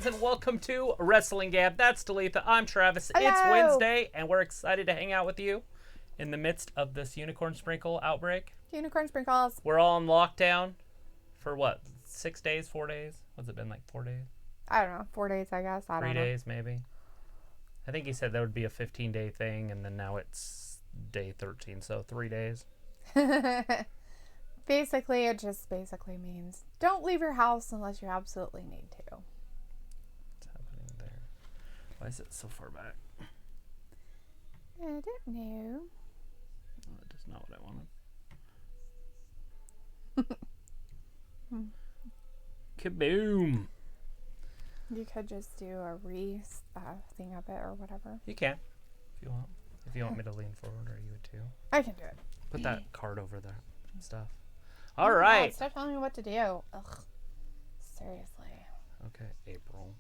fans, and welcome to Wrestling Gab. That's Talitha. I'm Travis. Hello. It's Wednesday, and we're excited to hang out with you in the midst of this unicorn sprinkle outbreak. Unicorn sprinkles. We're all in lockdown for what, 6 days, 4 days? What's it been, like 4 days? I don't know, 4 days, I guess. I don't know. 3 days, maybe. I think he said that would be a 15-day thing, and then now it's day 13, so 3 days. Basically, it just basically means don't leave your house unless you absolutely need to. What's happening there? Why is it so far back? I don't know. Oh, that is not what I wanted. Kaboom! You could just do a thing of it or whatever. You can, if you want. If you want me to lean forward, or you would too. I can do it. Put that card over there and stuff. All right. God, stop telling me what to do. Ugh. Seriously. Okay, April.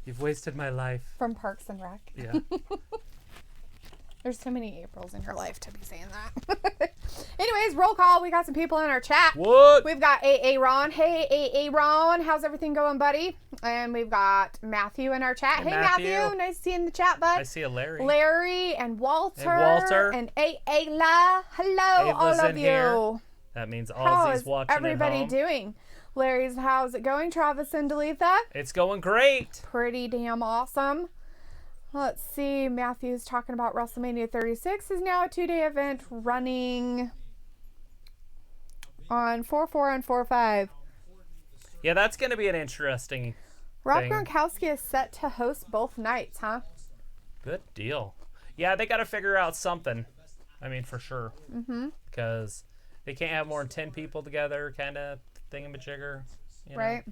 You've wasted my life. From Parks and Rec. Yeah. There's so many Aprils in your life to be saying that. Anyways, roll call. We got some people in our chat. What? We've got AA Ron. Hey, AA Ron. How's everything going, buddy? And we've got Matthew in our chat. Hey, Matthew. Nice to see you in the chat, bud. I see a Larry. Larry and Walter. And Ayla. Hello, Ava's all of in you. here. That means Aussie's watching everybody at home. doing? Larry's, how's it going? Travis and Dalitha? It's going great. Pretty damn awesome. Let's see. Matthew's talking about WrestleMania 36 is now a 2-day event running on 4/4 and 4/5. Yeah, that's going to be an interesting Rob thing. Gronkowski is set to host both nights, huh? Good deal. Yeah, they got to figure out something. I mean, for sure. Mm-hmm. Because they can't have more than 10 people together, kind of thingamajigger. You know? Right.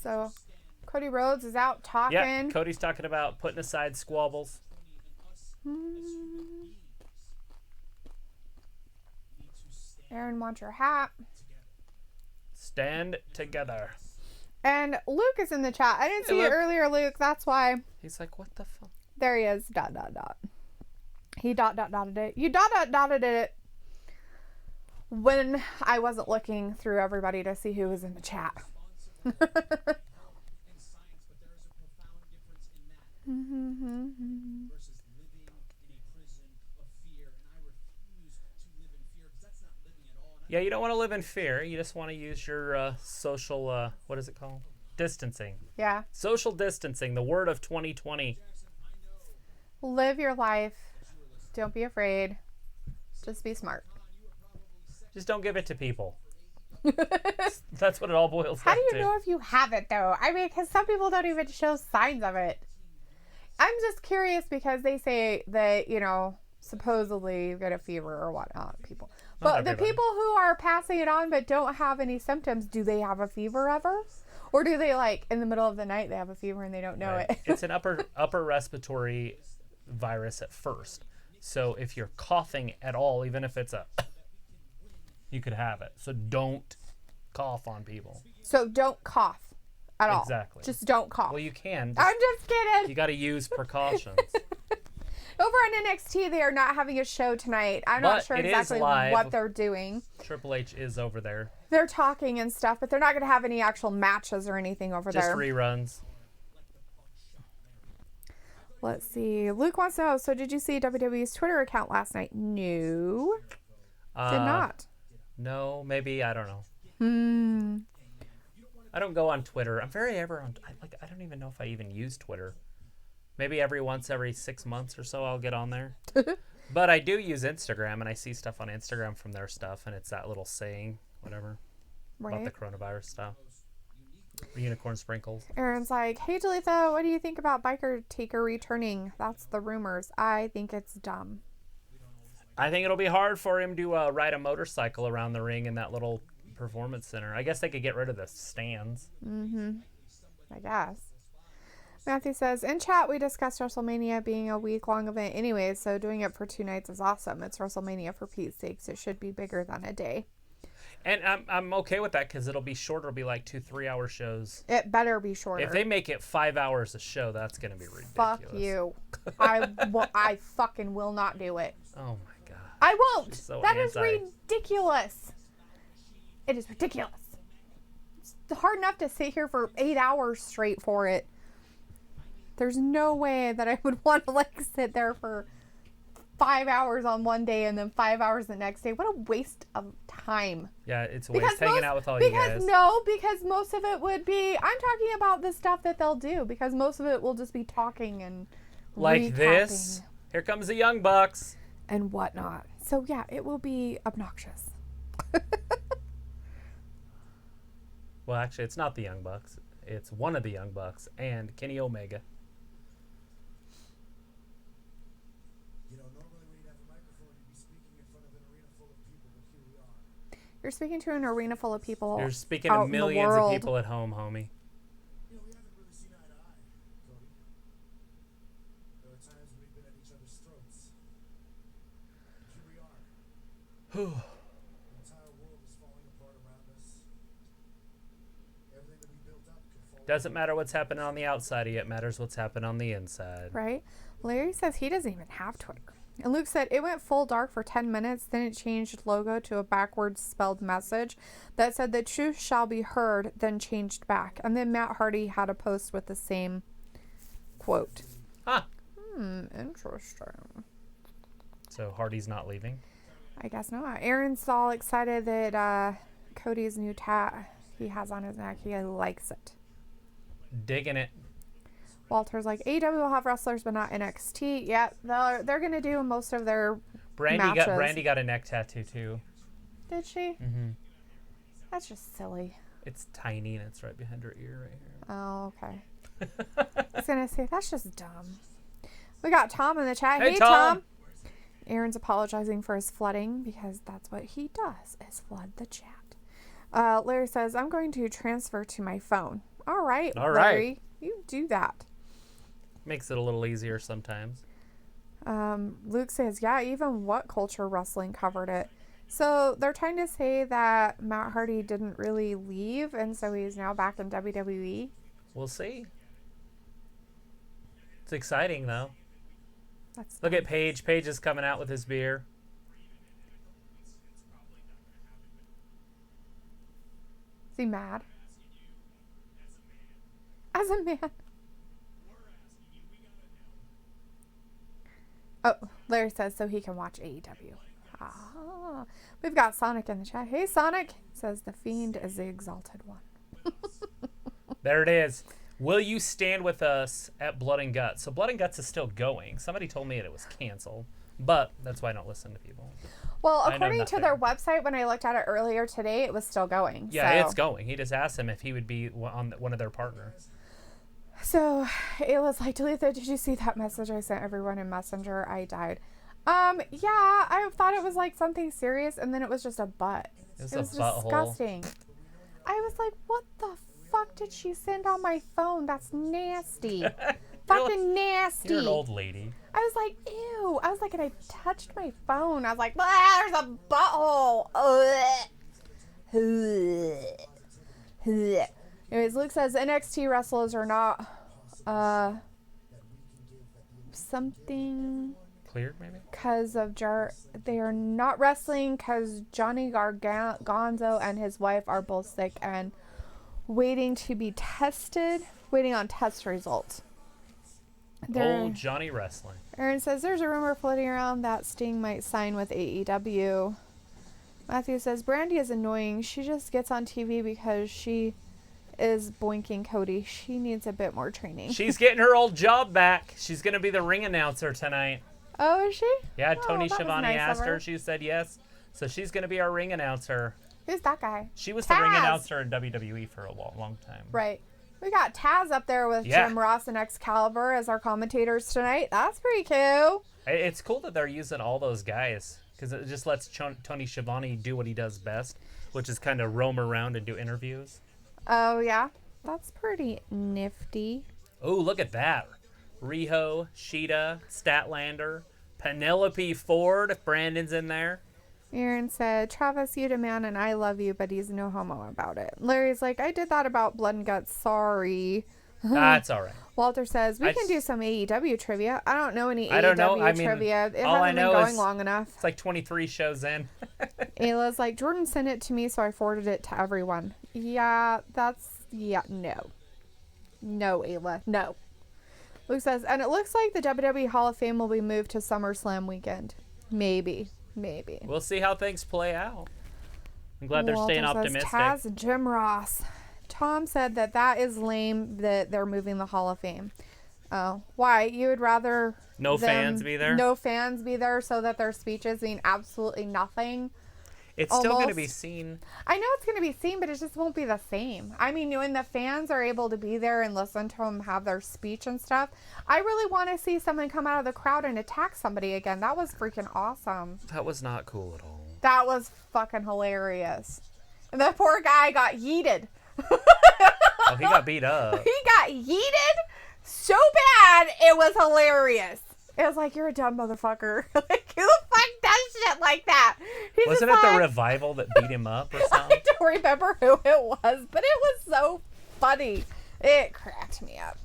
So, Cody Rhodes is out talking. Yeah, Cody's talking about putting aside squabbles. Aaron wants your hat. Stand together. And Luke is in the chat. I didn't see you earlier, Luke. That's why. He's like, what the fuck? There he is. ... He ... it. You ... it when I wasn't looking through everybody to see who was in the chat. Yeah, you don't want to live in fear. You just want to use your social, what is it called? Distancing. Yeah. Social distancing, the word of 2020. Live your life. Don't be afraid. Just be smart. Just don't give it to people. That's what it all boils down to. How do you know if you have it, though? I mean, because some people don't even show signs of it. I'm just curious because they say that, you know, supposedly you get a fever or whatnot, people. But the people who are passing it on but don't have any symptoms, do they have a fever ever? Or do they, like, in the middle of the night, they have a fever and they don't know it? It's an upper respiratory virus at first. So if you're coughing at all, even if it's you could have it. So don't cough on people. So don't cough at all. Exactly. Just don't cough. Well, you can. I'm just kidding. You got to use precautions. Over on NXT, they are not having a show tonight. I'm not sure exactly what they're doing. Triple H is over there. They're talking and stuff, but they're not going to have any actual matches or anything over there. Just reruns. Let's see. Luke wants to know, so did you see WWE's Twitter account last night? No. Did not. No, maybe. I don't know. I don't go on Twitter. I'm very ever on. I don't even know if I even use Twitter. Maybe every 6 months or so I'll get on there. But I do use Instagram, and I see stuff on Instagram from their stuff, and it's that little saying, whatever, about the coronavirus stuff. Unicorn sprinkles. Aaron's like, hey, Talitha, what do you think about Biker Taker returning? That's the rumors. I think it's dumb. I think it'll be hard for him to ride a motorcycle around the ring in that little performance center. I guess they could get rid of the stands. I guess. Matthew says, in chat, we discussed WrestleMania being a week-long event anyways, so doing it for 2 nights is awesome. It's WrestleMania for Pete's sakes. It should be bigger than a day. And I'm okay with that because it'll be shorter. It'll be like 2-3 hour shows. It better be shorter. If they make it 5 hours a show, that's going to be ridiculous. Fuck you. I fucking will not do it. Oh my God. I won't. So That is ridiculous. It is ridiculous. It's hard enough to sit here for 8 hours straight for it. There's no way that I would want to like sit there for 5 hours on one day and then 5 hours the next day. What a waste of time. Yeah, it's a waste hanging out with all you guys. Because most of it would be, I'm talking about the stuff that they'll do, because most of it will just be talking and like recapping this. Here comes the Young Bucks. and whatnot. So yeah, it will be obnoxious. Well, actually, it's not the Young Bucks. It's one of the Young Bucks and Kenny Omega. You're speaking to an arena full of people. You're speaking to millions of people at home, homie. We haven't really seen eye to eye, Cody. There are times when we've been at each other's throats. But here we are. The entire world is falling apart around us. Everything that we built up could fall. Doesn't matter what's happening on the outside, it matters what's happening on the inside. Right? Larry says he doesn't even have Twitter. And Luke said it went full dark for 10 minutes, then it changed logo to a backwards spelled message that said the truth shall be heard, then changed back. And then Matt Hardy had a post with the same quote. Huh. Interesting. So Hardy's not leaving? I guess not. Aaron's all excited that Cody's new tat he has on his neck, he likes it. Digging it. Walter's like, AEW will have wrestlers, but not NXT. Yep, they're going to do most of their matches. Brandy got a neck tattoo, too. Did she? Mm-hmm. That's just silly. It's tiny, and it's right behind her ear right here. Oh, okay. I was going to say, that's just dumb. We got Tom in the chat. Hey, Hey, Tom. Aaron's apologizing for his flooding, because that's what he does, is flood the chat. Larry says, I'm going to transfer to my phone. All right, Larry. You do that. Makes it a little easier sometimes. Luke says, yeah, even What Culture Wrestling covered it. So they're trying to say that Matt Hardy didn't really leave, and so he's now back in WWE. We'll see. It's exciting, though. That's Look at Paige. Paige is coming out with his beer. Is he mad? As a man. Oh, Larry says so he can watch AEW. Ah, we've got Sonic in the chat. Hey, Sonic. Says the Fiend is the exalted one. There it is. Will you stand with us at Blood and Guts? So Blood and Guts is still going. Somebody told me that it was canceled, but that's why I don't listen to people. Well, according to their website, when I looked at it earlier today, it was still going. Yeah, so. It's going. He just asked him if he would be on one of their partners. So it was like, Talitha, did you see that message I sent everyone in Messenger? I died. Yeah, I thought it was like something serious, and then it was just a butt. It was a butthole. disgusting. I was like, what the fuck did she send on my phone? That's nasty. Fucking nasty. You're an old lady. I was like, ew. I was like, and I touched my phone. I was like, there's a butthole. Anyways, Luke says NXT wrestlers are not something Cleared, maybe? because of they are not wrestling because Johnny Gargano and his wife are both sick and waiting on test results. Old Johnny Wrestling. Aaron says there's a rumor floating around that Sting might sign with AEW. Matthew says Brandy is annoying. She just gets on TV because she is boinking Cody. She needs a bit more training. She's getting her old job back. She's going to be the ring announcer tonight. Oh, is she? Yeah, Tony Schiavone nice asked of her. her. She said yes. So she's going to be our ring announcer. Who's that guy? She was the ring announcer in WWE for a long time. Right. We got Taz up there with Jim Ross and Excalibur as our commentators tonight. That's pretty cool. It's cool that they're using all those guys because it just lets Tony Schiavone do what he does best, which is kind of roam around and do interviews. Oh, yeah. That's pretty nifty. Oh, look at that. Riho, Sheeta, Statlander, Penelope Ford. Brandon's in there. Aaron said, Travis, you demand and I love you, but he's no homo about it. Larry's like, I did that about Blood and Guts. Sorry. That's all right. Walter says, we can do some AEW trivia. I don't know any I don't know. AEW trivia. It hasn't been going long enough. It's like 23 shows in. Ayla's like, Jordan sent it to me, so I forwarded it to everyone. No. No, Ayla. No. Luke says, and it looks like the WWE Hall of Fame will be moved to SummerSlam weekend. Maybe. We'll see how things play out. I'm glad they're staying optimistic. Taz and Jim Ross. Tom said that is lame that they're moving the Hall of Fame. Oh, why? You would rather fans be there? No fans be there so that their speeches mean absolutely nothing. It's still going to be seen. I know it's going to be seen, but it just won't be the same. I mean, when the fans are able to be there and listen to them have their speech and stuff, I really want to see someone come out of the crowd and attack somebody again. That was freaking awesome. That was not cool at all. That was fucking hilarious. And the poor guy got yeeted. Oh, he got beat up. He got yeeted so bad, it was hilarious. It was like, you're a dumb motherfucker. Like, who the fuck does shit like that? Wasn't it the Revival that beat him up or something? I don't remember who it was, but it was so funny. It cracked me up.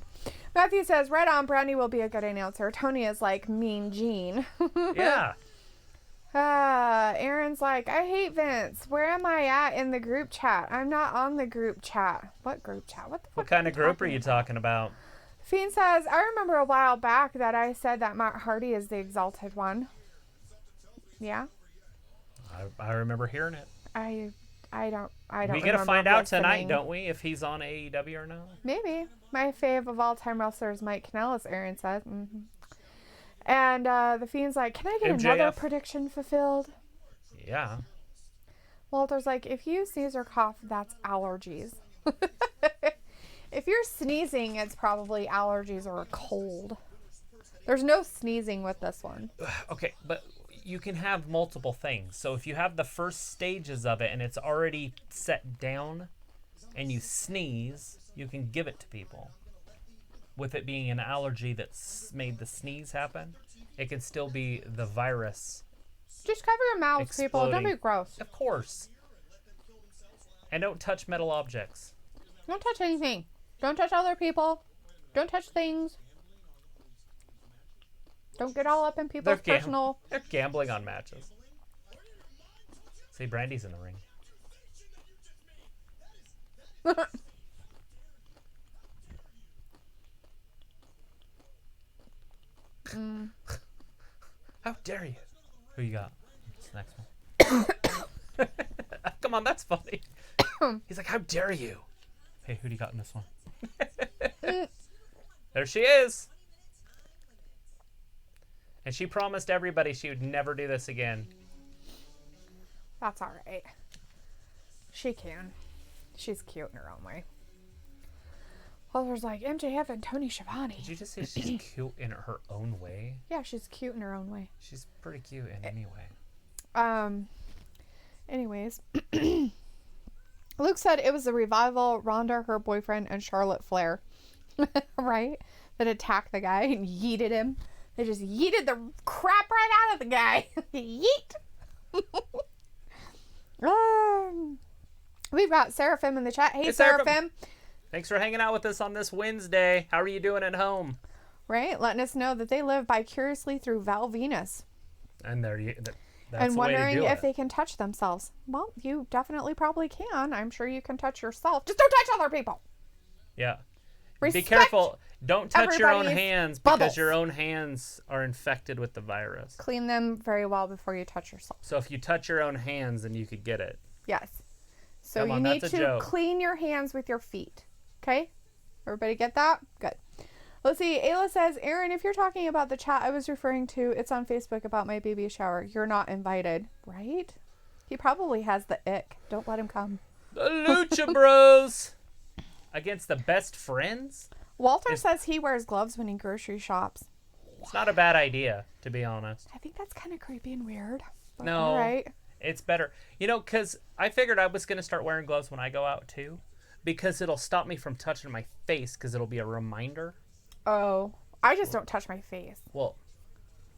Matthew says, right on, Brandy will be a good announcer. Tony is like Mean Gene. Yeah. Aaron's like, I hate Vince. Where am I at in the group chat? I'm not on the group chat. What group chat? What the fuck? What kind of group are you talking about? Fiend says, I remember a while back that I said that Matt Hardy is the exalted one. Yeah? I remember hearing it. I don't We got to find out tonight, don't we, if he's on AEW or not? Maybe. My fave of all-time wrestler is Mike Kanellis, Aaron said. Mm-hmm. And the Fiend's like, can I get another prediction fulfilled? Yeah. Walter's like, if you sneeze or cough, that's allergies. If you're sneezing, it's probably allergies or a cold. There's no sneezing with this one. Okay, but you can have multiple things. So if you have the first stages of it and it's already set down and you sneeze, you can give it to people. With it being an allergy that's made the sneeze happen, it can still be the virus. Just cover your mouths, people. Don't be gross. Of course. And don't touch metal objects. Don't touch anything. Don't touch other people. Don't touch things. Don't get all up in people's personal... They're gambling on matches. See, Brandy's in the ring. How dare you? Who you got? What's the next one? Come on, that's funny. He's like, how dare you? Hey, who do you got in this one? There she is. And she promised everybody she would never do this again. That's all right. She can. She's cute in her own way. Walter's like, MJF and Tony Schiavone. Did you just say she's cute in her own way? Yeah, she's cute in her own way. She's pretty cute in any way. Anyways. Luke said it was the Revival, Ronda, her boyfriend, and Charlotte Flair. Right? That attacked the guy and yeeted him. They just yeeted the crap right out of the guy. Yeet. We've got Seraphim in the chat. Hey, Seraphim. Thanks for hanging out with us on this Wednesday. How are you doing at home? Right? Letting us know that they live vicariously through Val Venus. And that's and wondering the way to do if they can touch themselves. Well, you definitely probably can. I'm sure you can touch yourself. Just don't touch other people. Yeah. Respect. Be careful. Don't touch your own hands because bubbles. your own hands are infected with the virus. Clean them very well before you touch yourself. So if you touch your own hands, then you could get it. Yes. So Come on, you need that's a to joke. clean your hands with your feet. Okay? Everybody get that? Good. Let's see. Ayla says, Aaron, if you're talking about the chat I was referring to, it's on Facebook about my baby shower. You're not invited. Right? He probably has the ick. Don't let him come. The Lucha Bros against the Best Friends? Walter says he wears gloves when he grocery shops. It's not a bad idea, to be honest. I think that's kind of creepy and weird. But No. all right. It's better. You know, because I figured I was going to start wearing gloves when I go out, too. Because it'll stop me from touching my face, because it'll be a reminder. Oh. I just don't touch my face. Well,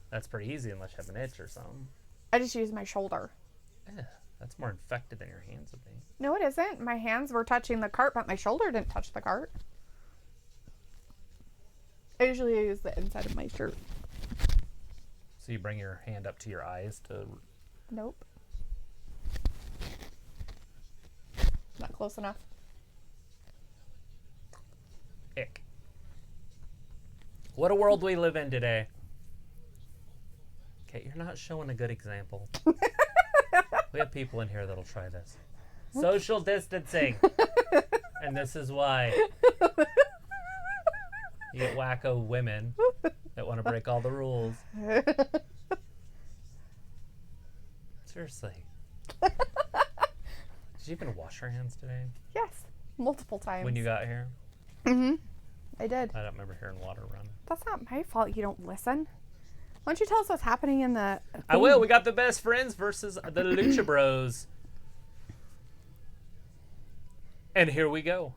that's pretty easy unless you have an itch or something. I just use my shoulder. That's more infected than your hands would be. No, it isn't. My hands were touching the cart, but my shoulder didn't touch the cart. I usually use the inside of my shirt. So you bring your hand up to your eyes to... Nope. Not close enough. Ick. What a world we live in today. Okay, you're not showing a good example. We have people in here that'll try this. Social distancing. And this is why. You get wacko women that want to break all the rules. Seriously. Did you even wash your hands today? Yes, multiple times. When you got here? Mm-hmm. I did. I don't remember hearing water run. That's not my fault you don't listen. Why don't you tell us what's happening in the... I will. We got the best friends versus the Lucha Bros. And here we go.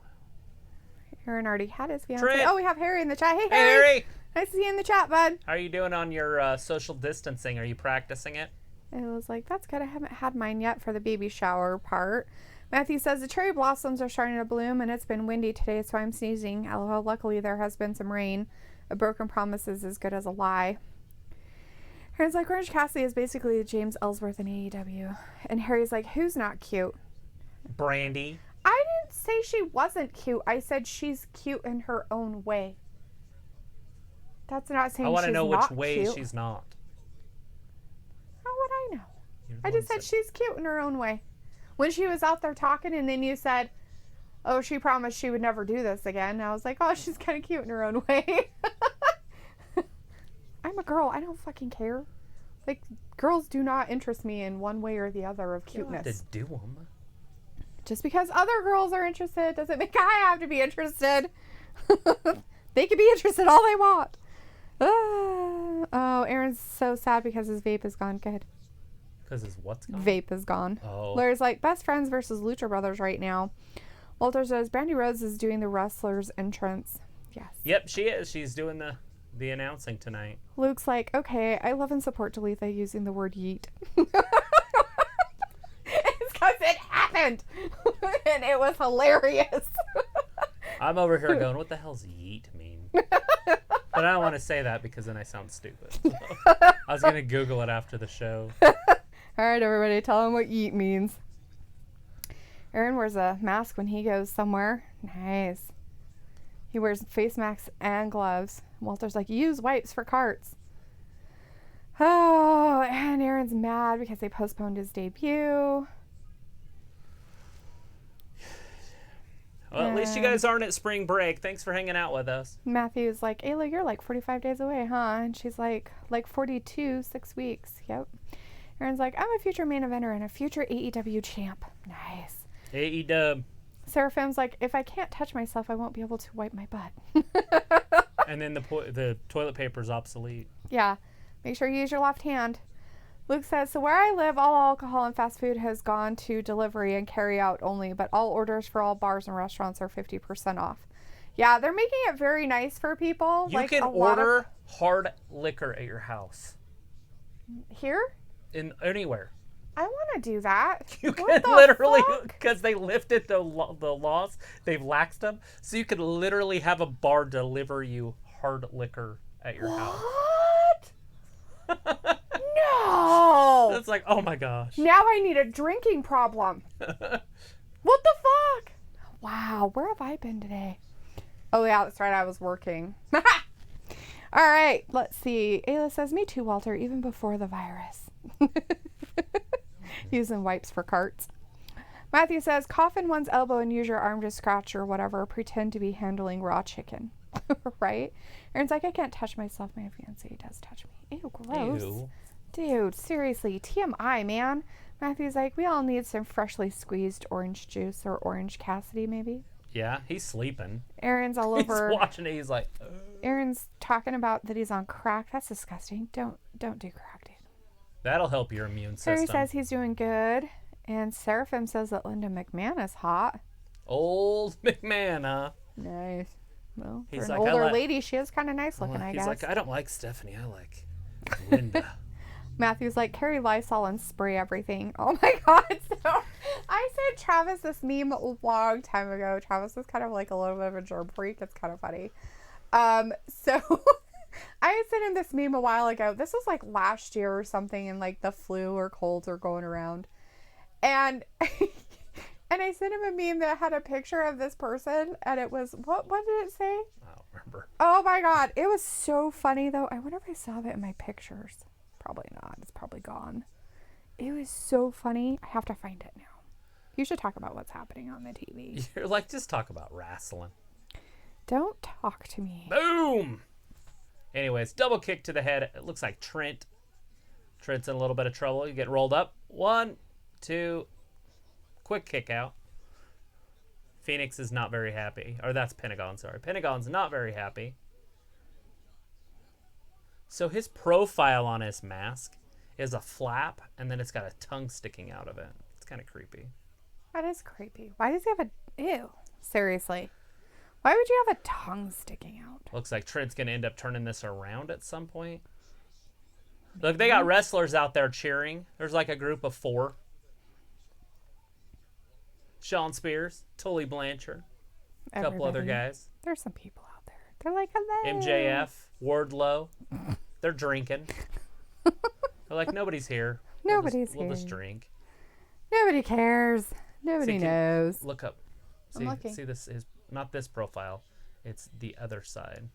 Aaron already had his fiance. Trent. Oh, we have Harry in the chat. Hey, Hey, Harry. Harry. Nice to see you in the chat, bud. How are you doing on your social distancing? Are you practicing it? It was like, that's good. I haven't had mine yet for the baby shower part. Matthew says the cherry blossoms are starting to bloom and it's been windy today, so I'm sneezing. LOL. Luckily, there has been some rain. A broken promise is as good as a lie. Aaron's like, Orange Cassidy is basically James Ellsworth in AEW. And Harry's like, who's not cute? Brandy. I didn't say she wasn't cute. I said she's cute in her own way. That's not saying I want to she's know not which way cute. she's not. How would I know? You're the I one just that said she's cute in her own way. When she was out there talking and then you said, oh, she promised she would never do this again. I was like, oh, she's kind of cute in her own way. I'm a girl. I don't fucking care. Like, girls do not interest me in one way or the other of You don't have cuteness. to do them. Just because other girls are interested doesn't make I have to be interested. They can be interested all they want. Oh, Aaron's so sad because his vape is gone. Good. Because his what's gone? Vape is gone. Oh. Larry's like, best friends versus Lucha Brothers right now. Walter says, Brandy Rhodes is doing the wrestler's entrance. Yes. Yep, she is. She's doing the announcing tonight. Luke's like, okay, I love and support Talitha using the word yeet. It's because it happened. And it was hilarious. I'm over here going, what the hell's yeet mean? But I don't want to say that because then I sound stupid. So I was going to Google it after the show. All right, everybody, tell him what yeet means. Aaron wears a mask when he goes somewhere. Nice. He wears face masks and gloves. Walter's like, use wipes for carts. Oh, and Aaron's mad because they postponed his debut. Well, at least you guys aren't at spring break. Thanks for hanging out with us. Matthew's like, Ayla, you're like 45 days away, huh? And she's like 42, 6 weeks. Yep. Aaron's like, I'm a future main eventer and a future AEW champ. Nice. AEW. Seraphim's like, if I can't touch myself, I won't be able to wipe my butt. And then the toilet paper's obsolete. Yeah. Make sure you use your left hand. Luke says, so where I live, all alcohol and fast food has gone to delivery and carry out only, but all orders for all bars and restaurants are 50% off. Yeah, they're making it very nice for people. You can order hard liquor at your house. Here? In anywhere. I want to do that. You What can the literally, fuck? because they lifted the laws, they've laxed them, so you can literally have a bar deliver you hard liquor at your house. What? No. It's like, oh my gosh. Now I need a drinking problem. What the fuck? Wow, where have I been today? Oh yeah, that's right, I was working. All right, let's see. Ayla says, me too, Walter, even before the virus. Using wipes for carts. Matthew says, cough in one's elbow and use your arm to scratch or whatever. Pretend to be handling raw chicken. Right? Aaron's like, I can't touch myself. My fiance does touch me. Ew, gross. Ew. Dude, seriously, TMI, man. Matthew's like, we all need some freshly squeezed orange juice or Orange Cassidy, maybe. Yeah, he's sleeping. Aaron's all over. He's watching it. He's like, Aaron's talking about that he's on crack. That's disgusting. Don't do crack, dude. that'll help your immune system. Harry says he's doing good. And Seraphim says that Linda McMahon is hot. Old McMahon, huh? Nice. Well, for He's an like, older lady, she is kind of nice looking, I He's guess. like, I don't like Stephanie. I like Linda. Matthew's like, carry Lysol and spray everything. Oh my god. So I sent Travis this meme a long time ago. Travis is kind of like a little bit of a germ freak. It's kind of funny. So I sent him this meme a while ago. This was like last year or something, and like the flu or colds are going around. And and I sent him a meme that had a picture of this person, and it was what did it say? I don't remember. Oh my god, it was so funny though. I wonder if I saw that in my pictures. Probably not. It's probably gone. It was so funny. I have to find it now. You should talk about what's happening on the TV. You're like, just talk about wrestling. Don't talk to me. Boom! Anyways, double kick to the head. It looks like Trent's in a little bit of trouble. You get rolled up. 1, 2, quick kick out. Phoenix is not very happy. Or that's Pentagon, sorry. Pentagon's not very happy. So his profile on his mask is a flap, and then it's got a tongue sticking out of it. It's kind of creepy. That is creepy. Why does he have a... Ew. Seriously. Why would you have a tongue sticking out? Looks like Trent's going to end up turning this around at some point. Look, they got wrestlers out there cheering. There's like a group of 4. Sean Spears, Tully Blanchard, a couple other guys. There's some people out there. They're like, hello. MJF, Wardlow. They're drinking. They're like, nobody's here. We'll just drink. Nobody cares. Nobody knows. Look up. I'm looking. See, this is not this profile. It's the other side.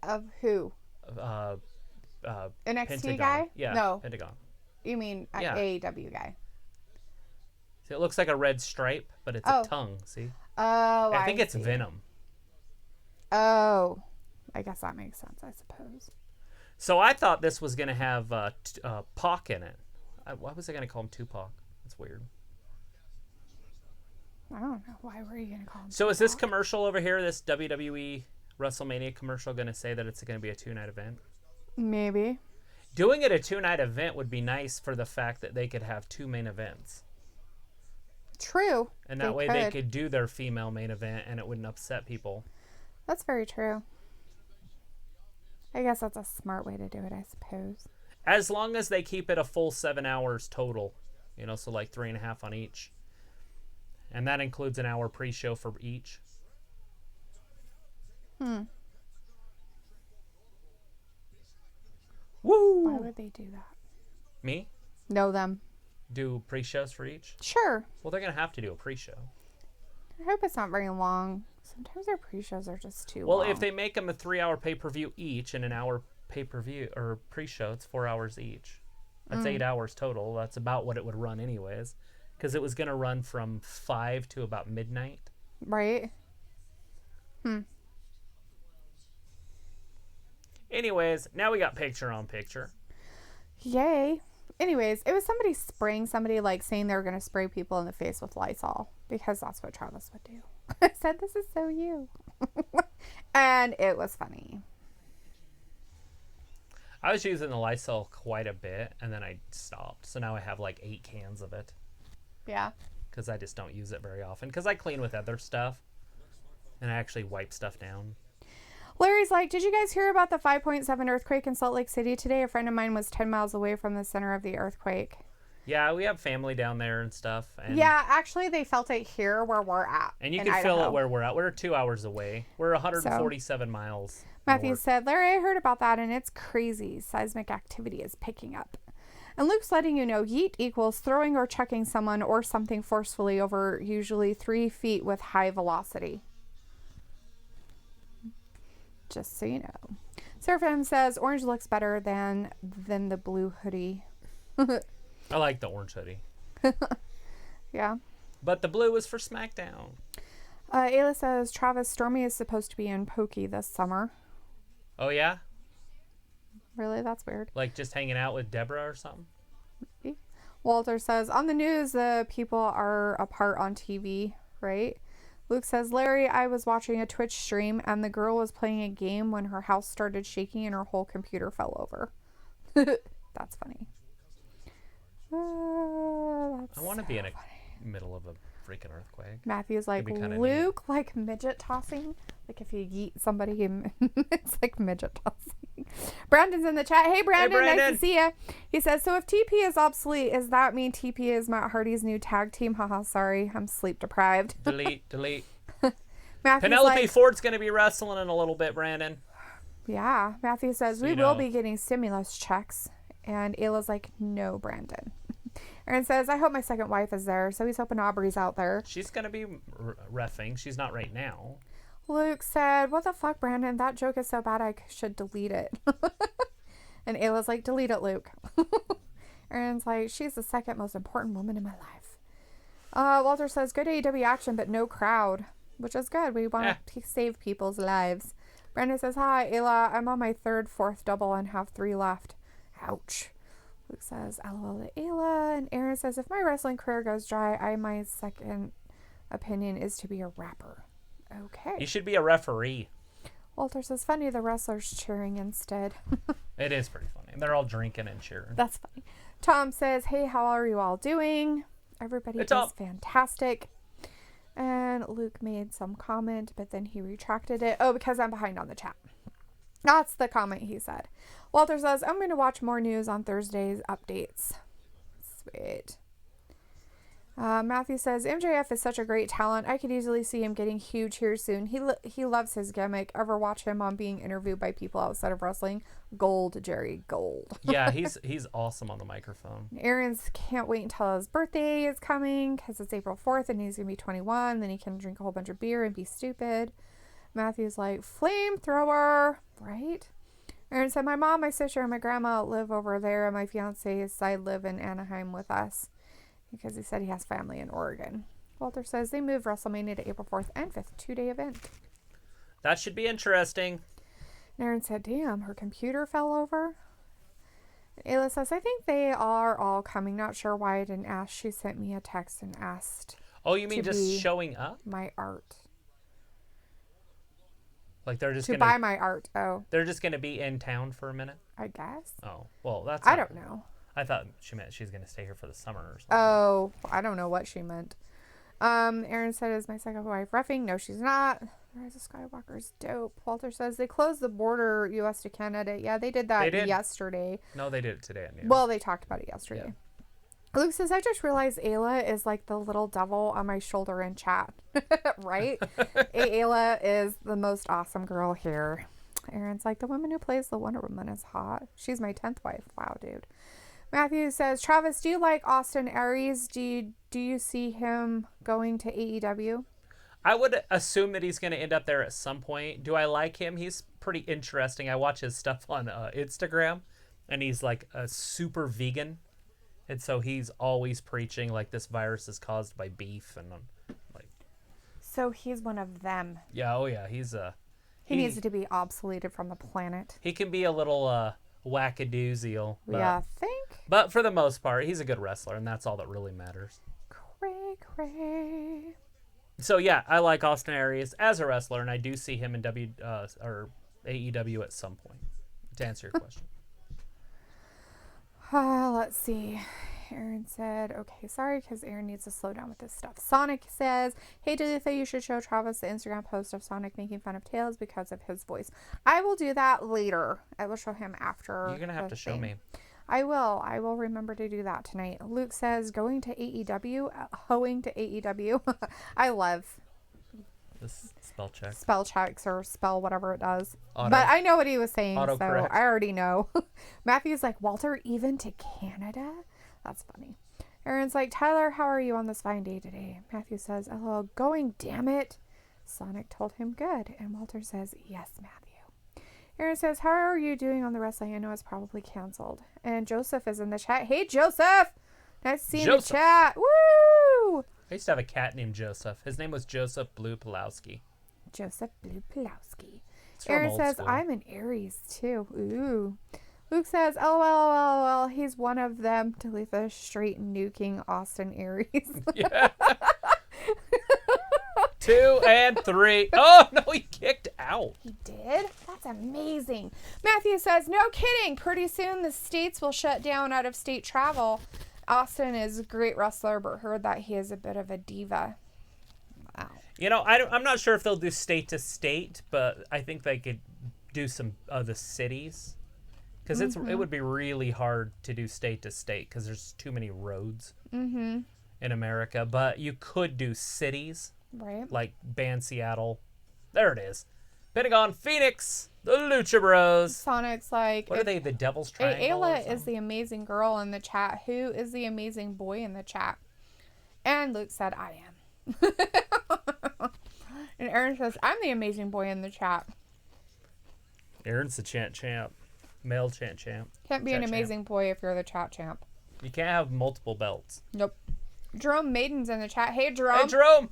Of who? NXT Pentagon. guy? Yeah, No. Pentagon. You mean Yeah. AEW guy? See, it looks like a red stripe, but it's a tongue. See? Oh, I think it's see. Venom. Oh, I guess that makes sense, I suppose. So I thought this was going to have Pac in it. Why was I going to call him Tupac? That's weird. I don't know. Why were you going to call him So Tupac? is this commercial over here, this WWE WrestleMania commercial, going to say that it's going to be a 2-night event? Maybe. Doing it a 2-night event would be nice for the fact that they could have 2 main events. True. And that way they could do their female main event and it wouldn't upset people. That's very true. I guess that's a smart way to do it, I suppose. As long as they keep it a full 7 hours total. So like 3.5 on each. And that includes an hour pre-show for each. Woo! Why would they do that? Me? Know them. Do pre-shows for each? Sure. Well, they're going to have to do a pre-show. I hope it's not very long. Sometimes their pre-shows are just too Well, long. if they make them a 3-hour pay-per-view each and an hour pay-per-view or pre-show, it's 4 hours each. That's 8 hours total. That's about what it would run anyways. Because it was going to run from 5 to about midnight. Right? Anyways, now we got picture-on-picture. Yay. Anyways, it was somebody spraying somebody, like saying they were going to spray people in the face with Lysol. Because that's what Travis would do. I said, this is so you. And it was funny. I was using the Lysol quite a bit, and then I stopped. So now I have like 8 cans of it. Yeah. Because I just don't use it very often. Because I clean with other stuff. And I actually wipe stuff down. Larry's like, did you guys hear about the 5.7 earthquake in Salt Lake City today? A friend of mine was 10 miles away from the center of the earthquake. Yeah, we have family down there and stuff. And Yeah, actually, they felt it here where we're at. And you in can feel Idaho. it where we're at. We're 2 hours away. We're 147 miles. Matthew north. said, Larry, I heard about that, and it's crazy. Seismic activity is picking up. And Luke's letting you know, yeet equals throwing or chucking someone or something forcefully over usually 3 feet with high velocity. Just so you know. Seraphim says, orange looks better than the blue hoodie. I like the orange hoodie. Yeah. But the blue was for SmackDown. Ayla says, Travis, Stormy is supposed to be in Pokey this summer. Oh, yeah? Really? That's weird. Like just hanging out with Deborah or something? Walter says, on the news, the people are apart on TV, right? Luke says, Larry, I was watching a Twitch stream and the girl was playing a game when her house started shaking and her whole computer fell over. That's funny. I want to be in a middle of a freaking earthquake. Matthew's like, Luke, like midget tossing. Like if you yeet somebody, it's like midget tossing. Brandon's in the chat. Hey, Brandon, nice to see you. He says, so if TP is obsolete, does that mean TP is Matt Hardy's new tag team? Haha, sorry, I'm sleep deprived. Delete. Matthew's Penelope like, Ford's going to be wrestling in a little bit, Brandon. yeah. Matthew says, So we you will know. be getting stimulus checks. And Ayla's like, no, Brandon. Aaron says, I hope my second wife is there. So he's hoping Aubrey's out there. She's going to be reffing. She's not right now. Luke said, what the fuck, Brandon? That joke is so bad I should delete it. And Ayla's like, delete it, Luke. Aaron's like, she's the second most important woman in my life. Walter says, good AEW action, but no crowd, which is good. We want to save people's lives. Brandon says, hi, Ayla. I'm on my fourth double and have 3 left. Ouch. Luke says, LOL to Ayla. And Aaron says, if my wrestling career goes dry, my second opinion is to be a rapper. Okay. You should be a referee. Walter says, funny, the wrestlers cheering instead. It is pretty funny. They're all drinking and cheering. That's funny. Tom says, hey, how are you all doing? Everybody is fantastic. And Luke made some comment, but then he retracted it. Oh, because I'm behind on the chat. That's the comment he said. Walter says, I'm going to watch more news on Thursday's updates. Sweet. Matthew says, MJF is such a great talent. I could easily see him getting huge here soon. He loves his gimmick. Ever watch him on being interviewed by people outside of wrestling? Gold, Jerry, gold. Yeah, he's awesome on the microphone. Aaron's can't wait until his birthday is coming because it's April 4th and he's going to be 21. Then he can drink a whole bunch of beer and be stupid. Matthew's like, flamethrower, right? Aaron said, my mom, my sister, and my grandma live over there, and my fiance's side live in Anaheim with us because he said he has family in Oregon. Walter says they moved WrestleMania to April 4th and 5th, 2-day event. That should be interesting. And Aaron said, damn, her computer fell over. And Ayla says, I think they are all coming. Not sure why I didn't ask. She sent me a text and asked. Oh, you mean just showing up? My art. Like they're just to buy my art. Oh. They're just going to be in town for a minute? I guess. Oh, well, that's... I don't know. I thought she meant she's going to stay here for the summer or something. Oh, I don't know what she meant. Aaron said, is my second wife reffing? No, she's not. The Rise of Skywalker is dope. Walter says they closed the border U.S. to Canada. Yeah, they did that yesterday. No, they did it today. Well, they talked about it yesterday. Yeah. Luke says, I just realized Ayla is like the little devil on my shoulder in chat. Right? Ayla is the most awesome girl here. Aaron's like, the woman who plays the Wonder Woman is hot. She's my 10th wife. Wow, dude. Matthew says, Travis, do you like Austin Aries? Do you see him going to AEW? I would assume that he's going to end up there at some point. Do I like him? He's pretty interesting. I watch his stuff on Instagram, and he's like a super vegan. And so he's always preaching like this virus is caused by beef and like. So he's one of them. Yeah. Oh yeah. He needs to be obsoleted from the planet. He can be a little wackadoozle. Yeah, think. But for the most part, he's a good wrestler, and that's all that really matters. Cray. So yeah, I like Austin Aries as a wrestler, and I do see him in AEW at some point. To answer your question. Let's see. Aaron said, okay, sorry, because Aaron needs to slow down with this stuff. Sonic says, hey, Duluth, you should show Travis the Instagram post of Sonic making fun of Tails because of his voice. I will do that later. I will show him after. You're going to have to show me. I will. I will remember to do that tonight. Luke says, going to AEW, hoeing to AEW. I love this spell check. Spell checks or spell whatever it does. But I know what he was saying, so I already know. Matthew's like, Walter, even to Canada? That's funny. Aaron's like, Tyler, how are you on this fine day today? Matthew says, LOL, going, damn it. Sonic told him good. And Walter says, yes, Matthew. Aaron says, how are you doing on the wrestling? I know it's probably canceled. And Joseph is in the chat. Hey, Joseph! Nice to see you in the chat. Woo! I used to have a cat named Joseph. His name was Joseph Blue Pulowski. Joseph Blue Pulowski. Aaron says, school. I'm an Aries, too. Ooh. Luke says, LOL, he's one of them. Talitha straight nuking Austin Aries. Yeah. 2 and 3. Oh, no, he kicked out. He did? That's amazing. Matthew says, no kidding. Pretty soon the states will shut down out of state travel. Austin is a great wrestler, but heard that he is a bit of a diva. Wow. You know, I'm not sure if they'll do state to state, but I think they could do some of the cities. Because it would be really hard to do state to state because there's too many roads in America. But you could do cities. Right. Like ban Seattle There it is. Pentagon, Phoenix, the Lucha Bros. Sonic's like, What are they, the Devil's Triangle? Ayla is the amazing girl in the chat. Who is the amazing boy in the chat? And Luke said, I am. And Aaron says, I'm the amazing boy in the chat. Aaron's the chant champ. Male chant champ. Can't be an amazing boy if you're the chat champ. You can't have multiple belts. Nope. Jerome Maiden's in the chat. Hey, Jerome. Hey, Jerome.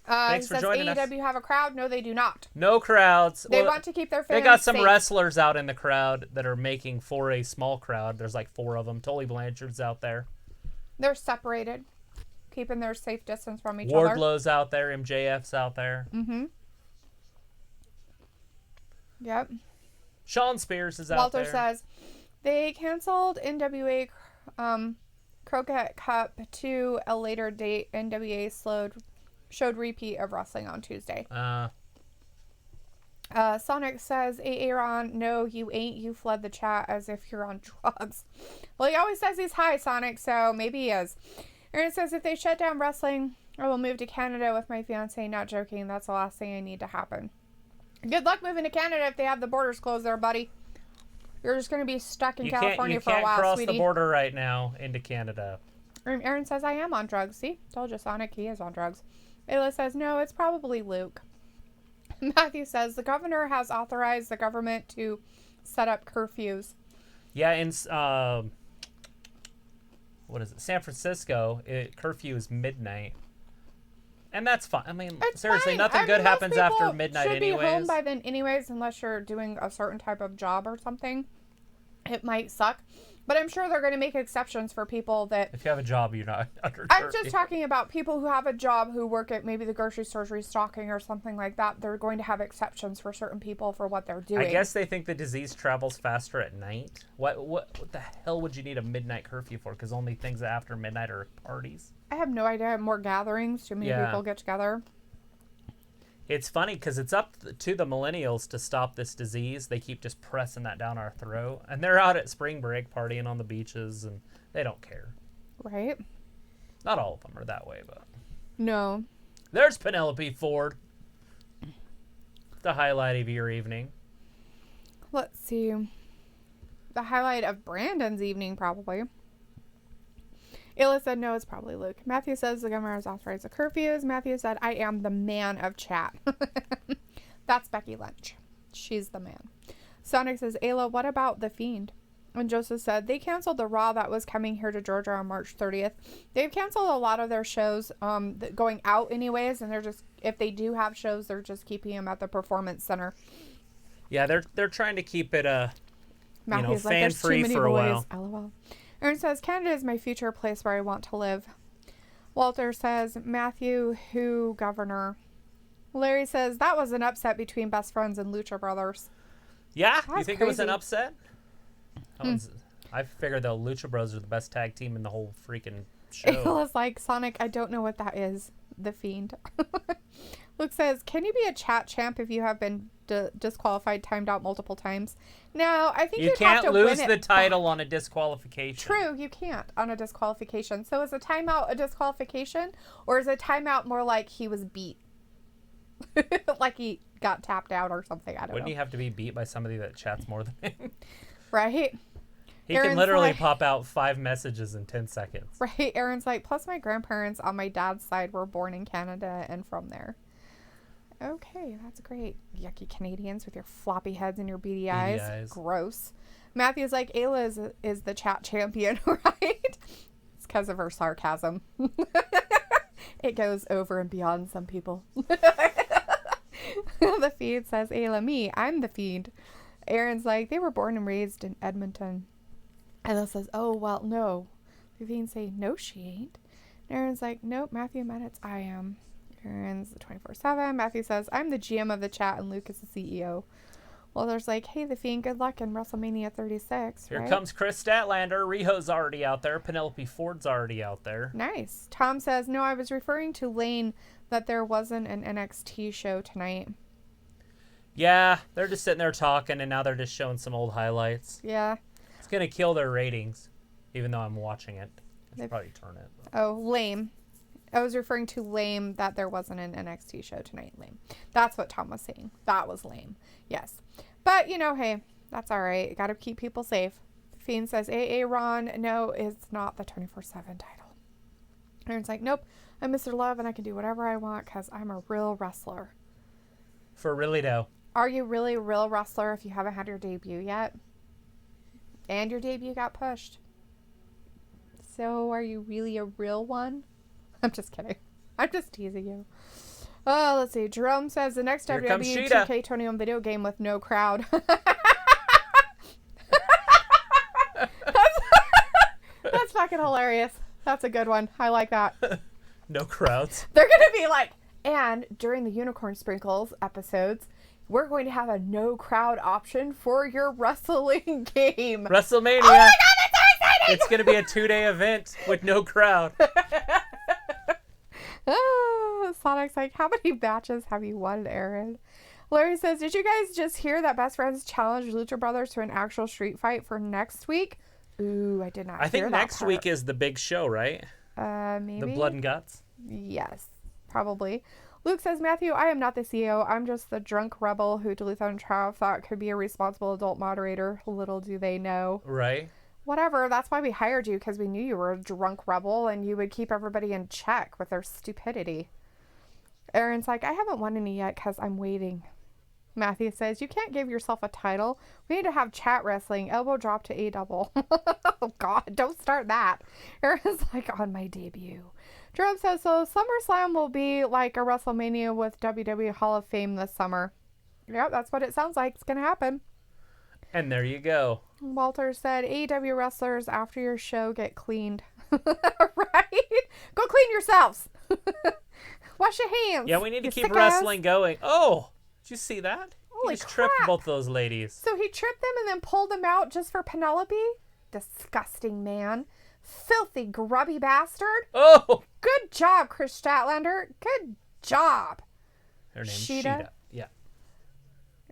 Thanks for says joining us. AEW have a crowd? No, they do not. No crowds. They want to keep their fans They got some safe. wrestlers out in the crowd that are making for a small crowd. There's like 4 of them. Tully Blanchard's out there. They're separated, keeping their safe distance from each other. Wardlow's out there. MJF's out there. Mm-hmm. Yep. Sean Spears is out Walter there. says they canceled NWA Crockett Cup to a later date. NWA showed repeat of wrestling on Tuesday. Sonic says, Aaron, no, you ain't. You fled the chat as if you're on drugs. Well, he always says he's high, Sonic, so maybe he is. Aaron says, if they shut down wrestling, I will move to Canada with my fiance. Not joking. That's the last thing I need to happen. Good luck moving to Canada if they have the borders closed there, buddy. You're just going to be stuck in California for a while, You can't cross sweetie. the border right now into Canada. Aaron says, I am on drugs. See? Told you, Sonic, he is on drugs. Ayla says, no, it's probably Luke. Matthew says, the governor has authorized the government to set up curfews. Yeah, in what is it? San Francisco, curfew is midnight. And that's fine. I mean, It's seriously, fine. nothing good most happens people after midnight should anyways. be home by then anyways, unless you're doing a certain type of job or something. It might suck. But I'm sure they're going to make exceptions for people that... If you have a job, you're not under I'm curfew. just talking about people who have a job who work at maybe the grocery store restocking or something like that. They're going to have exceptions for certain people for what they're doing. I guess they think the disease travels faster at night. What the hell would you need a midnight curfew for? Because only things after midnight are parties. I have no idea. More gatherings. Too many people get together. It's funny because it's up to the millennials to stop this disease. They keep just pressing that down our throat. And they're out at spring break partying on the beaches, and they don't care. Right? Not all of them are that way, but... No. There's Penelope Ford. The highlight of your evening. Let's see. The highlight of Brandon's evening, probably. Ayla said, no, it's probably Luke. Matthew says the governor has authorized the curfews. Matthew said, I am the man of chat. That's Becky Lynch. She's the man. Sonic says, Ayla, what about The Fiend? And Joseph said, they canceled the Raw that was coming here to Georgia on March 30th. They've canceled a lot of their shows going out anyways, and they're just, if they do have shows, they're just keeping them at the Performance Center. Yeah, they're trying to keep it Matthew's like, there's too fan-free many for a boys. while. LOL. Aaron says, Canada is my future place where I want to live. Walter says, Matthew, who governor? Larry says, that was an upset between Best Friends and Lucha Brothers. Yeah? That's You think it was an crazy. upset? I figured the Lucha Bros are the best tag team in the whole freaking show. Ayla's like, Sonic, I don't know what that is. The Fiend. Luke says, can you be a chat champ if you have been disqualified, timed out multiple times? No, I think you you'd have can't to lose win the it title on a disqualification. True, you can't on a disqualification. So is a timeout a disqualification, or is a timeout more like he was beat? Like he got tapped out or something, I don't Wouldn't know. he have to be beat by somebody that chats more than him? Right? He Aaron's can literally like- pop out 5 messages in 10 seconds. Right, Aaron's like, plus my grandparents on my dad's side were born in Canada and from there. Okay, that's great. Yucky Canadians with your floppy heads and your beady eyes. eyes. Gross. Matthew's like, Ayla is the chat champion, right? It's because of her sarcasm. It goes over and beyond some people. The Fiend says, Ayla, me, I'm the Fiend. Aaron's like, they were born and raised in Edmonton. Ayla says, oh, well, no. The Fiend say, no, she ain't. And Aaron's like, nope, Matthew Minutes, I am. Aaron's the 24/7. Matthew says, I'm the GM of the chat and Luke is the CEO. Well, there's like, hey, the Fiend, good luck in WrestleMania 36. Here right? comes Chris Statlander. Riho's already out there. Penelope Ford's already out there. Nice. Tom says, no, I was referring to Lane that there wasn't an NXT show tonight. Yeah, they're just sitting there talking, and now they're just showing some old highlights. Yeah. It's going to kill their ratings, even though I'm watching it. I They've- should probably turn it. Oh, lame. I was referring to lame that there wasn't an NXT show tonight. Lame. That's what Tom was saying. That was lame. Yes. But, hey, that's all right. Got to keep people safe. Fiend says, Ron, no, it's not the 24/7 title. Aaron's like, nope, I'm Mr. Love and I can do whatever I want because I'm a real wrestler. For really, though. Are you really a real wrestler if you haven't had your debut yet? And your debut got pushed. So are you really a real one? I'm just kidding. I'm just teasing you. Oh, let's see. Jerome says the next WWE 2K21 video game with no crowd. That's fucking hilarious. That's a good one. I like that. No crowds. They're going to be like, and during the Unicorn Sprinkles episodes, we're going to have a no crowd option for your wrestling game. WrestleMania. Oh my God, that's so exciting! It's going to be a 2-day event with no crowd. Oh, Sonic's like, how many matches have you won, Aaron? Larry says, did you guys just hear that Best Friends challenged Lucha Brothers to an actual street fight for next week? Ooh, I did not hear that. I think next part. week is the big show, right? Maybe. The Blood and Guts? Yes, probably. Luke says, Matthew, I am not the CEO. I'm just the drunk rebel who Duluth and Trav thought could be a responsible adult moderator. Little do they know. Right. Whatever. That's why we hired you, because we knew you were a drunk rebel and you would keep everybody in check with their stupidity. Aaron's like, I haven't won any yet because I'm waiting. Matthew says, you can't give yourself a title. We need to have chat wrestling. Elbow drop to A-double. Oh, God. Don't start that. Aaron's like, on my debut. Jerome says, so SummerSlam will be like a WrestleMania with WWE Hall of Fame this summer. Yep, that's what it sounds like. It's going to happen. And there you go. Walter said, AEW wrestlers after your show get cleaned. Right? Go clean yourselves. Wash your hands. Yeah, we need to keep sickos. wrestling going. Oh, did you see that? Holy He just tripped crap. both those ladies. So he tripped them and then pulled them out just for Penelope? Disgusting man. Filthy, grubby bastard. Oh! Good job, Chris Statlander. Good job. Her name's Sheeta? Sheeta. Yeah.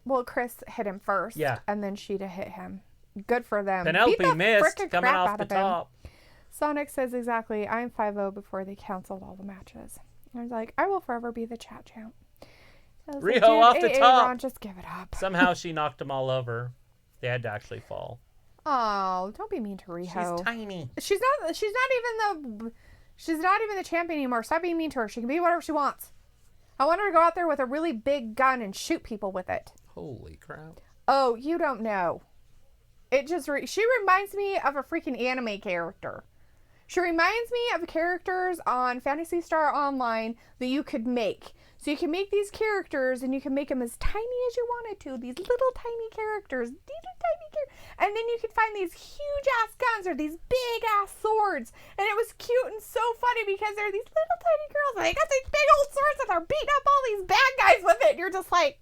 Well, Chris hit him first. Yeah. And then Sheeta hit him. Good for them. Penelope Beat the missed frickin' coming crap off out the of him. top. Sonic says exactly, I'm 5-0 before they canceled all the matches. I was like, I will forever be the chat champ. I was Riho like, off the AA top. Ron, just give it up. Somehow she knocked them all over. They had to actually fall. Oh, don't be mean to Riho. She's tiny. She's not even the champion anymore. Stop being mean to her. She can be whatever she wants. I want her to go out there with a really big gun and shoot people with it. Holy crap. Oh, you don't know. It just she reminds me of a freaking anime character. She reminds me of characters on Phantasy Star Online that you could make. So you can make these characters and you can make them as tiny as you wanted to. These little tiny characters. And then you could find these huge ass guns or these big ass swords. And it was cute and so funny because there are these little tiny girls and they got these big old swords and they're beating up all these bad guys with it. And you're just like,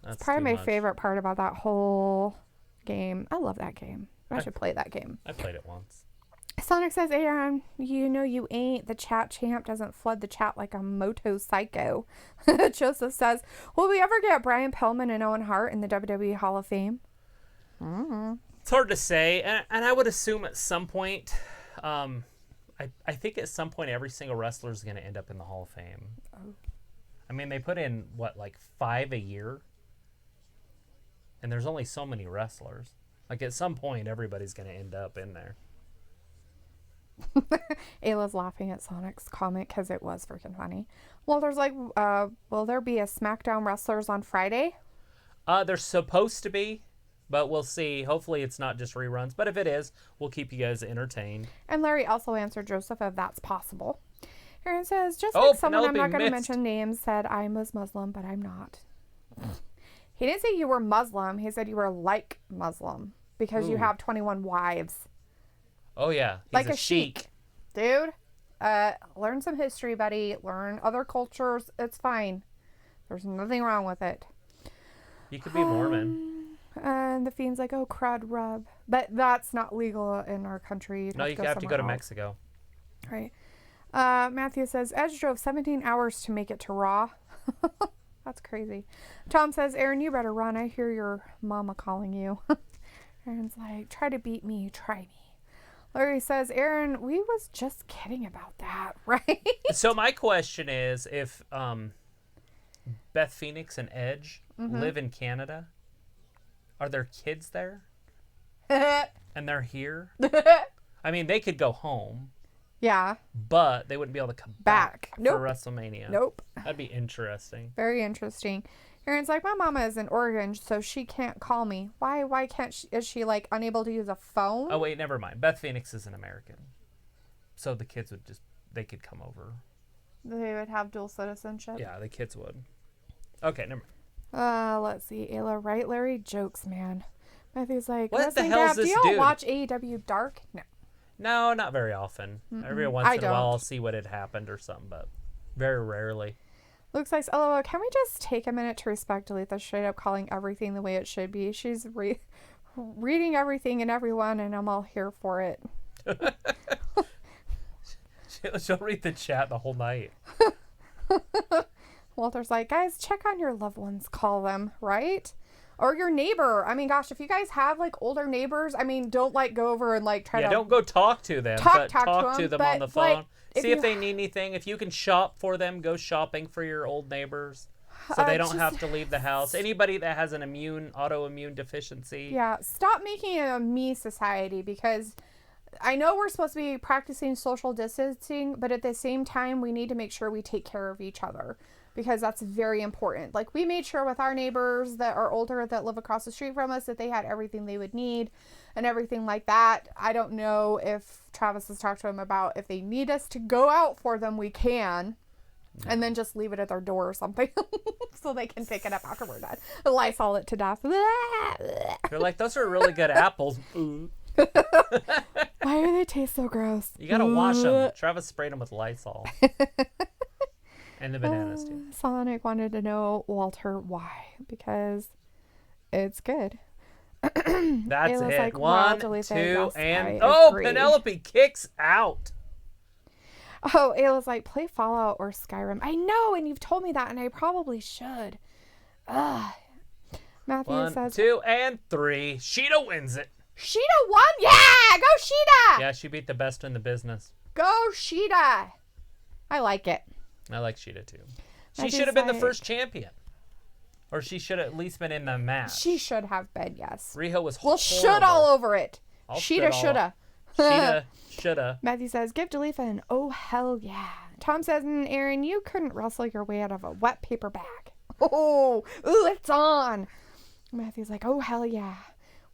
That's probably my favorite part about that whole game. I love that game. I should play that game. I played it once. Sonic says, Aaron, you know you ain't. The chat champ doesn't flood the chat like a moto psycho. Joseph says, will we ever get Brian Pillman and Owen Hart in the WWE Hall of Fame? Mm-hmm. It's hard to say, and I would assume at some point, I think at some point every single wrestler is going to end up in the Hall of Fame. Oh. I mean, they put in, like 5 a year? And there's only so many wrestlers. Like, at some point, everybody's going to end up in there. Ayla's laughing at Sonic's comment because it was freaking funny. Well, there's like, will there be a SmackDown Wrestlers on Friday? There's supposed to be, but we'll see. Hopefully it's not just reruns, but if it is, we'll keep you guys entertained. And Larry also answered Joseph if that's possible. Aaron says, just like someone I'm not going to mention names said I was Muslim, but I'm not. He didn't say you were Muslim. He said you were like Muslim because you have 21 wives. Oh, yeah. He's like a sheik. Dude, learn some history, buddy. Learn other cultures. It's fine. There's nothing wrong with it. You could be Mormon. And the Fiend's like, oh, crud rub. But that's not legal in our country. You have to go to Mexico. Right. Matthew says, Edge drove 17 hours to make it to Raw. That's crazy. Tom says, Aaron, you better run. I hear your mama calling you. Aaron's like, try to beat me. Try me. Larry says, Aaron, we was just kidding about that, right? So my question is, if Beth Phoenix and Edge live in Canada, are their kids there? And they're here? I mean, they could go home, Yeah. but they wouldn't be able to come back Nope. for WrestleMania. Nope. That'd be interesting. Very interesting. Aaron's like, my mama is in Oregon, so she can't call me. Why can't she? Is she like unable to use a phone? Oh, wait, never mind. Beth Phoenix is an American. So the kids they could come over. They would have dual citizenship. Yeah, the kids would. Okay, never mind. Let's see. Ayla, right? Larry jokes, man. Matthew's like, What the Wrestling hell's Gap, do this y'all dude? watch AEW Dark? No. No, not very often. Every once I in a while don't. I'll see what had happened or something, but very rarely. Looks like, LOL, can we just take a minute to respect Aletha straight up calling everything the way it should be? She's reading everything and everyone, and I'm all here for it. She'll read the chat the whole night. Walter's like, guys, check on your loved ones, call them, right? Or your neighbor. I mean, gosh, if you guys have like older neighbors, I mean, don't like go over and like try to don't go talk to them, talk but talk to to them, them on but, the phone. like, if See if you- they need anything. If you can shop for them, go shopping for your old neighbors so they don't have to leave the house. Anybody that has an autoimmune deficiency. Yeah, stop making it a me society, because I know we're supposed to be practicing social distancing, but at the same time, we need to make sure we take care of each other, because that's very important. Like, we made sure with our neighbors that are older that live across the street from us that they had everything they would need and everything like that. I don't know if Travis has talked to them about if they need us to go out for them, we can. And then just leave it at their door or something so they can pick it up after we're done. Lysol it to death. They're like, those are really good apples. Ooh. Why do they taste so gross? You gotta wash them. Travis sprayed them with Lysol. And the bananas too. Sonic wanted to know, Walter, why? Because it's good. That's Ayla's it. like, wow, 1, Jalisa, 2, yes, and I agree. Penelope kicks out. Oh, Ayla's like, play Fallout or Skyrim. I know, and you've told me that, and I probably should. Ugh. Matthew 1, says, 2, and 3. Sheeta wins it. Sheeta won? Yeah! Go Sheeta! Yeah, she beat the best in the business. Go Sheeta! I like it. I like Sheeta too. She Matthew's should have been the like- first champion. Or she should have at least been in the match. She should have been, yes. Riho was Well, horrible. should all over it. I'll Sheeta should all- shoulda. Sheeta shoulda. Matthew says, give Jalifa an oh hell yeah. Tom says, Aaron, you couldn't wrestle your way out of a wet paper bag. Oh, ooh, it's on. Matthew's like, oh hell yeah.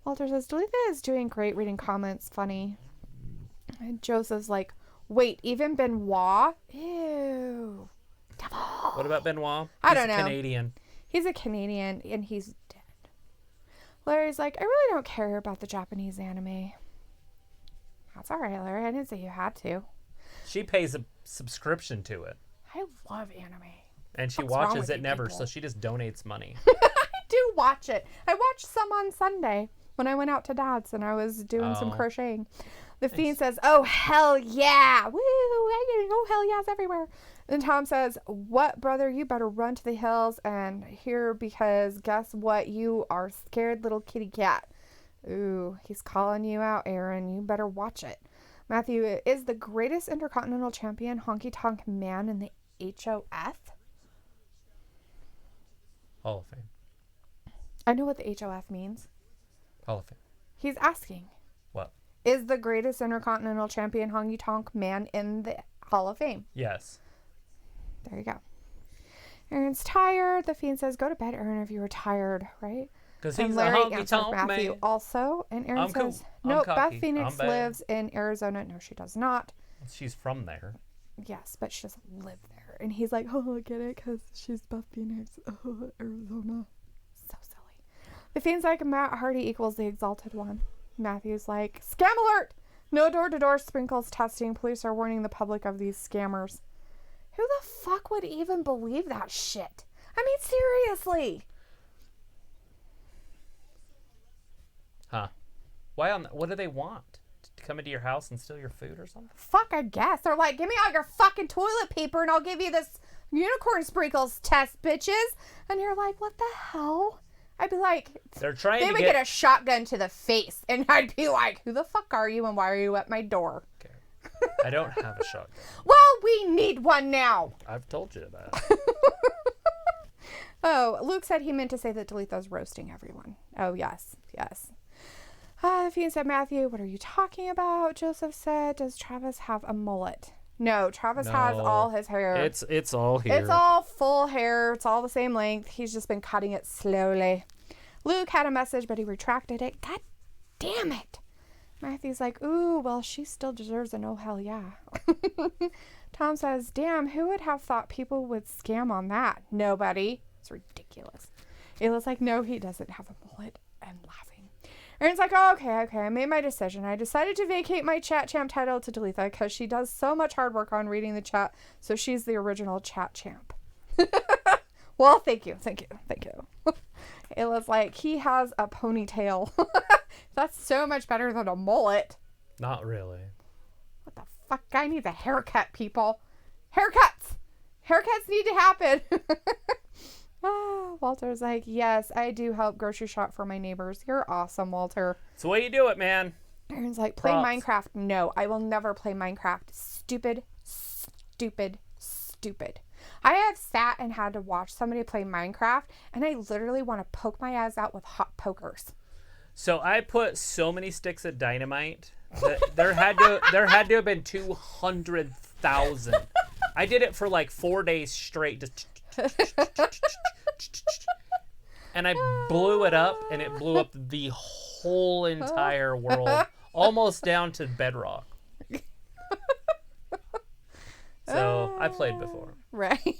Walter says, Jalifa is doing great reading comments, funny. And Joseph's like, wait, even Benoit? Ew. Devil. What about Benoit? I He's don't know. Canadian. He's a Canadian and he's dead. Larry's like, I really don't care about the Japanese anime. That's all right, Larry. I didn't say you had to. She pays a subscription to it. I love anime. And she What's wrong watches with it you never, people? so she just donates money. I do watch it. I watched some on Sunday when I went out to Dad's and I was doing some Oh. crocheting. The Fiend says, oh, hell yeah. Woo, oh, hell yes everywhere. And Tom says, what, brother? You better run to the hills and here, because guess what? You are scared little kitty cat. Ooh, he's calling you out, Aaron. You better watch it. Matthew is the greatest Intercontinental Champion honky tonk man in the HOF. Hall of Fame. I know what the HOF means. Hall of Fame. He's asking, What? is the greatest Intercontinental Champion honky tonk man in the Hall of Fame? Yes. There you go. Aaron's tired. The Fiend says, go to bed, Aaron, if you were tired, right? Because And he's a Larry honky answered tonk Matthew man. also. And Aaron I'm cool. says, I'm no, cocky. Beth Phoenix I'm bad. lives in Arizona. No, she does not. She's from there. Yes, but she doesn't live there. And he's like, oh, I get it, because she's Beth Phoenix. Oh, Arizona. So silly. The Fiend's like, Matt Hardy equals the Exalted One. Matthew's like, scam alert! No door-to-door sprinkles testing. Police are warning the public of these scammers. Who the fuck would even believe that shit? I mean, seriously. Huh. Why on what do they want? To come into your house and steal your food or something? Fuck, I guess. They're like, give me all your fucking toilet paper and I'll give you this unicorn sprinkles test, bitches. And you're like, what the hell? I'd be like, They're trying they to would get a shotgun to the face, and I'd be like, who the fuck are you, and why are you at my door? Okay. I don't have a shotgun. Well, we need one now. I've told you that. Oh, Luke said he meant to say that Delitha's roasting everyone. Oh, yes. The Fiend said, Matthew, what are you talking about? Joseph said, does Travis have a mullet? No, Travis has all his hair. It's all here. It's all full hair. It's all the same length. He's just been cutting it slowly. Luke had a message, but he retracted it. God damn it. Matthew's like, ooh, well, she still deserves an oh, hell yeah. Tom says, damn, who would have thought people would scam on that? Nobody. It's ridiculous. Ayla's like, no, he doesn't have a mullet. And laughing. Aaron's like, oh, okay, I made my decision. I decided to vacate my chat champ title to Delitha because she does so much hard work on reading the chat, so she's the original chat champ. Well, thank you. Ayla's like, he has a ponytail. That's so much better than a mullet. Not really. What the fuck? Guy needs a haircut, people. Haircuts need to happen. Walter's like, yes, I do help grocery shop for my neighbors. You're awesome, Walter. It's the way you do it, man. Aaron's like, play Props. Minecraft. No, I will never play Minecraft. Stupid. I have sat and had to watch somebody play Minecraft, and I literally want to poke my eyes out with hot pokers. So I put so many sticks of dynamite that there had to have been 200,000. I did it for like 4 days straight, just and I blew it up, and it blew up the whole entire world, almost down to bedrock. So I played before. Right.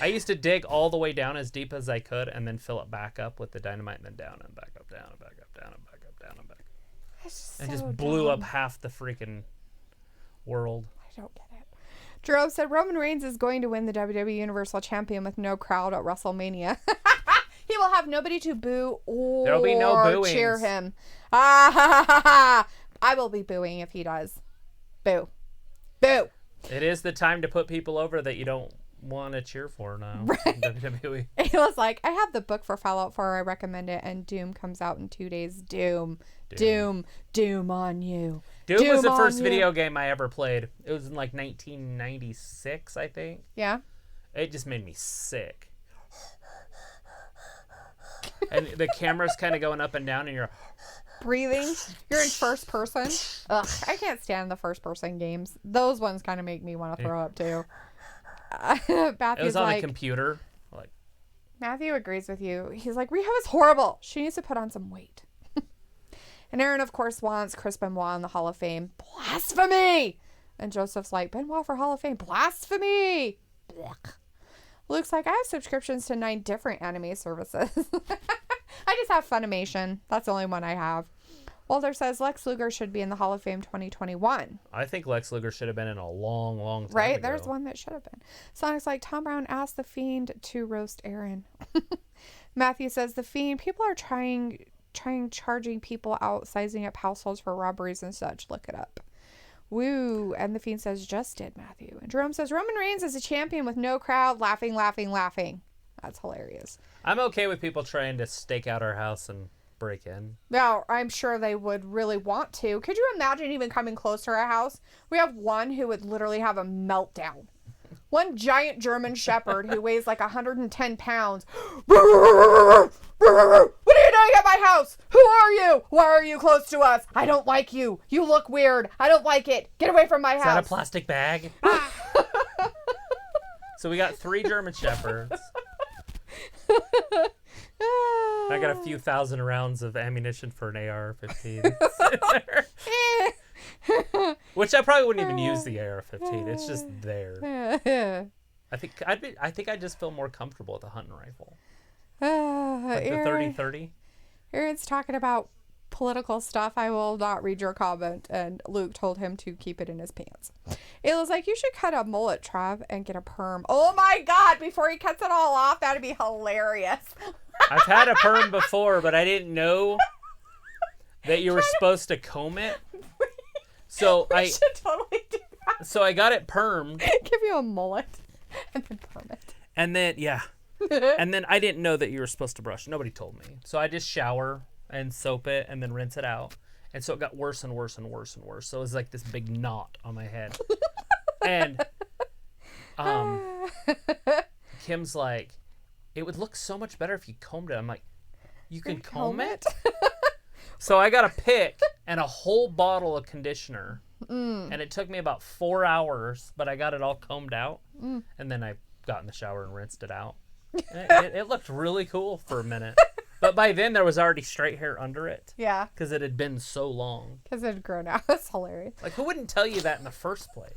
I used to dig all the way down as deep as I could, and then fill it back up with the dynamite, and then down and back up, down and back up, down and back up, down and back. And So just blew up dumb. half the freaking world. I don't get it. Jerome said Roman Reigns is going to win the WWE Universal Champion with no crowd at WrestleMania. He will have nobody to boo or There'll be no booings. cheer him. I will be booing if he does. Boo. It is the time to put people over that you don't want to cheer for now. Right. WWE. It was like, I have the book for Fallout 4. I recommend it. And Doom comes out in 2 days. Doom on you. Doom was the on first you. video game I ever played. It was in like 1996, I think. Yeah. It just made me sick. And the camera's kind of going up and down, and you're Breathing. You're in first person. Ugh, I can't stand the first person games. Those ones kind of make me want to throw up too. it Matthew's was on like, a computer. Like, Matthew agrees with you. He's like, Rehab is horrible. She needs to put on some weight. And Aaron, of course, wants Chris Benoit in the Hall of Fame. Blasphemy! And Joseph's like, Benoit for Hall of Fame. Blasphemy! Blech. Luke's like, I have subscriptions to 9 different anime services. I just have Funimation. That's the only one I have. Walter says Lex Luger should be in the Hall of Fame 2021. I think Lex Luger should have been in a long, long time Right? ago. There's one that should have been. Sonic's like, Tom Brown asked The Fiend to roast Aaron. Matthew says, The Fiend, people are trying charging people out, sizing up households for robberies and such. Look it up. Woo. And The Fiend says, just did, Matthew. And Jerome says, Roman Reigns is a champion with no crowd. Laughing. That's hilarious. I'm okay with people trying to stake out our house and break in. Now, I'm sure they would really want to. Could you imagine even coming close to our house? We have one who would literally have a meltdown. One giant German shepherd who weighs like 110 pounds. What are you doing at my house? Who are you? Why are you close to us? I don't like you. You look weird. I don't like it. Get away from my Is house. that a plastic bag? So we got 3 German Shepherds. I got a few thousand rounds of ammunition for an AR-15. Which I probably wouldn't even use the AR-15. It's just there. I think I'd just feel more comfortable with a hunting rifle. Like the 30-30. Aaron's talking about political stuff. I will not read your comment. And Luke told him to keep it in his pants. Ayla's like, you should cut a mullet, Trav, and get a perm. Oh my God, before he cuts it all off, that'd be hilarious. I've had a perm before, but I didn't know that you were supposed to comb it. So we should totally do that. So I got it permed. Give you a mullet and then perm it. And then, yeah. And then I didn't know that you were supposed to brush. Nobody told me. So I just shower and soap it and then rinse it out. And so it got worse and worse and worse and worse. So it was like this big knot on my head. And Kim's like, it would look so much better if you combed it. I'm like, you can comb it? So I got a pick and a whole bottle of conditioner. And it took me about 4 hours, but I got it all combed out. And then I got in the shower and rinsed it out. And it looked really cool for a minute. But by then, there was already straight hair under it. Yeah. Because it had been so long. Because it had grown out. That's hilarious. Like, who wouldn't tell you that in the first place?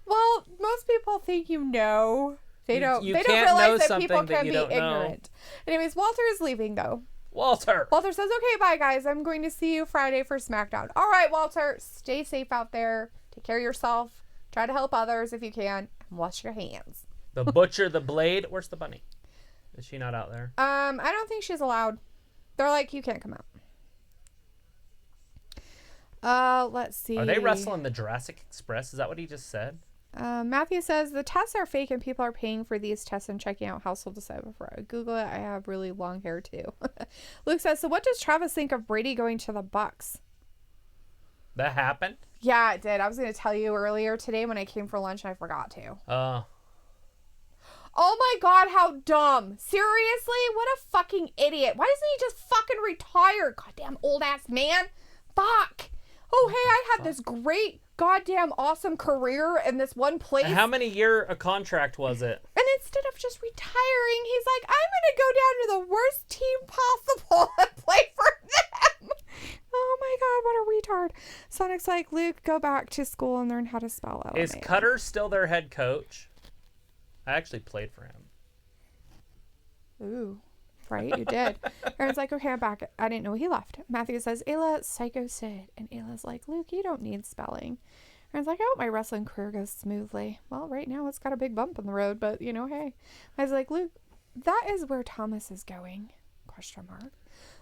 Well, most people think you know. They don't can't realize know that people something that can you be don't know. ignorant. Anyways, Walter is leaving, though. Walter says, okay, bye, guys. I'm going to see you Friday for SmackDown. All right, Walter. Stay safe out there. Take care of yourself. Try to help others if you can. And wash your hands. The Butcher, the Blade. Where's the bunny? Is she not out there? I don't think she's allowed. They're like, you can't come out. Let's see. Are they wrestling the Jurassic Express? Is that what he just said? Matthew says, the tests are fake and people are paying for these tests and checking out household to decide before I Google it. I have really long hair too. Luke says, so what does Travis think of Brady going to the Bucks? That happened? Yeah, it did. I was going to tell you earlier today when I came for lunch and I forgot to. Oh my God, how dumb. Seriously? What a fucking idiot. Why doesn't he just fucking retire? Goddamn old ass man. Fuck. Oh, hey, I had this great goddamn awesome career in this one place. And how many year a contract was it? And instead of just retiring, he's like, I'm going to go down to the worst team possible and play for them. Oh my God, what a retard. Sonic's like, Luke, go back to school and learn how to spell LMAO. Is Cutter still their head coach? I actually played for him. Ooh, right, you did. Aaron's like, okay, I'm back. I didn't know he left. Matthew says, Ayla, Psycho Sid. And Ayla's like, Luke, you don't need spelling. Aaron's like, I hope my wrestling career goes smoothly. Well, right now it's got a big bump in the road, but, you know, hey. I was like, Luke, that is where Thomas is going? Question mark.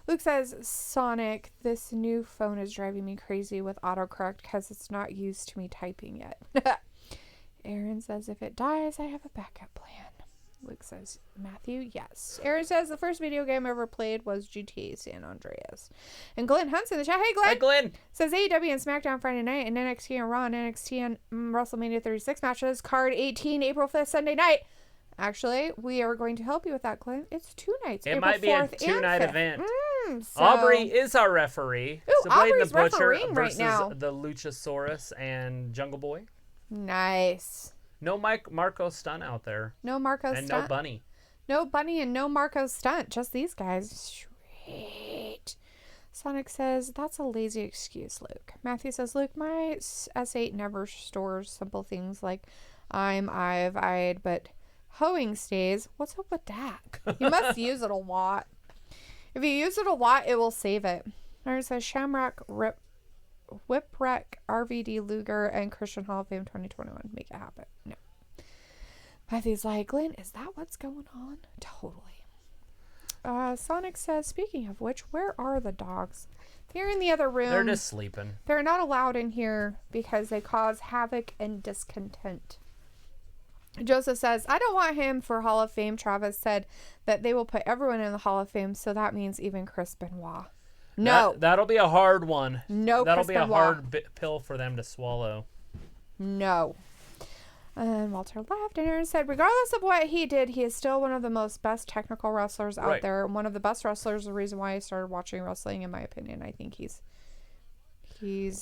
Luke says, Sonic, this new phone is driving me crazy with autocorrect because it's not used to me typing yet. Aaron says, if it dies, I have a backup plan. Luke says, Matthew, yes. Aaron says, the first video game I ever played was GTA San Andreas. And Glenn Hunt's in the chat. Hey, Glenn. Hi, Glenn. Says AEW and SmackDown Friday night and NXT and Raw and NXT and WrestleMania 36 matches. Card 18, April 5th, Sunday night. Actually, we are going to help you with that, Glenn. It's 2 nights. It April might be a 4th 2-night and 5th. event. So... Aubrey is our referee. Ooh, so Blade Aubrey's the Butcher refereeing right versus now. the Luchasaurus and Jungle Boy. Nice. No Marco Stunt out there. No Marco and Stunt. no Bunny. No Bunny and no Marco Stunt. Just these guys. Sweet. Sonic says, that's a lazy excuse, Luke. Matthew says, Luke, my S8 never stores simple things like I'd, but hoeing stays. What's up with that? You must use it a lot. If you use it a lot, it will save it. Aaron says, Shamrock, Whipwreck, RVD, Luger, and Christian Hall of Fame 2021. Make it happen. No. Matthew's like, Glenn, is that what's going on? Totally. Sonic says, speaking of which, where are the dogs? They're in the other room. They're just sleeping. They're not allowed in here because they cause havoc and discontent. Joseph says, I don't want him for Hall of Fame. Travis said that they will put everyone in the Hall of Fame, so that means even Chris Benoit. No. That'll be a hard one. No, that'll Chris be Benoit. a hard pill for them to swallow. No. And Walter laughed, and Aaron said, regardless of what he did, he is still one of the most best technical wrestlers out there. One of the best wrestlers, the reason why I started watching wrestling, in my opinion. I think he's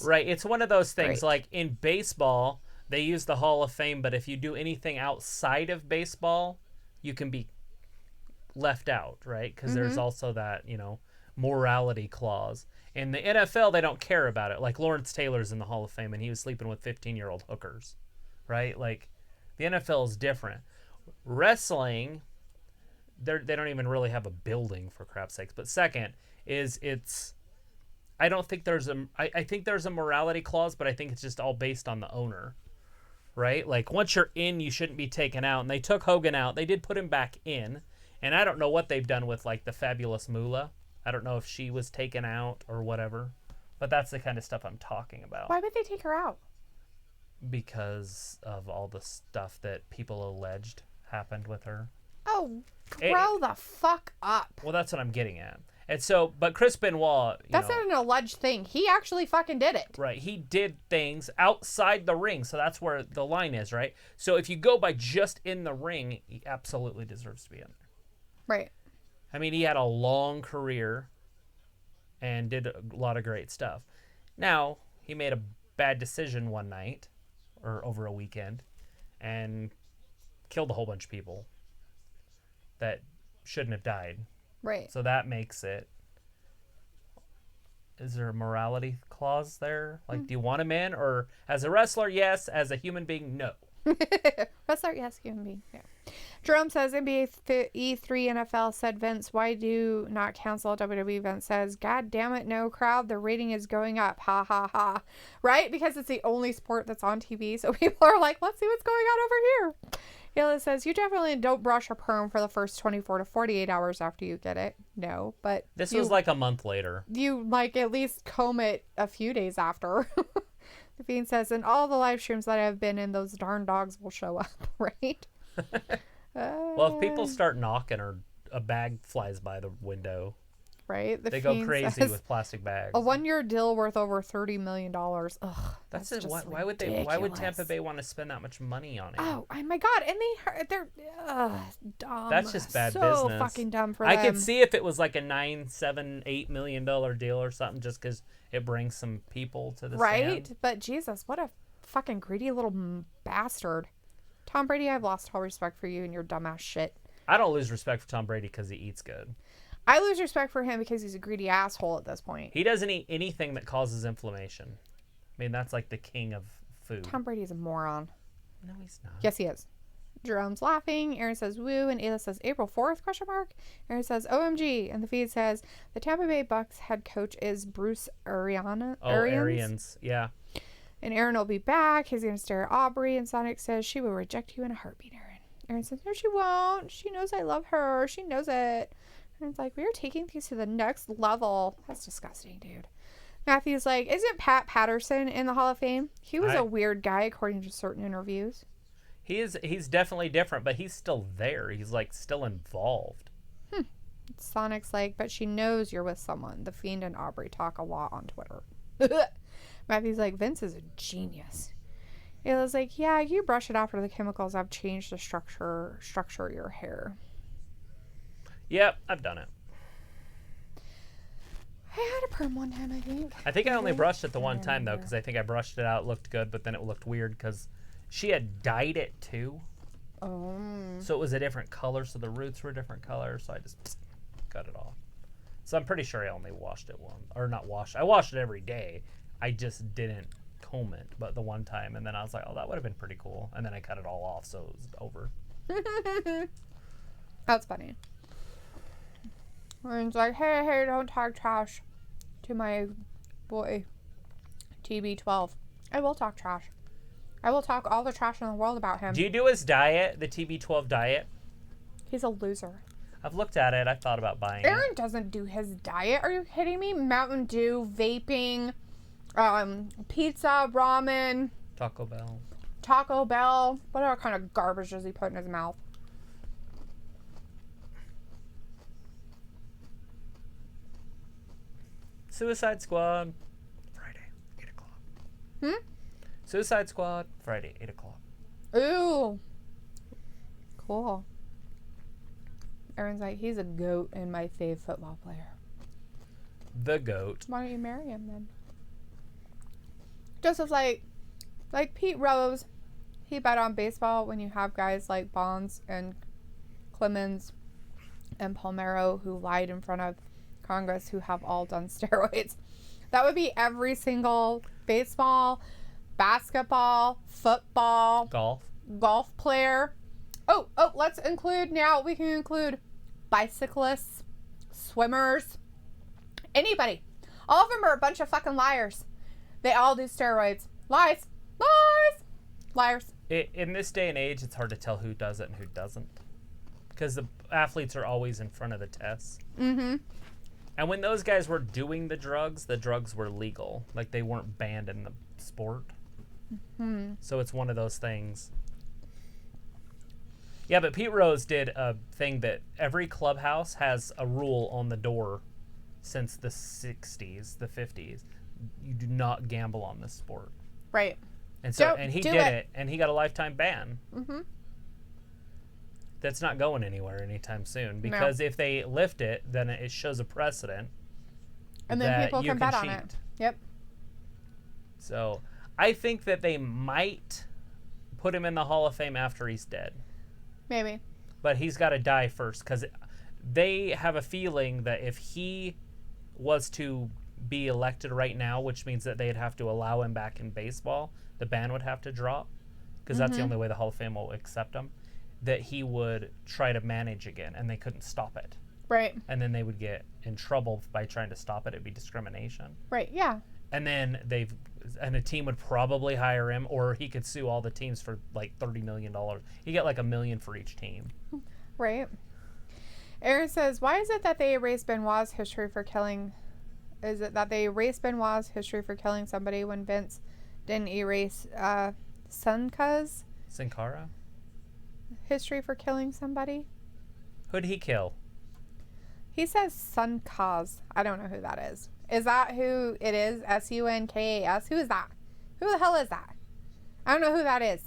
right. It's one of those things, great. like in baseball, they use the Hall of Fame, but if you do anything outside of baseball, you can be left out, right? Because there's also that, morality clause. In the NFL, they don't care about it. Like Lawrence Taylor's in the Hall of Fame, and he was sleeping with 15-year-old hookers, right? Like the NFL is different. Wrestling, they don't even really have a building, for crap's sakes. But second is I don't think there's I think there's a morality clause, but I think it's just all based on the owner, right? Like once you're in, you shouldn't be taken out. And they took Hogan out. They did put him back in. And I don't know what they've done with like the Fabulous Moolah. I don't know if she was taken out or whatever, but that's the kind of stuff I'm talking about. Why would they take her out? Because of all the stuff that people alleged happened with her. Oh, grow the fuck up. Well, that's what I'm getting at. And so, but Chris Benoit, That's not an alleged thing. He actually fucking did it. right, he did things outside the ring, so that's where the line is, right? So if you go by just in the ring, he absolutely deserves to be in there. Right. I mean, he had a long career and did a lot of great stuff. Now, he made a bad decision one night or over a weekend and killed a whole bunch of people that shouldn't have died. Right. So that makes it. Is there a morality clause there? Like, do you want him in? Or as a wrestler, yes. As a human being, no. Wrestler, yes, human being. Yeah. Jerome says NBA E3 NFL said Vince, why do not cancel WWE? Vince says, God damn it, no crowd. The rating is going up. Ha ha ha. Right? Because it's the only sport that's on TV. So people are like, let's see what's going on over here. Yella says, you definitely don't brush a perm for the first 24 to 48 hours after you get it. No, but This was like a month later. you like at least comb it a few days after. The Fiend says, and all the live streams that I've been in, those darn dogs will show up, right? Well, if people start knocking or a bag flies by the window, right? The they go Fiend crazy says, with plastic bags. a 1-year deal worth over $30 million. Ugh, That's just it. Why would they? Why would Tampa ridiculous. Bay want to spend that much money on it? Oh my God! And they're dumb. That's just bad so business. fucking dumb for I them. could see if it was like a $9, $7, $8 million deal or something, just because it brings some people to the right? stand. But Jesus, what a fucking greedy little bastard. Tom Brady, I've lost all respect for you and your dumbass shit. I don't lose respect for Tom Brady because he eats good. I lose respect for him because he's a greedy asshole at this point. He doesn't eat anything that causes inflammation. I mean, that's like the king of food. Tom Brady's a moron. No, he's not. Yes, he is. Jerome's laughing. Aaron says woo, and Ayla says April 4th, question mark. Aaron says OMG, and the feed says the Tampa Bay Bucks head coach is Bruce Arians. Arians. Yeah. And Aaron will be back. He's going to stare at Aubrey, and Sonic says she will reject you in a heartbeat, Aaron. Aaron says, no, she won't. She knows I love her. She knows it. Aaron's like, we are taking things to the next level. That's disgusting, dude. Matthew's like, isn't Pat Patterson in the Hall of Fame? He was a weird guy, according to certain interviews. He's definitely different, but he's still there. He's like still involved. Sonic's like, but she knows you're with someone. The Fiend and Aubrey talk a lot on Twitter. Matthew's like, Vince is a genius. Ayla's like, yeah, you brush it after the chemicals have changed the structure of your hair. Yep, I've done it. I had a perm one time, I think. I think I only brushed it the one time, though, because I think I brushed it out, it looked good, but then it looked weird because she had dyed it, too. Oh. So it was a different color, so the roots were a different color, so I just cut it off. So I'm pretty sure I only washed it one. Or not washed. I washed it every day. I just didn't comb it, but the one time. And then I was like, oh, that would have been pretty cool. And then I cut it all off, so it was over. That's funny. And it's like, hey, don't talk trash to my boy, TB12. I will talk trash. I will talk all the trash in the world about him. Do you do his diet, the TB12 diet? He's a loser. I've looked at it. I've thought about buying it. Aaron doesn't do his diet. Are you kidding me? Mountain Dew, vaping, pizza, ramen, Taco Bell. Taco Bell. What other kind of garbage does he put in his mouth? Suicide Squad, Friday, 8 o'clock. Suicide Squad, Friday, 8 o'clock. Ooh. Cool. Aaron's like, he's a goat and my fave football player. The GOAT. Why don't you marry him then? Joseph's like Pete Rose, he bet on baseball when you have guys like Bonds and Clemens and Palmeiro who lied in front of Congress who have all done steroids. That would be every single baseball, basketball, football, golf player. Oh, let's include now. We can include bicyclists, swimmers, anybody. All of them are a bunch of fucking liars. They all do steroids. Lies. Liars. In this day and age, it's hard to tell who does it and who doesn't. Because the athletes are always in front of the tests. Mm-hmm. And when those guys were doing the drugs were legal. Like, they weren't banned in the sport. Mm-hmm. So it's one of those things. Yeah, but Pete Rose did a thing that every clubhouse has a rule on the door since the 60s, the 50s. You do not gamble on this sport. Right. And so, Don't and he do did it. it, and he got a lifetime ban. Mm-hmm. That's not going anywhere anytime soon, because if they lift it, then it shows a precedent. And then that people you can bet on cheat. it. Yep. So I think that they might put him in the Hall of Fame after he's dead. Maybe. But he's got to die first, because they have a feeling that if he was to be elected right now, which means that they'd have to allow him back in baseball, the ban would have to drop, because that's the only way the Hall of Fame will accept him, that he would try to manage again, and they couldn't stop it. Right. And then they would get in trouble by trying to stop it. It'd be discrimination. Right. Yeah. And then a team would probably hire him, or he could sue all the teams for like $30 million. You get like $1 million for each team. Right. Aaron says, why is it that they erased Benoit's history for killing? Is it that they erased Benoit's history for killing somebody when Vince didn't erase Sin Cara's Sin Cara? history for killing somebody? Who'd he kill? He says Sun Cause. I don't know who that is. Is that who it is? Sunkas? Who is that? Who the hell is that? I don't know who that is.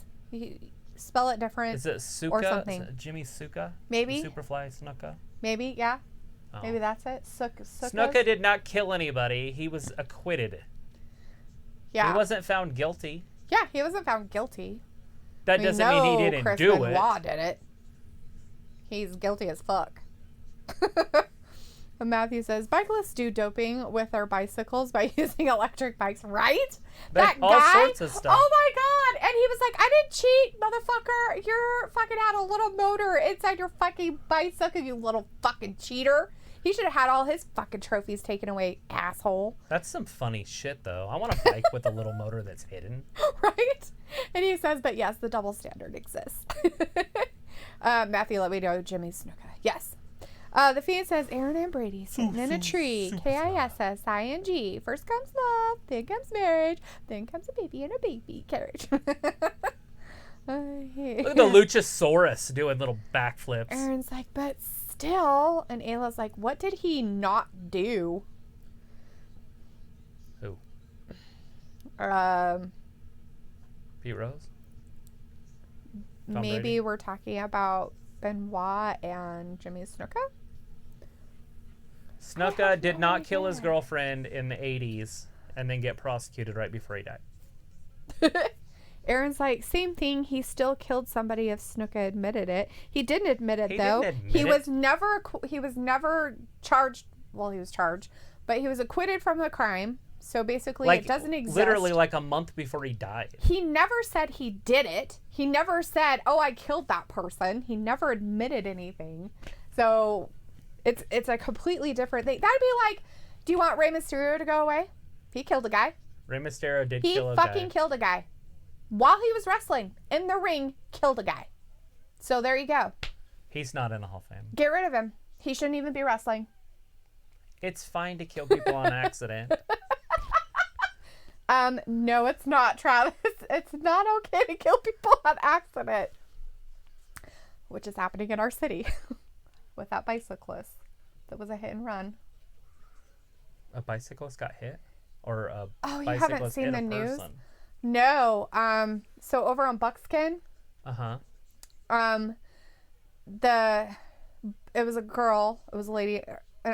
Spell it different. Is it Suka? Or something. Is it Jimmy Suka? Maybe. Superfly Snuka? Maybe, yeah. Oh. Maybe that's it. Snuka Snuka did not kill anybody. He was acquitted. Yeah. He wasn't found guilty. Yeah, he wasn't found guilty. That doesn't mean he didn't Chris do Benoit it. did it. He's guilty as fuck. Matthew says, bicyclists do doping with their bicycles by using electric bikes, right? That all guy? sorts of stuff. Oh my god! And he was like, I didn't cheat, motherfucker. You're fucking had a little motor inside your fucking bicycle, you little fucking cheater. He should have had all his fucking trophies taken away, asshole. That's some funny shit, though. I want a bike with a little motor that's hidden. Right? And he says, but yes, the double standard exists. Matthew, let me know Jimmy Snuka. Yes. The Fiend says, Aaron and Brady sitting in a tree. KISSING. First comes love, then comes marriage, then comes a baby in a baby carriage. Look at the Luchasaurus doing little backflips. Aaron's like, but still. And Ayla's like, what did he not do? Who? Pete Rose? Tom Maybe Brady? we're talking about Benoit and Jimmy Snuka. Snuka did not kill his girlfriend in the 80s and then get prosecuted right before he died. Aaron's like, same thing. He still killed somebody if Snuka admitted it. He didn't admit it, though. He was never charged. Well, he was charged, but he was acquitted from the crime. So basically, Like, it doesn't exist. literally like a month before he died. He never said he did it. He never said, oh, I killed that person. He never admitted anything. So it's a completely different thing. That'd be like, do you want Rey Mysterio to go away? He killed a guy. Rey Mysterio did kill a He guy. fucking killed a guy. While he was wrestling in the ring, killed a guy. So there you go. He's not in the Hall of Fame. Get rid of him. He shouldn't even be wrestling. It's fine to kill people on accident. No, it's not, Travis. It's not okay to kill people on accident. Which is happening in our city with that bicyclist that was a hit and run. A bicyclist got hit? Or a Oh, you bicyclist haven't seen hit the a news? person? No. So over on Buckskin, Uh-huh. it was a girl, it was a lady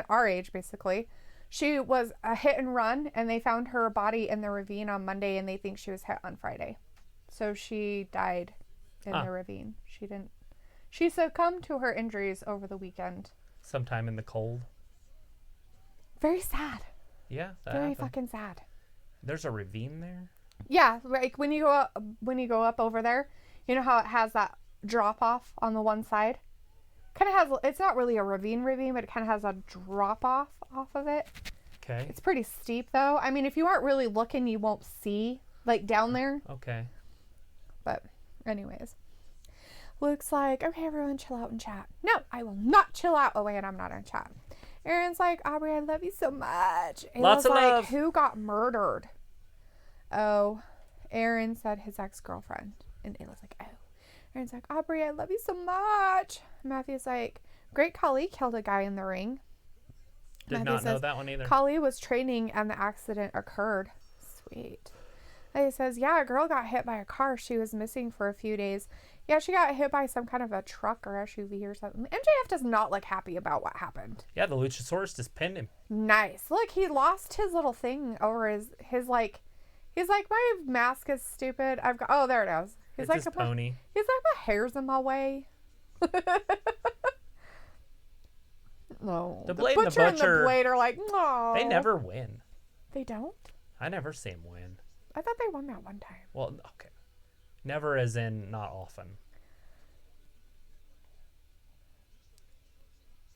our age basically. She was a hit and run, and they found her body in the ravine on Monday, and they think she was hit on Friday. So she died in the ravine. She succumbed to her injuries over the weekend. Sometime in the cold. Very sad. Yeah, that Very happened. fucking sad. There's a ravine there? Yeah, like when you go up over there, you know how it has that drop off on the one side? Kind of has, it's not really a ravine, but it kind of has a drop off of it. Okay. It's pretty steep though. I mean, if you aren't really looking, you won't see like down there. Okay. But anyways, looks like, okay, everyone chill out and chat. No, I will not chill out. Oh wait, I'm not in chat. Aaron's like, Aubrey, I love you so much. Lots of like, love. Who got murdered? Oh, Aaron said his ex-girlfriend. And Ayla's like, oh. Aaron's like, Aubrey, I love you so much. Matthew's like, Great Khali killed a guy in the ring. Did Matthew not know says, that one either. Khali was training and the accident occurred. Sweet. He says, yeah, a girl got hit by a car. She was missing for a few days. Yeah, she got hit by some kind of a truck or SUV or something. MJF does not look happy about what happened. Yeah, the Luchasaurus just pinned him. Nice. Look, he lost his little thing over his like, he's like, my mask is stupid. I've got, oh, there it is. He's It's like, his pony. He's like, my hair's in my way. No. The Blade and the Butcher and Butcher, the Blade are like, no. they never win. They don't? I never see him win. I thought they won that one time. Well, okay. Never as in not often.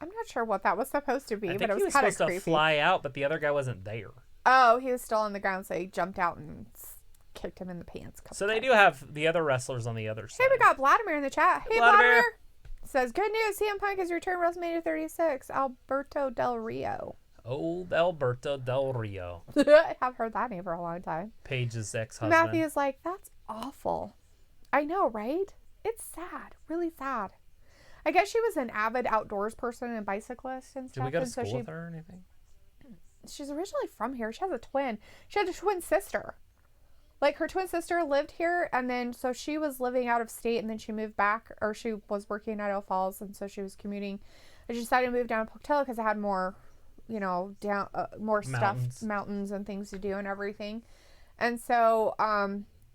I'm not sure what that was supposed to be, I but think it he was was kind of supposed creepy. to fly out, but the other guy wasn't there. Oh, he was still on the ground, so he jumped out and kicked him in the pants. So they do have the other wrestlers on the other side. Hey, we got Vladimir in the chat. Hey, Vladimir. Vladimir. Says, good news, CM Punk has returned WrestleMania 36. Alberto Del Rio. Old Alberto Del Rio. I have heard that name for a long time. Paige's ex-husband. Matthew is like, that's awful. I know, right? It's sad. Really sad. I guess she was an avid outdoors person and bicyclist and stuff. Did we go to and so school with her or anything? She's originally from here. She has a twin. She had a twin sister. Like, her twin sister lived here, and then, so she was living out of state, and then she moved back, or she was working in Idaho Falls, and so she was commuting. And she decided to move down to Pocatello because it had more, you know, more Mountains. stuff, mountains and things to do and everything. And so,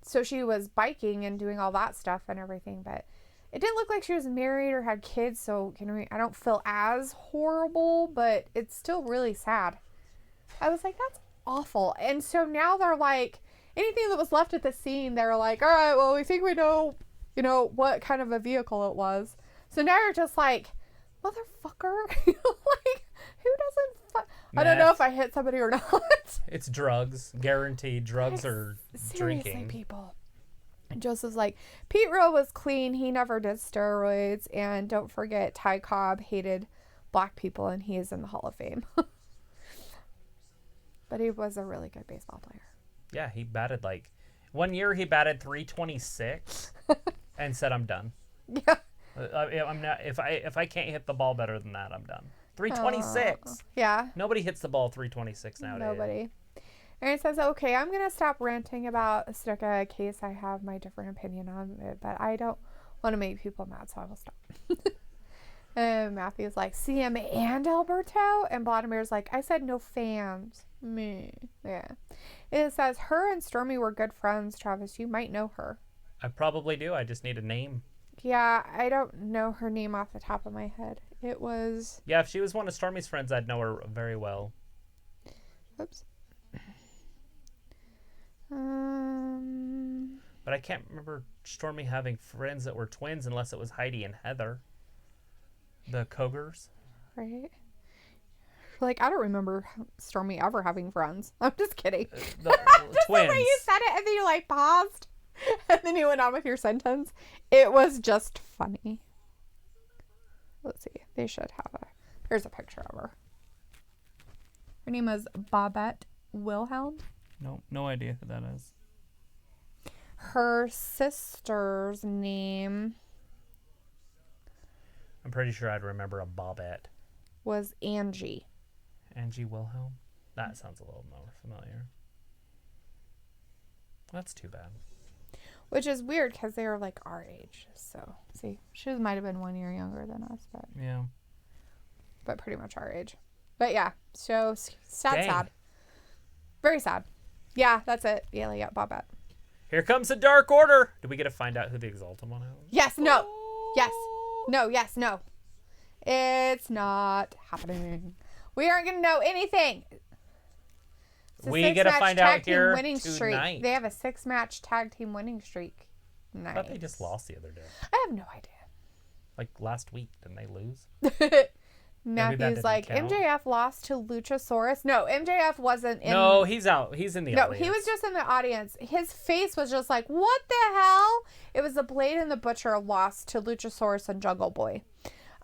so she was biking and doing all that stuff and everything, but it didn't look like she was married or had kids, so, you know, I don't feel as horrible, but it's still really sad. I was like, that's awful. And so now they're like, anything that was left at the scene, they're like, all right, well, we think we know, you know, what kind of a vehicle it was. So now you're just like, motherfucker. Like, who doesn't I don't know if I hit somebody or not. It's drugs. Guaranteed drugs or Seriously, drinking. people. And Joseph's like, Pete Rowe was clean. He never did steroids. And don't forget, Ty Cobb hated black people, and he is in the Hall of Fame. But he was a really good baseball player. Yeah, he batted like... One year he batted .326 and said, I'm done. Yeah. I'm not... If I can't hit the ball better than that, I'm done. .326. Yeah. Nobody hits the ball .326 nowadays. Nobody. And it says, okay, I'm going to stop ranting about Stuka in case I have my different opinion on it, but I don't want to make people mad, so I will stop. And Matthew's like, CM and Alberto? And Vladimir's like, I said no fans. Me. Yeah. It says, her and Stormy were good friends, Travis. You might know her. I probably do. I just need a name. Yeah, I don't know her name off the top of my head. It was... Yeah, if she was one of Stormy's friends, I'd know her very well. Oops. But I can't remember Stormy having friends that were twins unless it was Heidi and Heather. The Cogers. Right. Like, I don't remember Stormy ever having friends. I'm just kidding. The Just twins. the way you said it, and then you, like, paused. And then you went on with your sentence. It was just funny. Let's see. They should have a... Here's a picture of her. Her name is Bobette Wilhelm. No idea who that is. Her sister's name I'm pretty sure I'd remember a Bobette. was Angie. Angie Wilhelm? That sounds a little more familiar. That's too bad. Which is weird because they were like our age. So, see, she might have been 1 year younger than us, Yeah. but pretty much our age. But yeah, so sad, Dang. sad. Very sad. Yeah, that's it. Yeah, Bobette. Here comes the Dark Order. Do we get to find out who the Exalted One is? Yes, no. Yes. No, yes, no. It's not happening. We aren't going to know anything. It's a We get to 6-match find tag out team here winning streak. tonight. They have a 6-match tag team winning streak. Nice. I thought they just lost the other day. I have no Like last week. Didn't they lose? idea. Maybe that Matthew's didn't like, count. MJF lost to Luchasaurus. No, MJF wasn't in. No, he's out. He's in the No, audience. he was just in the audience. His face was just like, what the hell? It was the Blade and the Butcher lost to Luchasaurus and Jungle Boy.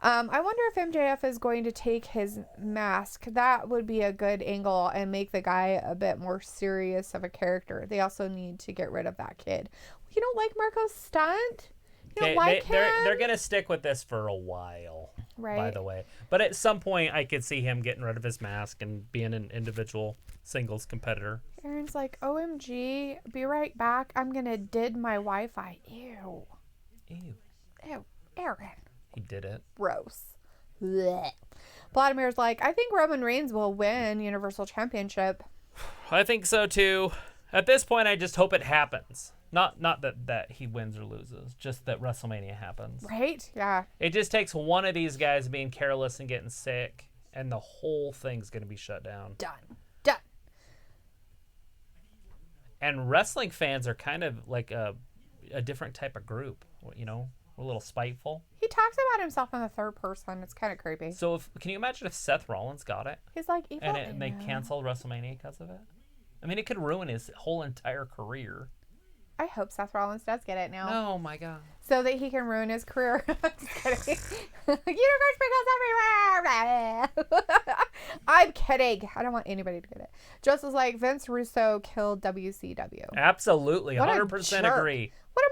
I wonder if MJF is going to take his mask. That would be a good angle and make the guy a bit more serious of a character. They also need to get rid of that kid. You don't like Marco's stunt? You don't like him. They're gonna stick with this for a while. Right. By the way, but at some point, I could see him getting rid of his mask and being an individual singles competitor. Aaron's like, OMG, be right back. I'm gonna did my Wi-Fi. Ew. Ew. Aaron. He did it. Gross. Blech. Vladimir's like, I think Roman Reigns will win Universal Championship. I think so too. At this point, I just hope it happens. Not that he wins or loses, just that WrestleMania happens. Right? Yeah. It just takes one of these guys being careless and getting sick, and the whole thing's going to be shut down. Done. And wrestling fans are kind of like a different type of group, you know? A little spiteful. He talks about himself in the third person. It's kind of creepy. So can you imagine if Seth Rollins got it? He's like, evil. And they canceled WrestleMania because of it? I mean, it could ruin his whole entire career. I hope Seth Rollins does get it now. Oh my God. So that he can ruin his career. Just kidding. Unicorn sprinkles everywhere. I'm kidding. I don't want anybody to get it. Joseph's like, Vince Russo killed WCW. Absolutely. What a 100% jerk. agree. What a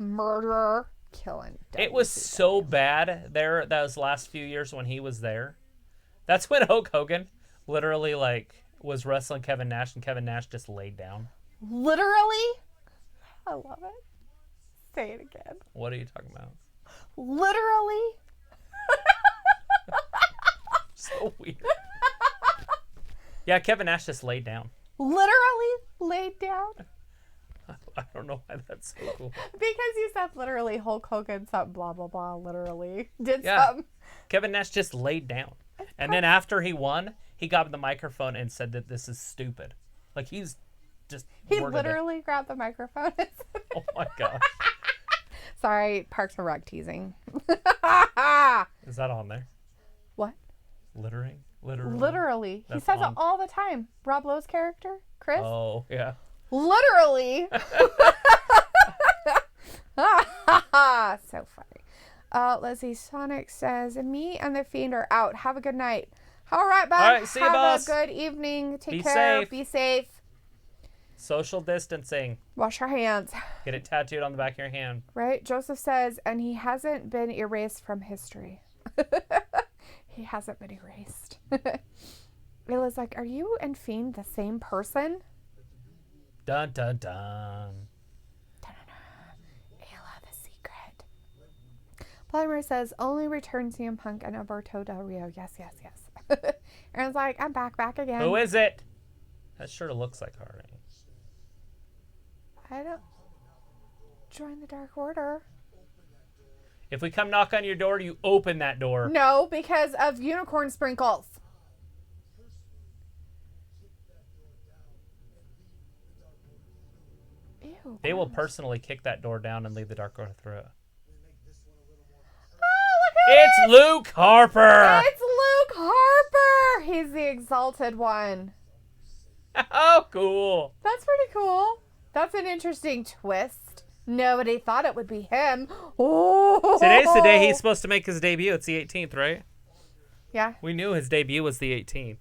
murderer. Killing WCW. It was so bad there those last few years when he was there. That's when Hulk Hogan literally was wrestling Kevin Nash, and Kevin Nash just laid down. Literally? I love it. Say it again. What are you talking about? Literally? So weird. Yeah, Kevin Nash just laid down. Literally laid down? I don't know why that's so cool. Because you said literally Hulk Hogan something blah blah blah literally did Yeah. something. Kevin Nash just laid down. And then after he won, he got the microphone and said that this is stupid. Like he's just He worded literally grabbed the microphone and said, Oh my gosh. sorry, Parks and Rec teasing. Is that on there? What? Literally? Literally. He That's says on. it all the time. Rob Lowe's character, Chris. Oh, yeah. Literally. So funny. Let's see. Sonic says, me and the Fiend are out. Have a good night. All right, bud. All right, see you, Have boss. a good evening. Take Be care. safe. Be safe. Social distancing. Wash your hands. Get it tattooed on the back of your hand. Right? Joseph says, and he hasn't been erased from history. He hasn't been erased. Ayla's like, are you and Fiend the same person? Dun, dun, dun. Ayla, the secret. Polymer says, only return CM Punk and Alberto Del Rio. Yes, yes, yes. Aaron's like, I'm back again. Who is it? That sure looks like Hardy. I don't. Join the Dark Order. If we come knock on your door, you open that door. No, because of unicorn sprinkles. Ew. They will personally kick that door down and leave the Dark Order through it. Oh, look at It's Luke Harper! It's Luke Harper. He's the exalted one. Oh, cool. That's pretty cool. That's an interesting twist. Nobody thought it would be him. Oh. Today's the day he's supposed to make his debut. It's the 18th, right? Yeah. We knew his debut was the 18th.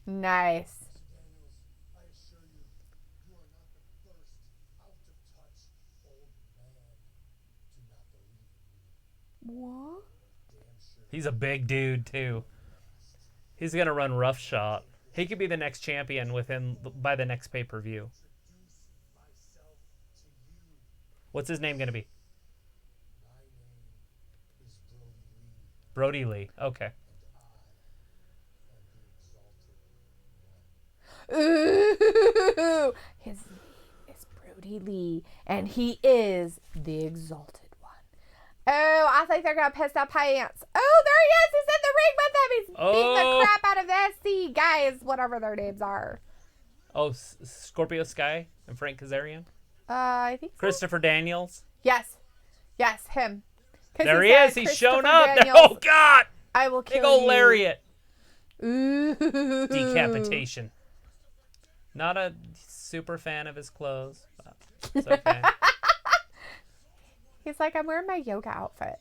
Nice. What? He's a big dude, too. He's going to run roughshod. He could be the next champion by the next pay-per-view. What's his name going to be? Brody Lee. Okay. Ooh, his name is Brody Lee, and he is the exalted one. Oh, I think they're gonna piss their pants. Oh, there he is. He's in the ring with them. He's beating the crap out of the SC guys, whatever their names are. Oh, Scorpio Sky and Frank Kazarian? I think so. Christopher Daniels? Yes, him. 'Cause There he said is. He's Christopher shown up. Daniels, Oh, God. I will kill Big old you. lariat. Ooh. Decapitation. Not a super fan of his clothes. But it's okay. He's like, I'm wearing my yoga outfit.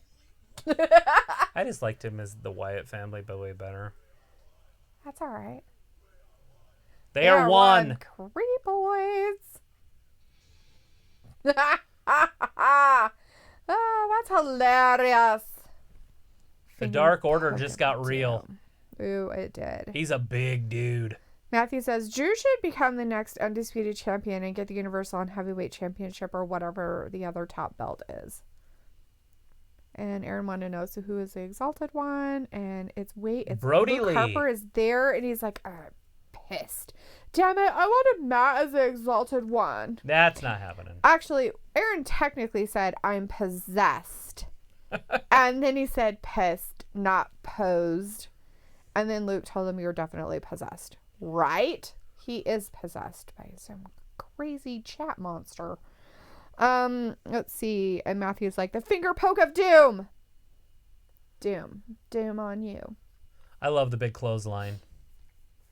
I just liked him as the Wyatt family, but way better. That's all right. They are one. Creep boys. That's hilarious. The Dark Order just got real. Ooh, it did. He's a big dude. Matthew says, Drew should become the next undisputed champion and get the Universal and Heavyweight Championship or whatever the other top belt is. And Aaron wanted to know, so who is the Exalted One? And it's Brody Luke Lee. Harper is there, and he's like, I'm pissed. Damn it, I wanted Matt as the Exalted One. That's not happening. Actually, Aaron technically said, I'm possessed. And then he said pissed, not posed. And then Luke told him, you're definitely possessed. Right? He is possessed by some crazy chat monster. Let's see. And Matthew's like, the finger poke of doom. Doom. Doom on you. I love the big clothesline.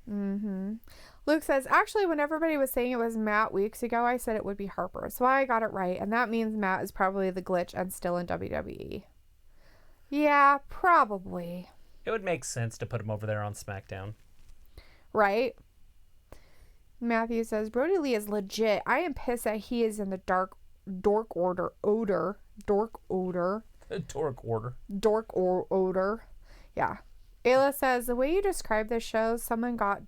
Luke says, actually, when everybody was saying it was Matt weeks ago, I said it would be Harper. So I got it right. And that means Matt is probably the glitch and still in WWE. Yeah, probably. It would make sense to put him over there on SmackDown. Right? Matthew says, Brody Lee is legit. I am pissed that he is in the Dork Order. Yeah. Ayla says, the way you describe this show, someone got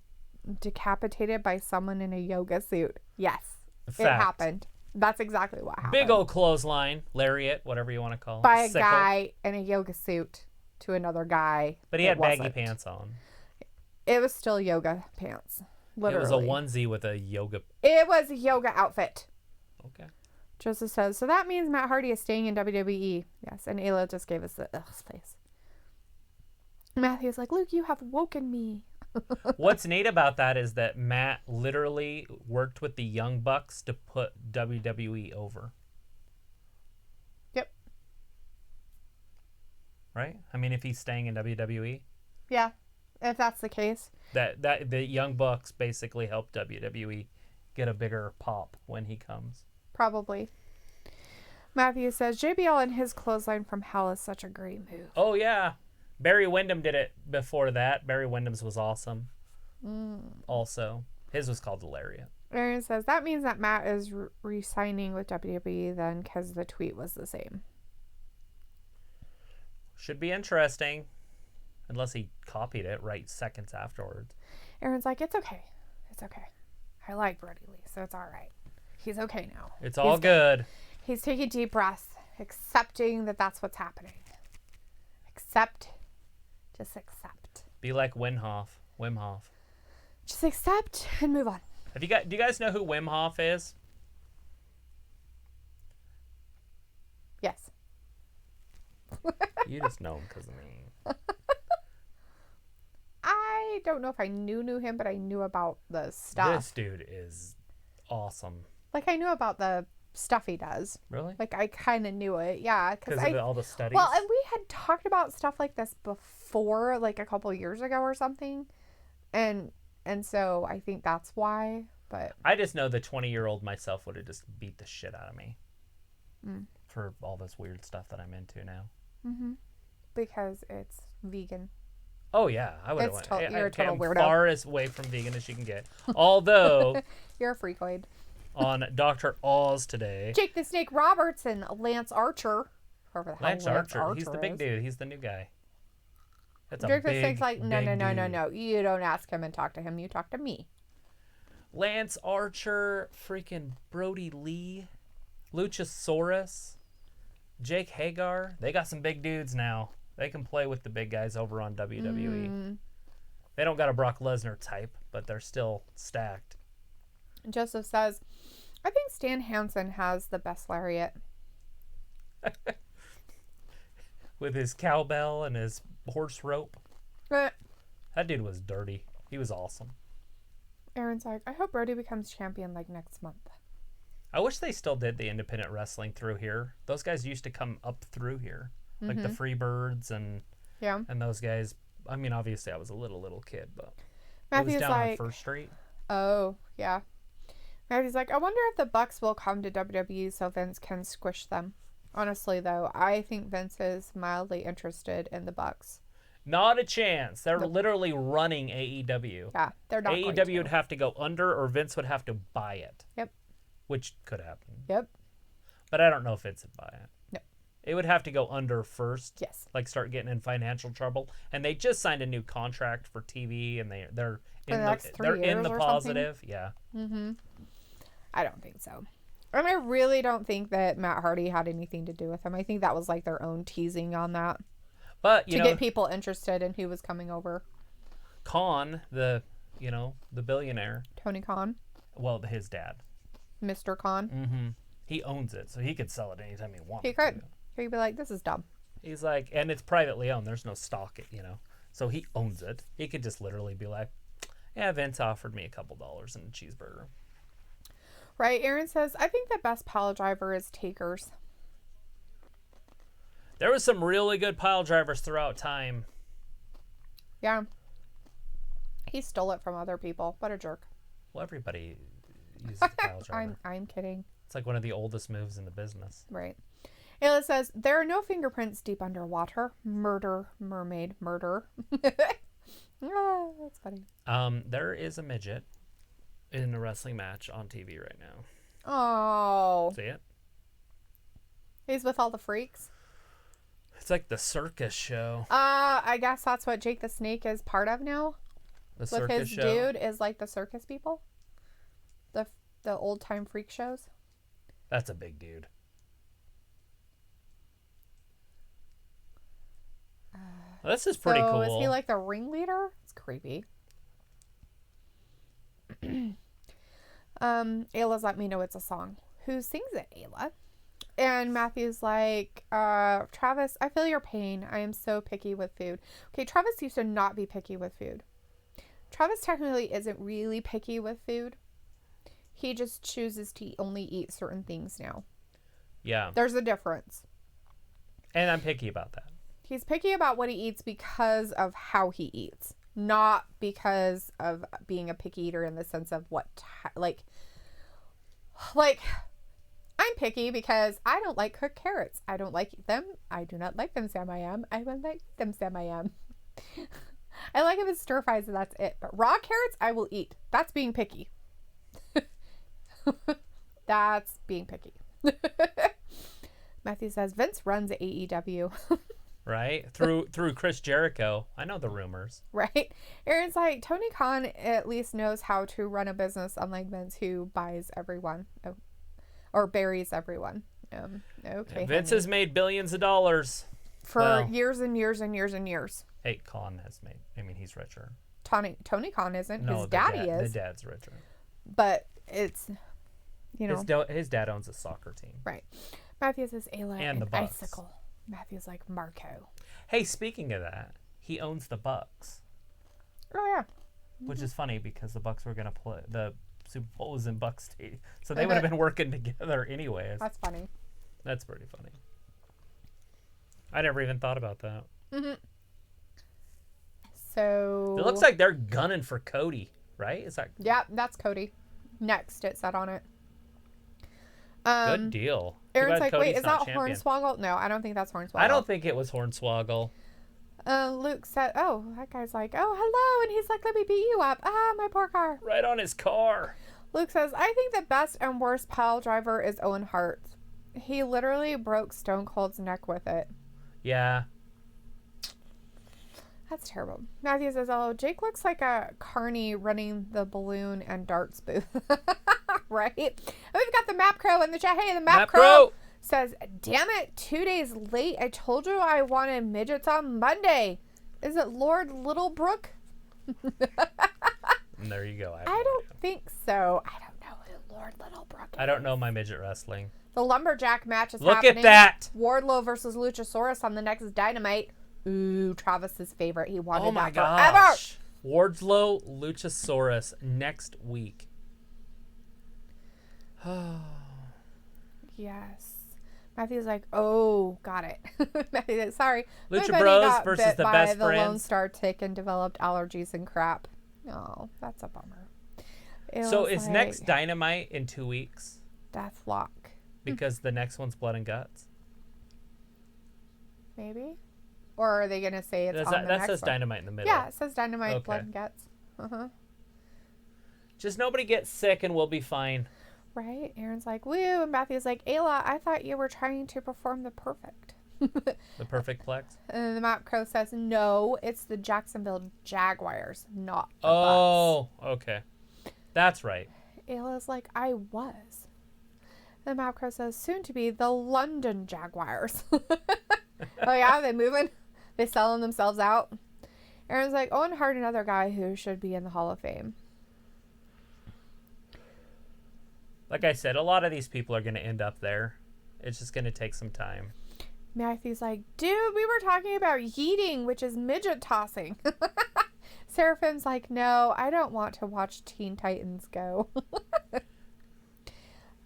decapitated by someone in a yoga suit. Yes. Fact. It happened. That's exactly what happened. Big old clothesline, lariat, whatever you want to call it. By a Sickle. guy in a yoga suit to another guy. But he had baggy wasn't. pants on. It was still yoga pants. Literally. It was a onesie with a yoga. It was a yoga outfit. Okay. Joseph says, so that means Matt Hardy is staying in WWE. Yes, and Ayla just gave us the face. Matthew's like, Luke, you have woken me. What's neat about that is that Matt literally worked with the Young Bucks to put WWE over. Yep. Right? I mean, if he's staying in WWE, Yeah, if that's the case. that the Young Bucks basically helped WWE get a bigger pop when he comes. Probably. Matthew says, JBL and his clothesline from hell is such a great move. Oh, yeah. Barry Windham did it before that. Barry Windham's was awesome. Also. His was called the Lariat. Aaron says, that means that Matt is re-signing with WWE then because the tweet was the same. Should be interesting. Unless he copied it right seconds afterwards. Aaron's like, it's okay. It's okay. I like Brody Lee, so it's all right. He's okay now. It's all good. He's taking deep breaths, accepting that that's what's happening. Just accept. Be like Wim Hof. Just accept and move on. Do you guys know who Wim Hof is? Yes. You just know him because of me. I don't know if I knew him, but I knew about the stuff. This dude is awesome. Like, I knew about the stuff he does. Really? Like, I kind of knew it. Yeah. Because of all the studies? Well, and we had talked about stuff like this before, like a couple years ago or something. And so I think that's why. But I just know the 20-year-old myself would have just beat the shit out of me for all this weird stuff that I'm into now. because it's vegan. Oh, yeah. I would have It's went. you're a total I'm weirdo. far as away from vegan as you can get. Although, You're a freakoid. on Dr. Oz today, Jake the Snake Roberts and Lance Archer. Whoever the hell Lance Archer, he's the big is. dude. He's the new guy. That's a Jake the big, Snake's like, no. big dude. You don't ask him and talk to him. You talk to me. Lance Archer, freaking Brody Lee, Luchasaurus, Jake Hagar. They got some big dudes now. They can play with the big guys over on WWE. They don't got a Brock Lesnar type, but they're still stacked. Joseph says, I think Stan Hansen has the best lariat. With his cowbell and his horse rope. Eh. That dude was dirty. He was awesome. Aaron's like, I hope Brody becomes champion like next month. I wish they still did the independent wrestling through here. Those guys used to come up through here. Like the Freebirds and those guys. I mean, obviously I was a little kid, but Matthew's it was down like, on First Street. oh, yeah. Matthew's like, I wonder if the Bucks will come to WWE so Vince can squish them. Honestly, though, I think Vince is mildly interested in the Bucks. Not a chance. They're literally running AEW. Yeah, they're not going AEW to. would have to go under or Vince would have to buy it. Yep. Which could happen. Yep. But I don't know if Vince would buy it. No. It would have to go under first. Yes. Like start getting in financial trouble. And they just signed a new contract for TV, and they're in the positive. Something? Yeah. Mm-hmm. I don't think so. And I really don't think that Matt Hardy had anything to do with him. I think that was like their own teasing on that. But to get people interested in who was coming over. Khan, the billionaire. Tony Khan. Well, his dad. Mr. Khan. Mm-hmm. He owns it, so he could sell it anytime he wanted. He could. He'd be like, this is dumb. He's like, and it's privately owned. There's no stock, So he owns it. He could just literally be like, yeah, Vince offered me $2 and a cheeseburger. Right. Aaron says, I think the best pile driver is Taker's. There was some really good pile drivers throughout time. Yeah. He stole it from other people. What a jerk. Well, everybody uses a pile driver. I'm kidding. It's like one of the oldest moves in the business. Right. Ayla says, there are no fingerprints deep underwater. Murder, mermaid, murder. That's funny. There is a midget in a wrestling match on TV right now. Oh. See it? He's with all the freaks. It's like the circus show. I guess that's what Jake the Snake is part of now. The circus with his show. dude is like the circus people. The old time freak shows. That's a big dude. Well, this is pretty cool. Is he like the ringleader? It's creepy. Ayla's let me know it's a song. Who sings it, Ayla? And Matthew's like, Travis, I feel your pain. I am so picky with food. Okay, Travis used to not be picky with food. Travis technically isn't really picky with food. He just chooses to only eat certain things now. Yeah. There's a difference. And I'm picky about that. He's picky about what he eats because of how he eats. Not because of being a picky eater in the sense of what, like, I'm picky because I don't like cooked carrots. I don't like them. I do not like them, Sam I am. I will like them, Sam I am. I like them as stir fries and that's it. But raw carrots, I will eat. That's being picky. That's being picky. Matthew says, Vince runs AEW. Right? Through Chris Jericho. I know the rumors. Right? Aaron's like, Tony Khan at least knows how to run a business, unlike Vince, who buys everyone. Oh, or buries everyone. Okay. Vince has made billions of dollars. For years and years and years and years. Hey, Khan has made. I mean, he's richer. Tony Khan isn't. No, his daddy is. The dad's richer. But it's, his dad owns a soccer team. Right. Matthew says, Ayla and the Bucks. Icicle. Matthew's like, Marco. Hey, speaking of that, he owns the Bucks. Oh, yeah. Which is funny because the Bucks were going to play. The Super Bowl was in Bucks Stadium. So they would have been working together anyways. That's funny. That's pretty funny. I never even thought about that. Mm-hmm. So. It looks like they're gunning for Cody, right? Is that? Yeah, that's Cody. Next, it said on it. Good deal. Aaron's like, wait, is that Hornswoggle? No, I don't think that's Hornswoggle. I don't think it was Hornswoggle. Luke said, oh, that guy's like, oh, hello. And he's like, let me beat you up. Ah, my poor car. Right on his car. Luke says, I think the best and worst pile driver is Owen Hart. He literally broke Stone Cold's neck with it. Yeah. That's terrible. Matthew says, oh, Jake looks like a carny running the balloon and darts booth. Right? And we've got the Map Crow in the chat. Hey, the Map Crow says, damn it, 2 days late. I told you I wanted midgets on Monday. Is it Lord Littlebrook? There you go. I don't think so. I don't know who Lord Littlebrook is. I don't know my midget wrestling. The Lumberjack match is happening. Look at that. Wardlow versus Luchasaurus on the next Dynamite. Ooh, Travis's favorite. He wanted that gosh. Forever. Wardlow, Luchasaurus next week. Yes. Matthew's like, oh, got it. Matthew's like, sorry. Lucha Bros versus the Best the Friends. Lone Star Tick and developed allergies and crap. Oh, that's a bummer. So is next Dynamite in 2 weeks? Deathlock. Because the next one's Blood and Guts? Maybe. Or are they going to say it's on the next That says one? Dynamite in the middle. Yeah, it says Dynamite, Blood and Guts. Uh-huh. Just nobody gets sick and we'll be fine. Right? Aaron's like, woo. And Matthew's like, Ayla, I thought you were trying to perform the perfect. The perfect plex? And the Map Crow says, no, it's the Jacksonville Jaguars, not the Oh, okay. That's right. Bucks. Ayla's like, I was. The Map Crow says, soon to be the London Jaguars. Oh, yeah? They moving? They selling themselves out? Aaron's like, Owen Hart, another guy who should be in the Hall of Fame. Like I said, a lot of these people are going to end up there. It's just going to take some time. Matthew's like, dude, we were talking about yeeting, which is midget tossing. Seraphim's like, no, I don't want to watch Teen Titans go.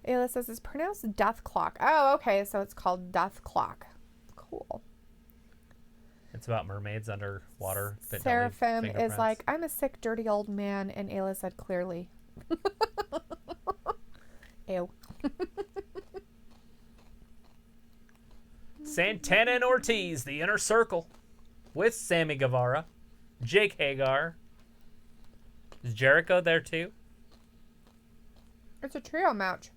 Ayla says it's pronounced Death Clock. Oh, okay, so it's called Death Clock. Cool. It's about mermaids underwater. That Seraphim don't leave is fingerprints. like, I'm a sick, dirty old man, and Ayla said clearly. Ew. Santana and Ortiz, the inner circle, with Sammy Guevara, Jake Hagar. Is Jericho there too? It's a trio match.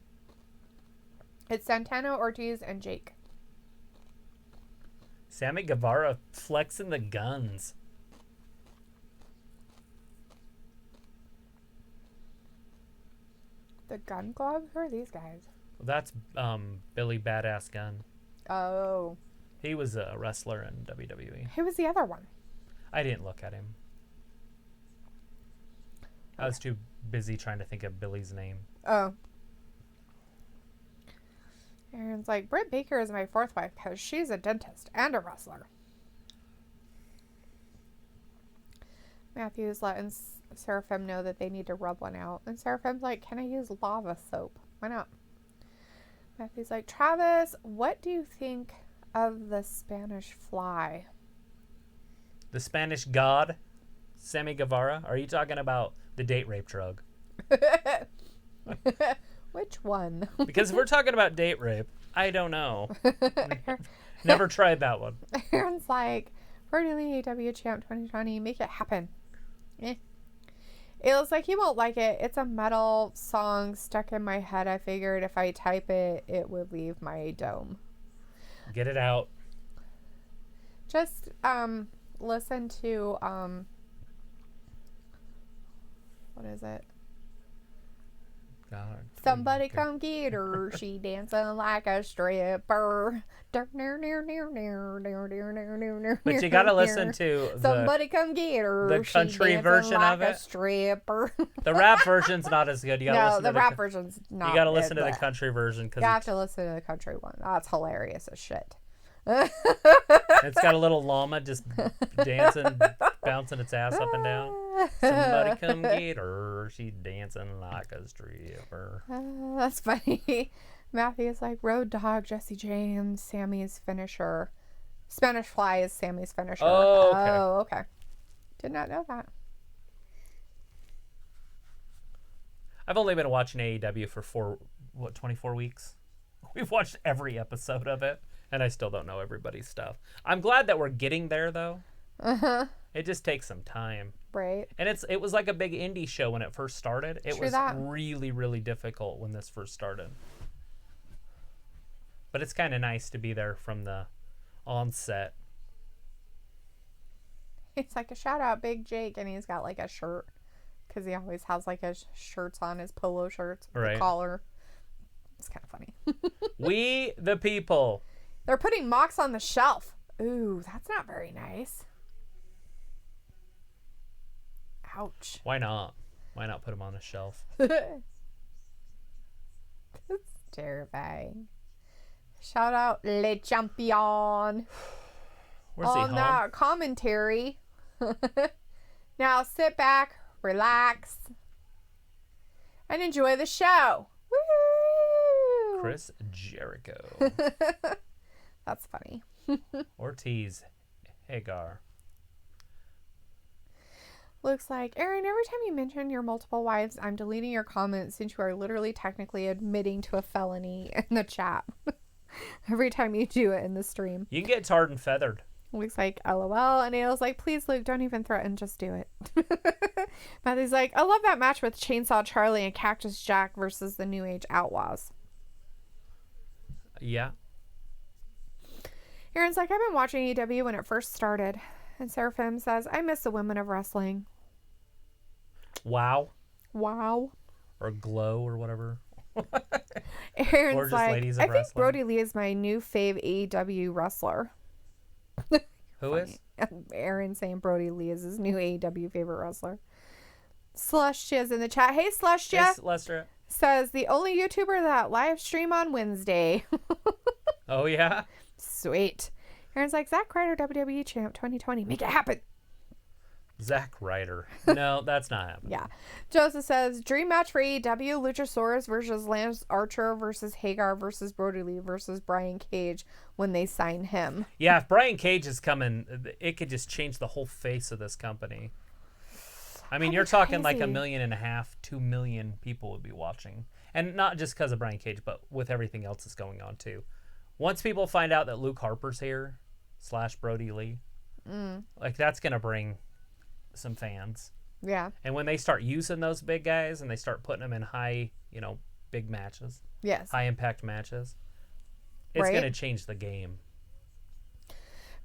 It's Santana, Ortiz, and Jake. Sammy Guevara flexing the guns. The Gun Club? Who are these guys? That's Billy Badass Gunn. Oh. He was a wrestler in WWE. Who was the other one? I didn't look at him. I was too busy trying to think of Billy's name. Oh. Aaron's like, Britt Baker is my fourth wife because she's a dentist and a wrestler. Matthew's letting Seraphim know that they need to rub one out. And Seraphim's like, can I use lava soap? Why not? Matthew's like, Travis, what do you think of the Spanish Fly? The Spanish God, Sammy Guevara? Are you talking about the date rape drug? Which one? Because if we're talking about date rape, I don't know. Never tried that one. Aaron's like, for newly AEW Champ 2020, make it happen. Eh. It looks like he won't like it. It's a metal song stuck in my head. I figured if I type it, it would leave my dome. Get it out. Just listen to what is it? God. Somebody come get her. She dancing like a stripper. But But you gotta listen to Somebody come get her. the country she version like of a it. stripper. the rap version's not as good. You gotta No, listen the to rap version's not. You gotta listen good, to the but country version You because have to listen to the country one. That's hilarious as shit. it's got a little llama just dancing, bouncing its ass up and down. Somebody come get her. She's dancing like a stripper. That's funny. Matthew's like, Road Dogg, Jesse James, Sammy's finisher. Spanish Fly is Sammy's finisher. Oh, okay. Oh, okay. Did not know that. I've only been watching AEW for 24 weeks? We've watched every episode of it, and I still don't know everybody's stuff. I'm glad that we're getting there, though. Uh-huh. It just takes some time. Right. And it was like a big indie show when it first started. It True was that. really, really difficult when this first started. But it's kind of nice to be there from the onset. It's like a shout out Big Jake, and he's got like a shirt because he always has like his shirts on, his polo shirts with Right. the collar. It's kind of funny. We the people. They're putting Mox on the shelf. Ooh, that's not very nice. Ouch. Why not? Why not put them on a shelf? That's terrifying. Shout out Le Champion Where's he on home? that commentary. Now sit back, relax, and enjoy the show. Woo! Chris Jericho. That's funny. Ortiz. Hagar. Looks like, Aaron, every time you mention your multiple wives, I'm deleting your comments since you are literally technically admitting to a felony in the chat. Every time you do it in the stream. You can get tarred and feathered. Luke's like, LOL. And Ayla's like, please, Luke, don't even threaten. Just do it. Matthew's like, I love that match with Chainsaw Charlie and Cactus Jack versus the New Age Outlaws. Yeah. Aaron's like, I've been watching AEW when it first started. And Seraphim says, I miss the women of wrestling. Wow. Wow. Or Glow or whatever. Aaron's Or just like, ladies I of think wrestling. Brody Lee is my new fave AEW wrestler. Who is? Aaron saying Brody Lee is his new AEW favorite wrestler. Celestia's in the chat. Hey, Celestia. Hey, Lester. Says the only YouTuber that live stream on Wednesday. Oh, yeah? Sweet. Aaron's like, Zack Ryder WWE champ 2020. Make it happen. Zack Ryder. No, that's not happening. Yeah. Joseph says, dream match for AEW, Luchasaurus versus Lance Archer versus Hagar versus Brody Lee versus Brian Cage when they sign him. Yeah, if Brian Cage is coming, it could just change the whole face of this company. I mean, That'd you're be talking like crazy. 1.5 million, 2 million people would be watching. And not just because of Brian Cage, but with everything else that's going on, too. Once people find out that Luke Harper's here, / Brody Lee, like, that's going to bring some fans. Yeah. And when they start using those big guys and they start putting them in high, big matches, Yes. high impact matches, it's Right. going to change the game.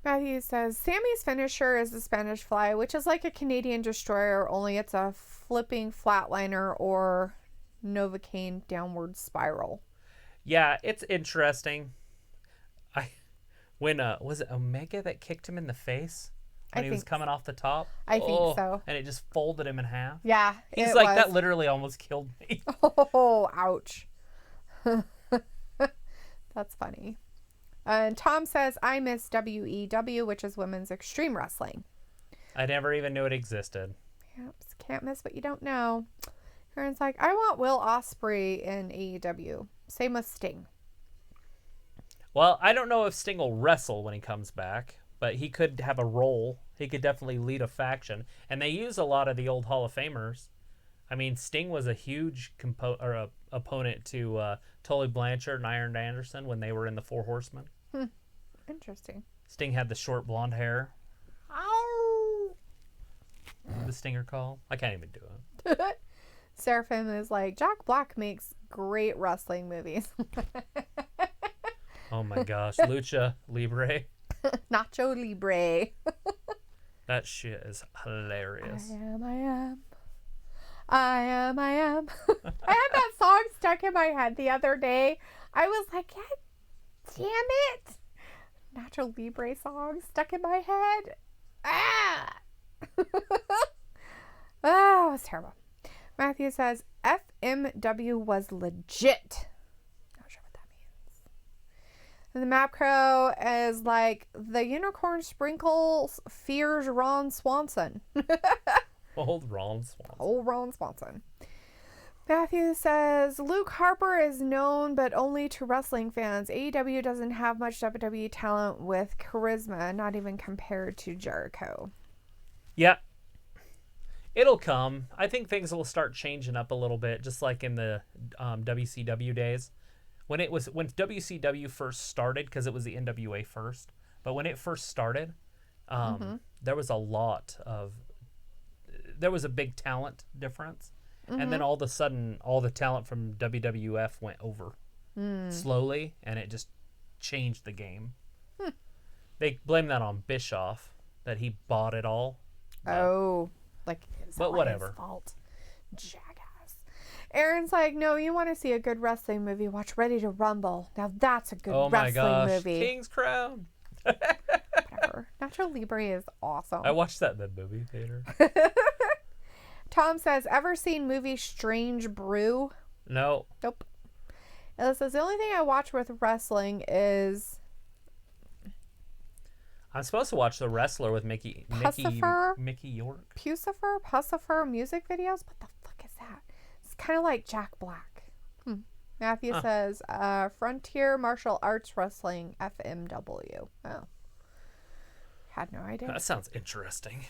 Matthew says, Sammy's finisher is the Spanish Fly, which is like a Canadian destroyer, only it's a flipping flatliner or Novocaine downward spiral. Yeah, it's interesting. Was it Omega that kicked him in the face when he was coming off the top? I think so. And it just folded him in half. Yeah. He's it like, was. that literally almost killed me. Oh, ouch. That's funny. And Tom says, I miss WEW, which is Women's Extreme Wrestling. I never even knew it existed. Yep, can't miss what you don't know. Aaron's like, I want Will Ospreay in AEW. Same with Sting. Well, I don't know if Sting will wrestle when he comes back, but he could have a role. He could definitely lead a faction. And they use a lot of the old Hall of Famers. I mean, Sting was a huge opponent to Tully Blanchard and Iron Anderson when they were in the Four Horsemen. Interesting. Sting had the short blonde hair. Ow! The Stinger call. I can't even do it. Seraphim is like, Jack Black makes great wrestling movies. Oh my gosh. Lucha Libre. Nacho Libre. That shit is hilarious. I am. I had that song stuck in my head the other day. I was like, God damn it. Nacho Libre song stuck in my head. Ah! Oh, it was terrible. Matthew says, FMW was legit. Not sure what that means. And the Map Crow is like, the unicorn sprinkles fears Ron Swanson. Old Ron Swanson. Old Ron Swanson. Matthew says, Luke Harper is known, but only to wrestling fans. AEW doesn't have much WWE talent with charisma, not even compared to Jericho. Yeah. It'll come. I think things will start changing up a little bit, just like in the WCW days. When WCW first started, because it was the NWA first, but when it first started, there was a big talent difference. And then all of a sudden, all the talent from WWF went over slowly, and it just changed the game. They blame that on Bischoff, that he bought it all. Oh, like, it's But not whatever. his fault. Jackass. Aaron's like, no, you want to see a good wrestling movie? Watch Ready to Rumble. Now that's a good Oh my wrestling gosh, movie. King's Crown. Whatever. Nacho Libre is awesome. I watched that in the movie theater. Tom says, ever seen movie Strange Brew? No. Nope. And it says, the only thing I watch with wrestling is I'm supposed to watch The Wrestler with Mickey York. Pucifer music videos. What the fuck is that? It's kind of like Jack Black. Matthew says, Frontier Martial Arts Wrestling, FMW. Oh. Had no idea. That sounds interesting.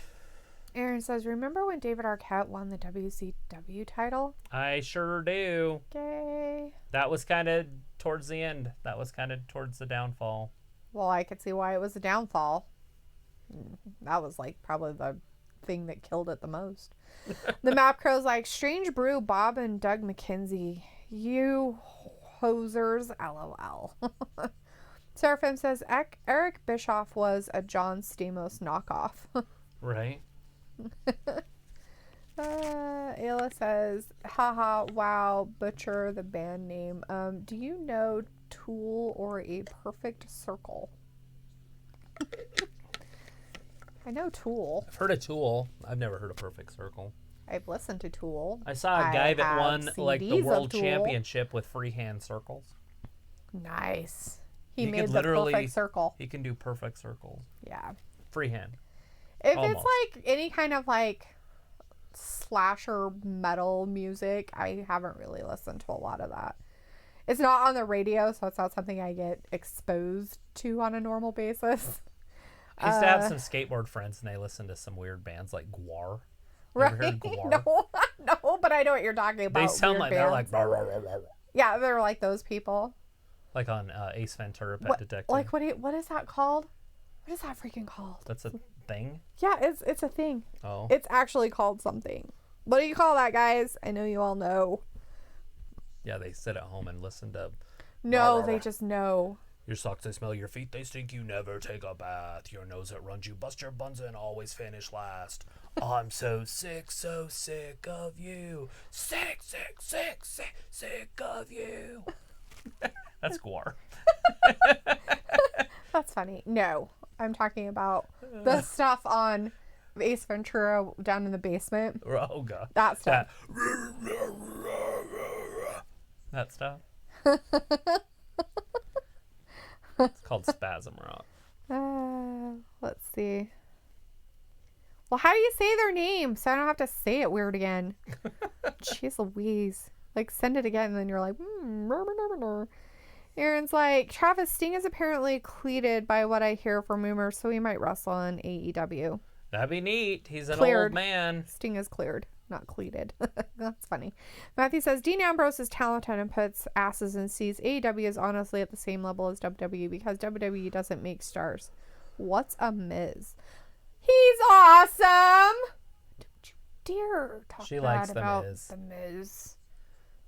Aaron says, remember when David Arquette won the WCW title? I sure do. Yay. That was kind of towards the end. That was kind of towards the downfall. Well, I could see why it was a downfall. That was like probably the thing that killed it the most. The Map Crow's like, strange brew, Bob and Doug McKenzie. You hosers, LOL. Seraphim says, Eric Bischoff was a John Stamos knockoff. Right. Ayla says, haha, wow, butcher the band name. Do you know Tool or A Perfect Circle? I know Tool. I've heard of Tool. I've never heard of Perfect Circle. I've listened to Tool. I saw a guy that won like the CDs of world Tool. championship with freehand circles. Nice. He He made could the literally- perfect circle. He can do perfect circles. Yeah. Freehand. If Almost. it's like any kind of like slasher metal music, I haven't really listened to a lot of that. It's not on the radio, so it's not something I get exposed to on a normal basis. I used to have some skateboard friends, and they listened to some weird bands like Gwar. You ever Right? heard Gwar? No, but I know what you're talking about. They sound Weird like they're bands. like blah, blah, blah, blah. Yeah, they're like those people. Like on Ace Ventura: Pet What, Detective. like what is that called? What is that freaking called? That's a thing. Yeah, it's a thing. Oh, It's actually called something. What do you call that, guys? I know you all know. yeah. They sit at home and listen to. No, they just know. Your socks, they smell. Your feet, they stink. You never take a bath. Your nose, it runs. You bust your buns and always finish last. I'm so sick of you. Sick of you. That's Gwar. That's funny. No, I'm talking about the stuff on Ace Ventura down in the basement. Oh, God. That stuff. That stuff. It's called Spasm Rock. Let's see. Well, how do you say their name so I don't have to say it weird again? Jeez Louise. Like, send it again, and then you're like, Aaron's like, Travis, Sting is apparently cleated by what I hear from rumors, so he might wrestle in AEW. That'd be neat. He's an Cleared. old man. Sting is cleared, not cleated. That's funny. Matthew says, Dean Ambrose is talented and puts asses in seats. AEW is honestly at the same level as WWE because WWE doesn't make stars. What's a Miz? He's awesome! Don't you dare talk She bad likes The about Miz. The Miz.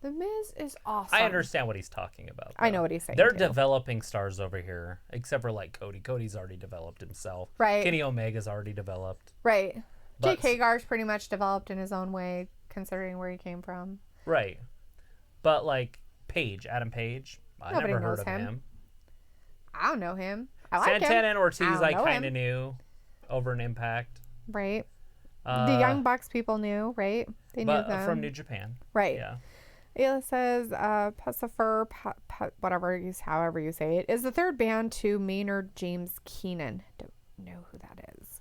The Miz is awesome. I understand what he's talking about. I though. know what he's saying, They're too. developing stars over here, except for like Cody. Cody's already developed himself. Right. Kenny Omega's already developed. Right. But- Jake Hagar's pretty much developed in his own way, considering where he came from. Right. But like Adam Page, I Nobody never heard knows of him. him. I don't know him. I like him. Santana and Ortiz, I don't I know kind of him. knew over an Impact. Right. The Young Bucks people knew, right? They knew but them. from New Japan. Right. Yeah. Ayla says, Pacifer, however you say it, is the third band to Maynard James Keenan. Don't know who that is.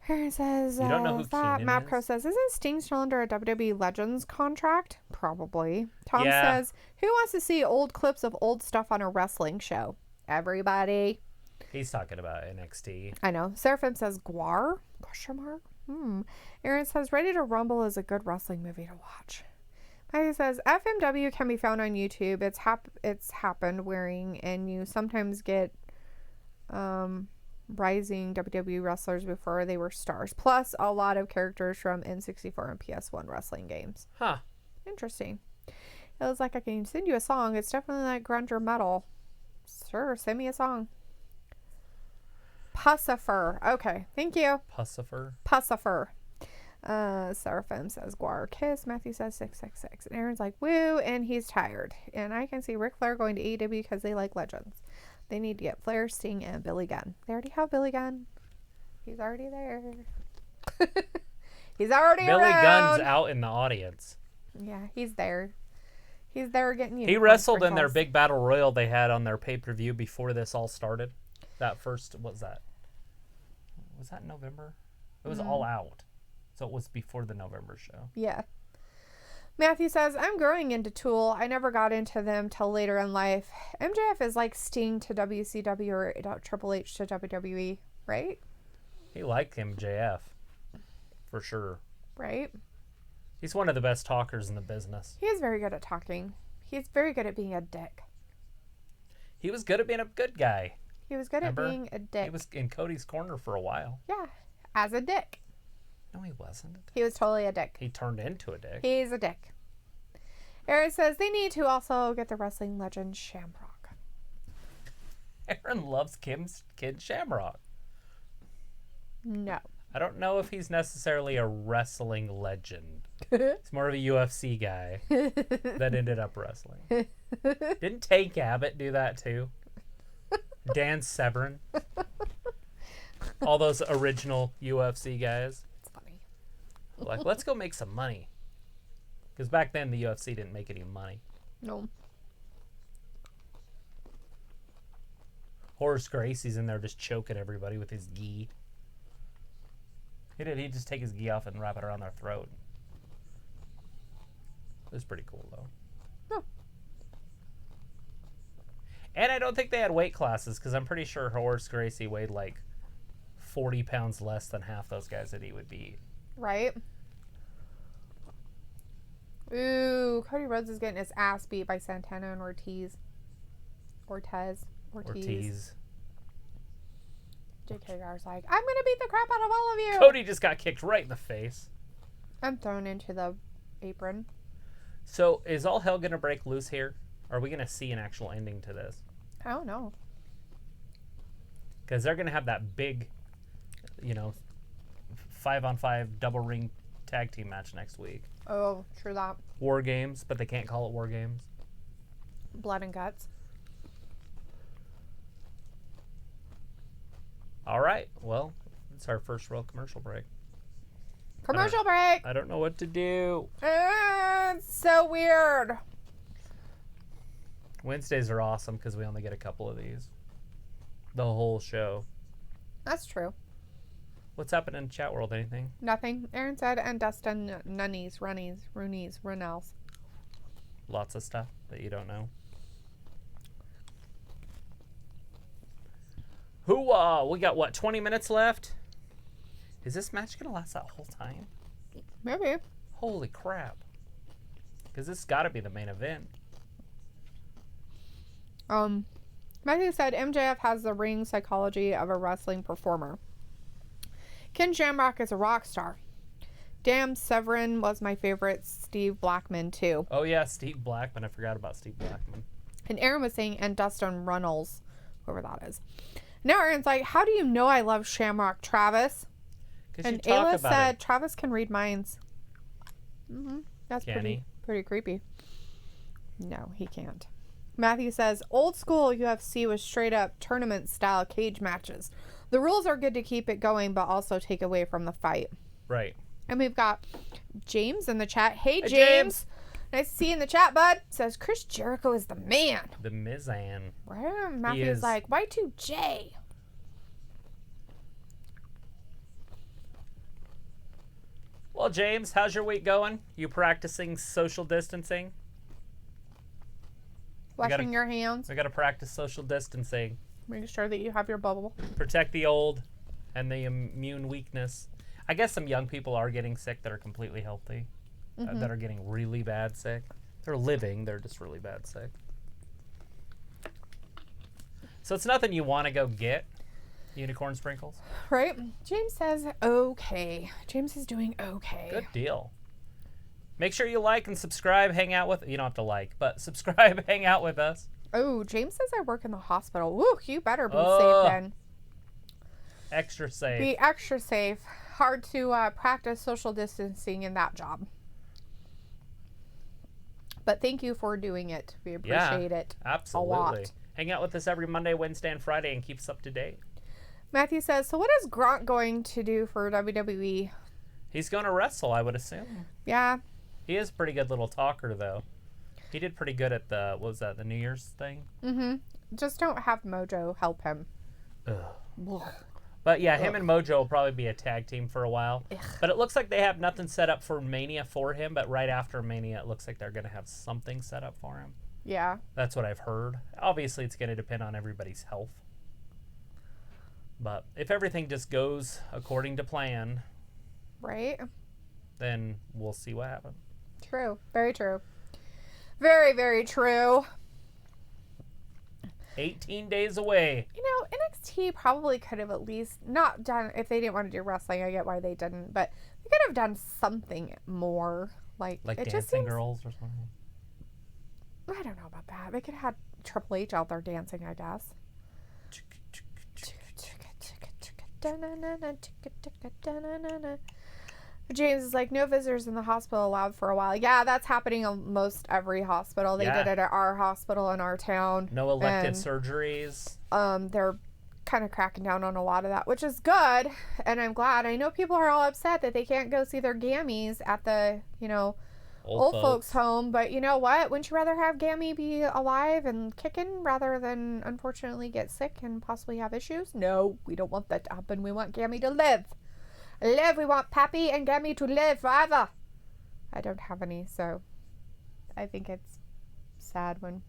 Aaron says, You don't know who that? Keenan Mapcro is? says, isn't Sting still under a WWE Legends contract? Probably. Tom Yeah. says, who wants to see old clips of old stuff on a wrestling show? Everybody. He's talking about NXT. I know. Seraphim says, Gwar? Question mark? Aaron says, Ready to Rumble is a good wrestling movie to watch. Maggie says, FMW can be found on YouTube. It's happened wearing, and you sometimes get rising WWE wrestlers before they were stars. Plus, a lot of characters from N64 and PS1 wrestling games. Huh. Interesting. It was like, I can send you a song. It's definitely like grunge or metal. Sure, send me a song. Pacifer. Okay, thank you. Pussifer. Pacifer. Seraphim says Gwar Kiss. Matthew says 666. And Aaron's like, woo, and he's tired. And I can see Ric Flair going to AEW because they like legends. They need to get Flair, Sting, and Billy Gunn. They already have Billy Gunn. He's already there. He's already Billy around. Gunn's out in the audience. Yeah, he's there. He's there getting you. He wrestled in their big battle royal they had on their pay-per-view before this all started. That first, what was that? Was that November? It was All Out. So it was before the November show. Yeah. Matthew says, I'm growing into Tool. I never got into them till later in life. MJF is like Sting to WCW or Triple H to WWE, right? He liked MJF. For sure. Right? He's one of the best talkers in the business. He is very good at talking. He's very good at being a dick. He was good at being a good guy. He was good Remember? at being a dick. He was in Cody's corner for a while. Yeah, as a dick. No, he wasn't. He was totally a dick. He turned into a dick. He's a dick. Aaron says they need to also get the wrestling legend Shamrock. Aaron loves Kid Shamrock. No. I don't know if he's necessarily a wrestling legend. He's more of a UFC guy that ended up wrestling. Didn't Tank Abbott do that too? Dan Severn. All those original UFC guys. It's funny. Like, let's go make some money. Because back then the UFC didn't make any money. No. Horace Gracie's in there just choking everybody with his gi. He'd just take his gi off and wrap it around their throat. It was pretty cool, though. Huh. And I don't think they had weight classes, because I'm pretty sure Horace Gracie weighed like 40 pounds less than half those guys that he would beat. Right? Ooh, Cody Rhodes is getting his ass beat by Santana and Ortiz. Ortiz. Jake Hagar's like, I'm going to beat the crap out of all of you. Cody just got kicked right in the face. I'm thrown into the apron. So is all hell going to break loose here? Or are we going to see an actual ending to this? I don't know. Because they're going to have that big, 5-on-5 double ring tag team match next week. Oh, true that. War Games, but they can't call it War Games. Blood and guts. All right. Well, it's our first real commercial break. Commercial break. I don't know what to do. It's so weird. Wednesdays are awesome because we only get a couple of these. The whole show. That's true. What's happening in chat world? Anything? Nothing. Aaron said, and Dustin Nunnies, Runnies, Roonies, Runels. Lots of stuff that you don't know. We got what, 20 minutes left? Is this match gonna last that whole time? Maybe. Holy crap. Because this got to be the main event. Matthew said MJF has the ring psychology of a wrestling performer. Ken Shamrock is a rock star. Damn, Severin was my favorite. Steve Blackman too. Oh yeah, Steve Blackman. I forgot about Steve Blackman. And Aaron was saying, and Dustin Runnels, whoever that is. Now Aaron's like, how do you know I love Shamrock, Travis? And Ayla said, Travis can read minds. That's pretty creepy. No, he can't. Matthew says, old school UFC was straight up tournament style cage matches. The rules are good to keep it going, but also take away from the fight. Right. And we've got James in the chat. Hey, James. Nice to see you in the chat, bud. Says Chris Jericho is the man. The Mizan. Right? Matthew's like, Y2J. Well, James, how's your week going? You practicing social distancing? Washing your hands. We got to practice social distancing. Make sure that you have your bubble. Protect the old and the immune weakness. I guess some young people are getting sick that are completely healthy, that are getting really bad sick. They're living, they're just really bad sick. So it's nothing you want to go get, unicorn sprinkles. Right? James says, okay. James is doing okay. Good deal. Make sure you like and subscribe, hang out with, you don't have to like, but subscribe, hang out with us. Oh, James says I work in the hospital. Woo, you better be safe then. Extra safe. Be extra safe. Hard to practice social distancing in that job. But thank you for doing it. We appreciate it absolutely. a lot. Hang out with us every Monday, Wednesday, and Friday and keep us up to date. Matthew says, so what is Gronk going to do for WWE? He's going to wrestle, I would assume. Yeah. He is a pretty good little talker, though. He did pretty good at the New Year's thing? Just don't have Mojo help him. But yeah, him and Mojo will probably be a tag team for a while. But it looks like they have nothing set up for Mania for him, but right after Mania, it looks like they're going to have something set up for him. Yeah. That's what I've heard. Obviously, it's going to depend on everybody's health. But if everything just goes according to plan, right, then we'll see what happens. True. Very true. Very, very true. 18 days away. You know, NXT probably could have at least not done, if they didn't want to do wrestling, I get why they didn't, but they could have done something more. Like it Dancing just seems, girls or something. I don't know about that. They could have had Triple H out there dancing, I guess. James is like, no visitors in the hospital allowed for a while. Yeah, that's happening in most every hospital. They did it at our hospital in our town. No elective surgeries. They're kind of cracking down on a lot of that, which is good, and I'm glad. I know people are all upset that they can't go see their gammies at the, old folks home, but you know what? Wouldn't you rather have Gammy be alive and kicking rather than unfortunately get sick and possibly have issues? No, we don't want that to happen. We want Gammy to live. We want Pappy and Gammy to live forever. I don't have any, so I think it's sad when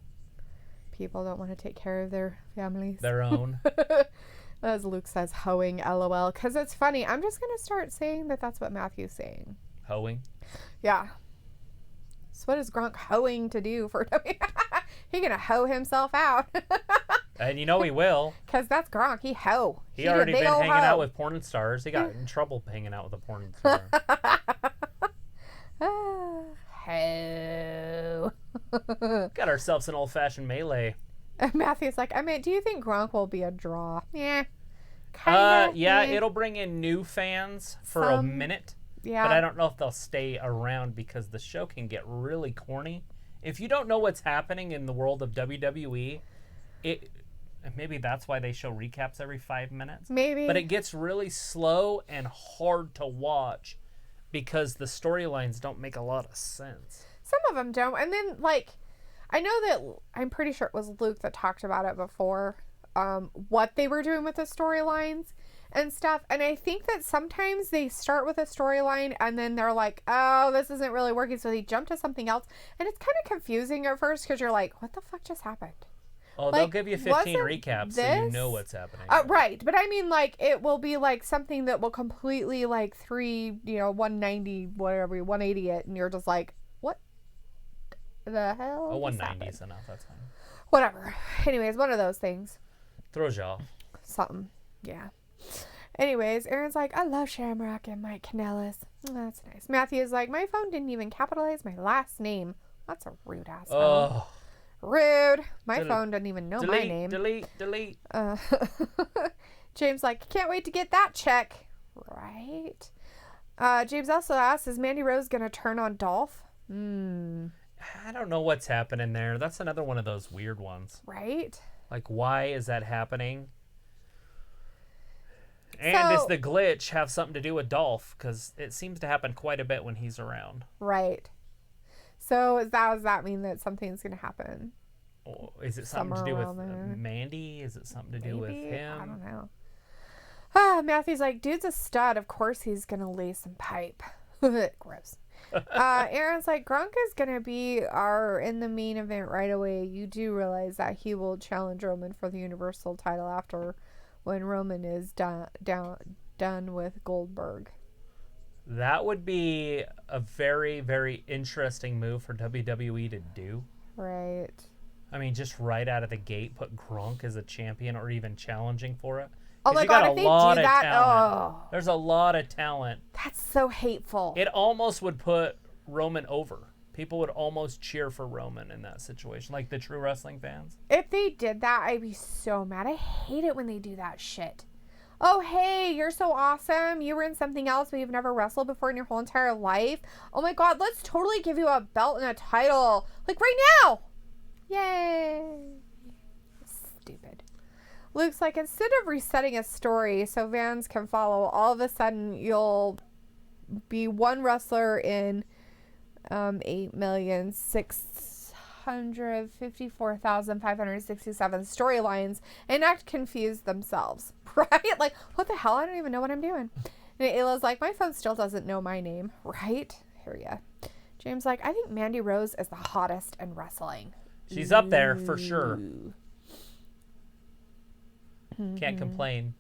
people don't want to take care of their families. Their own. As Luke says, hoeing, LOL. Because it's funny. I'm just going to start saying that that's what Matthew's saying. Hoeing? Yeah. So what is Gronk hoeing to do for He going to hoe himself out. And you know he will. Because that's Gronk. He hoe. He already been hanging out with porn stars. He got in trouble hanging out with a porn star. Hoe. Got ourselves an old-fashioned melee. Matthew's like, do you think Gronk will be a draw? Yeah. Yeah, it'll bring in new fans for a minute. Yeah. But I don't know if they'll stay around because the show can get really corny. If you don't know what's happening in the world of WWE, maybe that's why they show recaps every 5 minutes. Maybe. But it gets really slow and hard to watch because the storylines don't make a lot of sense. Some of them don't. And then, I know that I'm pretty sure it was Luke that talked about it before, what they were doing with the storylines and stuff. And I think that sometimes they start with a storyline and then they're like, oh, this isn't really working. So they jump to something else. And it's kind of confusing at first because you're like, what the fuck just happened? Oh, they'll give you 15 recaps so you know what's happening. Right. But I mean, it will be something that will completely 190, whatever, 180 it. And you're just like, what the hell? Oh, 190 is enough. That's fine. Whatever. Anyways, one of those things. Throws you off. Something. Yeah. Anyways, Aaron's like, I love Shamrock and Mike Kanellis. That's nice. Matthew's like, my phone didn't even capitalize my last name. That's a rude ass phone. Oh. Rude. My phone doesn't even know my name. Delete. James like, can't wait to get that check. Right. James also asks, is Mandy Rose going to turn on Dolph? I don't know what's happening there. That's another one of those weird ones. Right. Why is that happening? And does the glitch have something to do with Dolph? Because it seems to happen quite a bit when he's around. Right. So does that mean that something's going to happen? Oh, is it something to do with Mandy? Is it something to do with him? I don't know. Matthew's like, dude's a stud. Of course he's going to lay some pipe. Gross. Aaron's like, Gronk is going to be in the main event right away. You do realize that he will challenge Roman for the Universal title after when Roman is done with Goldberg. That would be a very, very interesting move for WWE to do. Right. I mean, just right out of the gate, put Gronk as a champion or even challenging for it. Oh my God, if they do that, oh. There's a lot of talent. That's so hateful. It almost would put Roman over. People would almost cheer for Roman in that situation, like the true wrestling fans. If they did that, I'd be so mad. I hate it when they do that shit. Oh, hey, you're so awesome. You were in something else, but you've never wrestled before in your whole entire life. Oh my God, let's totally give you a belt and a title. Right now. Yay. Stupid. Luke's like, instead of resetting a story so fans can follow, all of a sudden you'll be one wrestler in 8,654,567 storylines and act confused themselves, right? What the hell? I don't even know what I'm doing. And Ayla's like, my phone still doesn't know my name, right? Here ya. James like, I think Mandy Rose is the hottest in wrestling. She's up there for sure. Can't complain.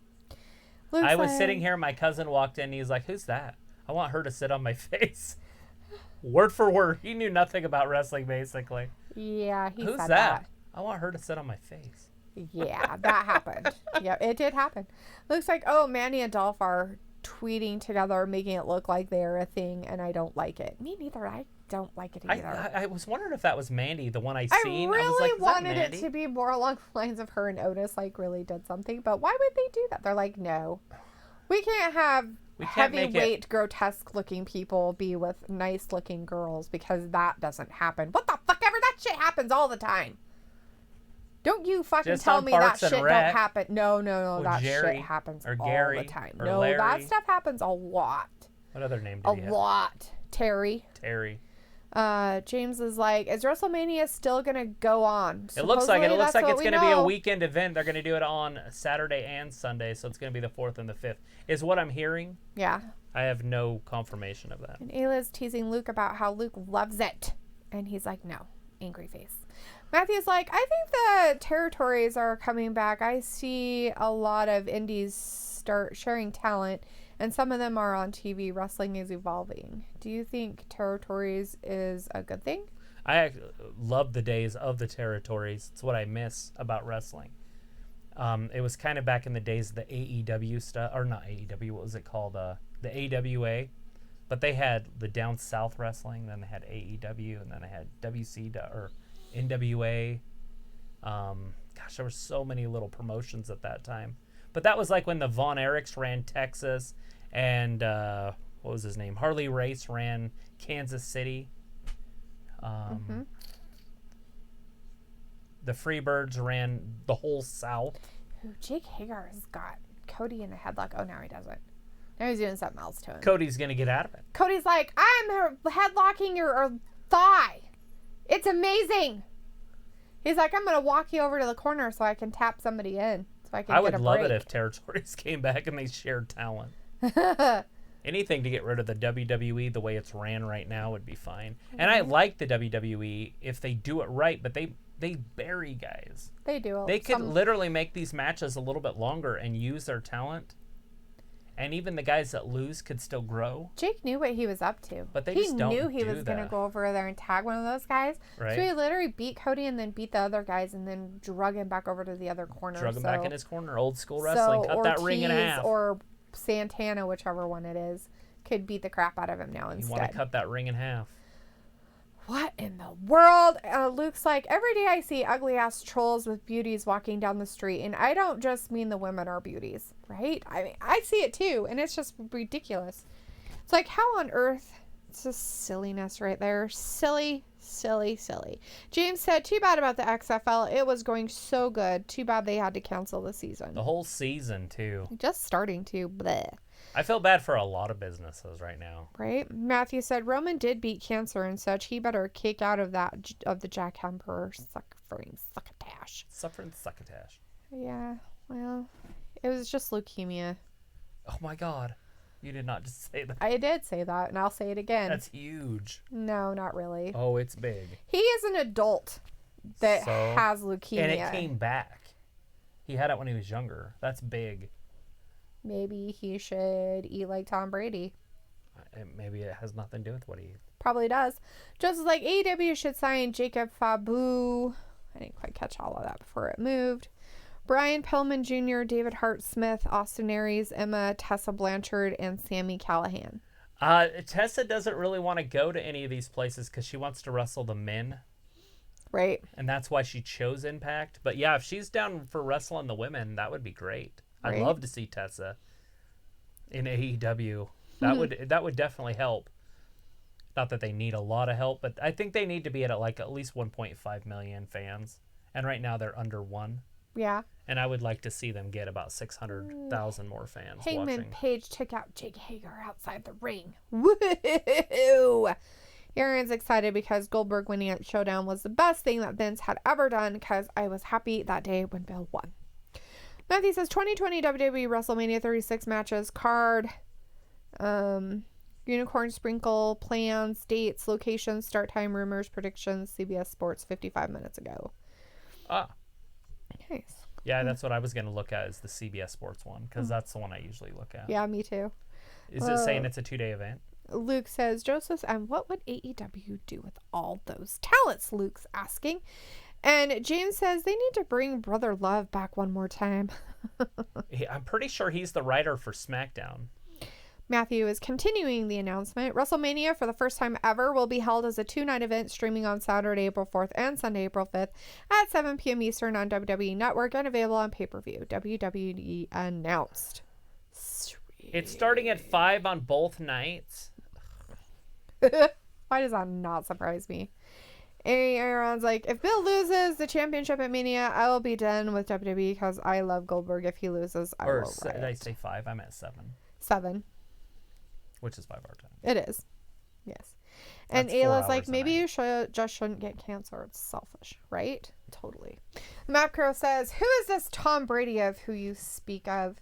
Luke's I was sitting here, my cousin walked in, and he's like, who's that? I want her to sit on my face. Word for word. He knew nothing about wrestling, basically. Yeah, he who's said that? I want her to sit on my face. Yeah, that happened. Yeah, it did happen. Looks like, Mandy and Dolph are tweeting together, making it look like they're a thing, and I don't like it. Me neither. I don't like it either. I was wondering if that was Mandy, the one I seen. I I was really like, wanted it to be more along the lines of her and Otis, like, really did something. But why would they do that? They're like, no. We can't have heavyweight, grotesque-looking people be with nice-looking girls because that doesn't happen. What the fuck ever? That shit happens all the time. Don't you fucking Just tell on me that Parks and shit don't Rec. happen. No, that Jerry, shit happens or all Gary, the time. or No, Larry. that stuff happens a lot. What other name A did he have? lot. Terry. James is like, is WrestleMania still going to go on? It looks like it. It looks like it's going to be a know. weekend event. They're going to do it on Saturday and Sunday, so it's going to be the 4th and the 5th, is what I'm hearing. Yeah. I have no confirmation of that. And Ayla's teasing Luke about how Luke loves it. And he's like, no. Angry face. Matthew's like, I think the territories are coming back. I see a lot of indies start sharing talent, and some of them are on TV. Wrestling is evolving. Do you think territories is a good thing? I love the days of the territories. It's what I miss about wrestling. It was kind of back in the days of the AEW stuff, or not AEW, what was it called? The AWA. But they had the Down South Wrestling, then they had AEW, and then they had WC or NWA. Gosh, there were so many little promotions at that time. But that was like when the Von Erichs ran Texas, and what was his name? Harley Race ran Kansas City. The Freebirds ran the whole South. Ooh, Jake Hagar has got Cody in a headlock. Oh, now he doesn't. Now he's doing something else to him. Cody's going to get out of it. Cody's like, I'm headlocking your thigh. It's amazing. He's like, I'm going to walk you over to the corner so I can tap somebody in. So I can I get would a love break. it if territories came back and they shared talent. Anything to get rid of the WWE the way it's ran right now would be fine. And I like the WWE if they do it right, but they bury guys. They do. They could literally make these matches a little bit longer and use their talent. And even the guys that lose could still grow. Jake knew what he was up to. But they he just don't knew he do was going to that. go over there and tag one of those guys. Right. So he literally beat Cody and then beat the other guys and then drug him back over to the other corner. Drug him back in his corner. Old school wrestling. Cut that ring in half. Or Santana, whichever one it is, could beat the crap out of him now You instead. want to cut that ring in half. What in the world? Luke's like, every day I see ugly ass trolls with beauties walking down the street, and I don't just mean the women are beauties, right? I mean, I see it too, and it's just ridiculous. It's like, how on earth? It's just silliness right there. Silly. James said, too bad about the XFL. It was going so good. Too bad they had to cancel the season. The whole season, too. Just starting to. Bleh. I feel bad for a lot of businesses right now. Right? Matthew said, Roman did beat cancer and such. He better kick out of the Jack Emperor succotash. Suffering succotash. Yeah, well, it was just leukemia. Oh my God. You did not just say that. I did say that, and I'll say it again. That's huge. No, not really. Oh, it's big. He is an adult that has leukemia. And it came back. He had it when he was younger. That's big. Maybe he should eat like Tom Brady. Maybe it has nothing to do with what he eats. Probably does. Just like AEW should sign Jacob Fabu. I didn't quite catch all of that before it moved. Brian Pillman Jr., David Hart Smith, Austin Aries, Emma, Tessa Blanchard, and Sami Callihan. Tessa doesn't really want to go to any of these places because she wants to wrestle the men. Right. And that's why she chose Impact. But yeah, if she's down for wrestling the women, that would be great. Right. I'd love to see Tessa in AEW. That would definitely help. Not that they need a lot of help, but I think they need to be at least 1.5 million fans. And right now they're under 1. Yeah. And I would like to see them get about 600,000 more fans Hangman watching. Page took out Jake Hager outside the ring. Woo! Aaron's excited because Goldberg winning at Showdown was the best thing that Vince had ever done because I was happy that day when Bill won. Matthew says 2020 WWE WrestleMania 36 matches card. Unicorn Sprinkle, plans, dates, locations, start time, rumors, predictions, CBS Sports 55 minutes ago. Ah. Nice. Yeah, that's what I was going to look at is the CBS Sports one because that's the one I usually look at. Yeah, me too. Is it saying it's a 2-day event? Luke says, Joseph, and what would AEW do with all those talents? Luke's asking. And James says they need to bring Brother Love back one more time. I'm pretty sure he's the writer for SmackDown. Matthew is continuing the announcement. WrestleMania, for the first time ever, will be held as a 2-night event streaming on Saturday, April 4th and Sunday, April 5th at 7 p.m. Eastern on WWE Network and available on pay-per-view. WWE announced. Sweet. It's starting at 5 on both nights. Why does that not surprise me? Aaron's like, if Bill loses the championship at Mania, I will be done with WWE because I love Goldberg. If he loses, I will riot. Did I say 5? I'm at 7. 7. Which is 5 our time. It is. Yes. And That's 4 Ayla's like, hours a maybe night. you shouldn't get cancer. It's selfish, right? Totally. Map Crow says, who is this Tom Brady of who you speak of?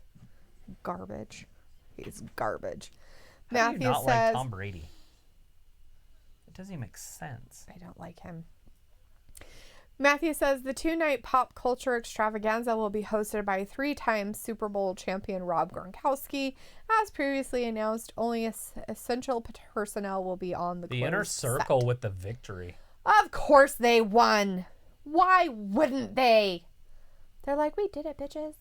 Garbage. He's garbage. How do Matthew you not says, like Tom Brady? It doesn't even make sense. I don't like him. Matthew says the 2-night pop culture extravaganza will be hosted by 3-time Super Bowl champion Rob Gronkowski. As previously announced, only essential personnel will be on the inner circle with the victory. Of course they won. Why wouldn't they? They're like, we did it, bitches.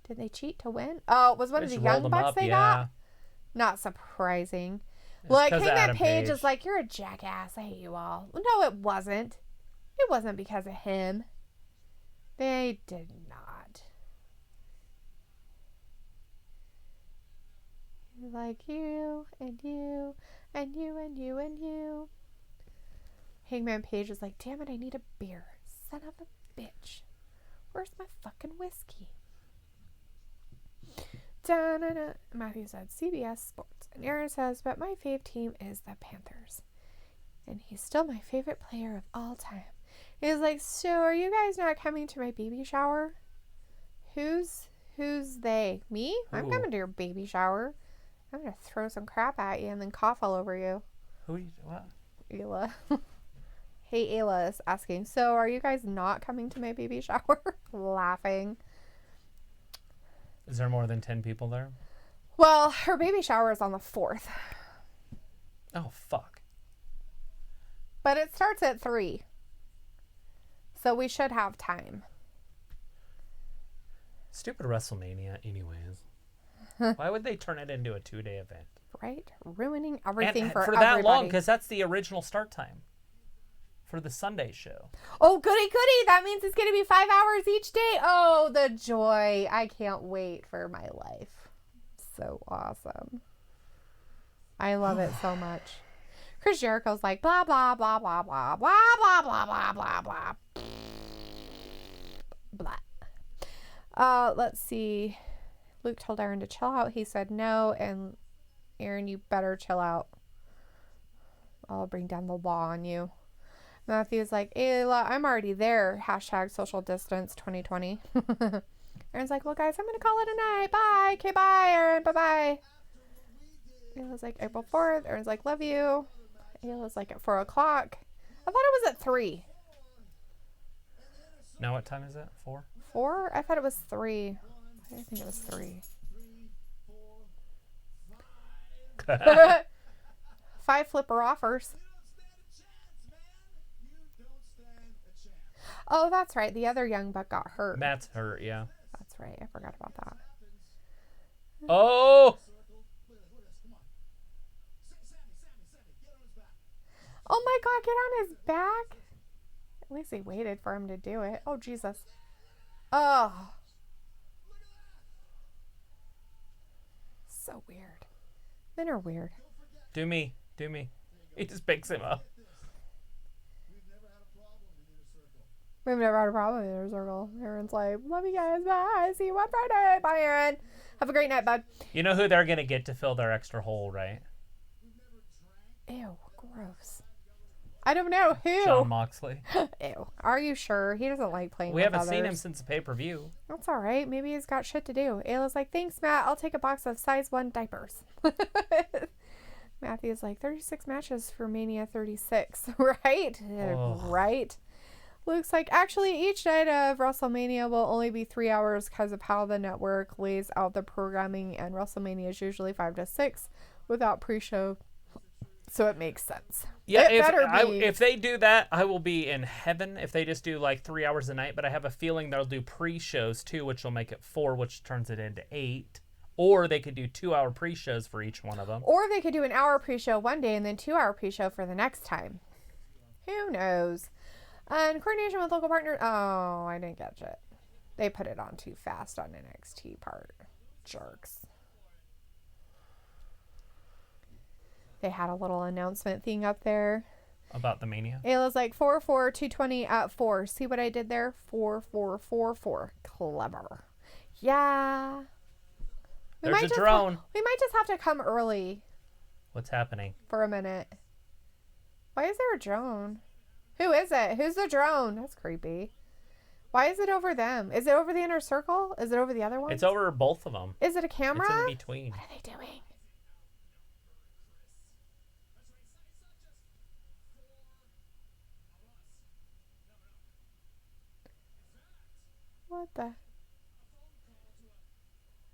Did they cheat to win? Oh, it was one of the Young Bucks they got? Not surprising. Look, Hangman Page is like, you're a jackass. I hate you all. No, it wasn't. It wasn't because of him. They did not. Like you, and you, and you, and you, and you. Hangman Page is like, damn it, I need a beer. Son of a bitch. Where's my fucking whiskey? Da-na-na. Matthew said CBS Sports. And Aaron says, but my fave team is the Panthers. And he's still my favorite player of all time. He's like, so are you guys not coming to my baby shower? Who's they? Me? I'm coming to your baby shower. I'm going to throw some crap at you and then cough all over you. What? Ayla. Hey, Ayla is asking, so are you guys not coming to my baby shower? Laughing. Is there more than 10 people there? Well, her baby shower is on the 4th. Oh, fuck. But it starts at 3. So we should have time. Stupid WrestleMania anyways. Why would they turn it into a 2-day event? Right? Ruining everything and for that everybody. long, because that's the original start time for the Sunday show. Oh, goody, goody. That means it's going to be 5 hours each day. Oh, the joy. I can't wait for my life. So awesome. I love it so much. Chris Jericho's like, blah, blah, blah, blah, blah, blah, blah, blah, blah, blah, blah. Blah. Let's see. Luke told Aaron to chill out. He said no. And Aaron, you better chill out. I'll bring down the law on you. Matthew's like, Ayla, I'm already there. Hashtag social distance 2020. Aaron's like, well, guys, I'm going to call it a night. Bye. Okay, bye, Aaron. Bye-bye. Ayla's like, April 4th. Aaron's like, love you. Ayla's like, at 4 o'clock. I thought it was at 3. Now what time is it? 4? 4? I thought it was 3. I think it was 3. 5 flipper offers. Oh, that's right. The other young buck got hurt. Matt's hurt, yeah. That's right. I forgot about that. Oh! Oh my God, get on his back. At least he waited for him to do it. Oh, Jesus. Oh. So weird. Men are weird. Do me. He just picks him up. We've never had a problem in Inner Circle. Aaron's like, love you guys. Bye. See you on Friday. Bye, Aaron. Have a great night, bud. You know who they're going to get to fill their extra hole, right? Ew, gross. I don't know who. Jon Moxley. Ew. Are you sure? He doesn't like playing We with haven't others. seen him since the pay-per-view. That's all right. Maybe he's got shit to do. Ayla's like, thanks, Matt. I'll take a box of size 1 diapers. Matthew's like, 36 matches for Mania 36. Right? Oh. Right. Luke's like, actually, each night of WrestleMania will only be 3 hours because of how the network lays out the programming, and WrestleMania is usually 5 to 6 without pre-show, so it makes sense. Yeah, It better be. if they do that, I will be in heaven. If they just do like 3 hours a night, but I have a feeling they'll do pre-shows too, which will make it 4, which turns it into 8. Or they could do 2-hour pre-shows for each one of them. Or they could do an hour pre-show one day and then 2-hour pre-show for the next time. Who knows? And coordination with local partners. Oh, I didn't catch it. They put it on too fast on NXT part. Jerks. They had a little announcement thing up there. About the Mania? Ayla's like 4-4, 220 at 4. See what I did there? 4-4-4-4. Clever. Yeah. There's a drone. We might just have to come early What's happening? for a minute. Why is there a drone? Who is it? Who's the drone? That's creepy. Why is it over them? Is it over the inner circle? Is it over the other one? It's over both of them. Is it a camera? It's in between. What are they doing? What the?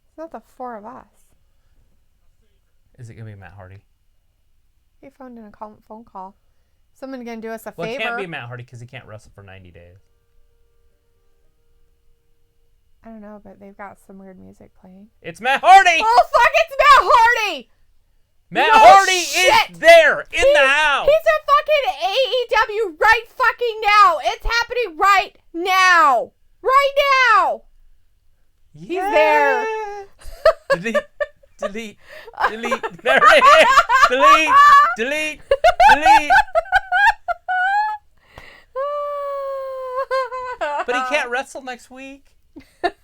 It's not the 4 of us. Is it going to be Matt Hardy? He phoned in a phone call. Someone gonna do us a Well, favor. it can't be Matt Hardy because he can't wrestle for 90 days. I don't know, but they've got some weird music playing. It's Matt Hardy! Oh, fuck, it's Matt Hardy! Matt No Hardy shit! is there in the house! He's at fucking AEW right fucking now! It's happening right now! Right now! He's there. Delete. Delete. Delete. There it is. Delete. Delete. Delete. But he can't wrestle next week. They're like,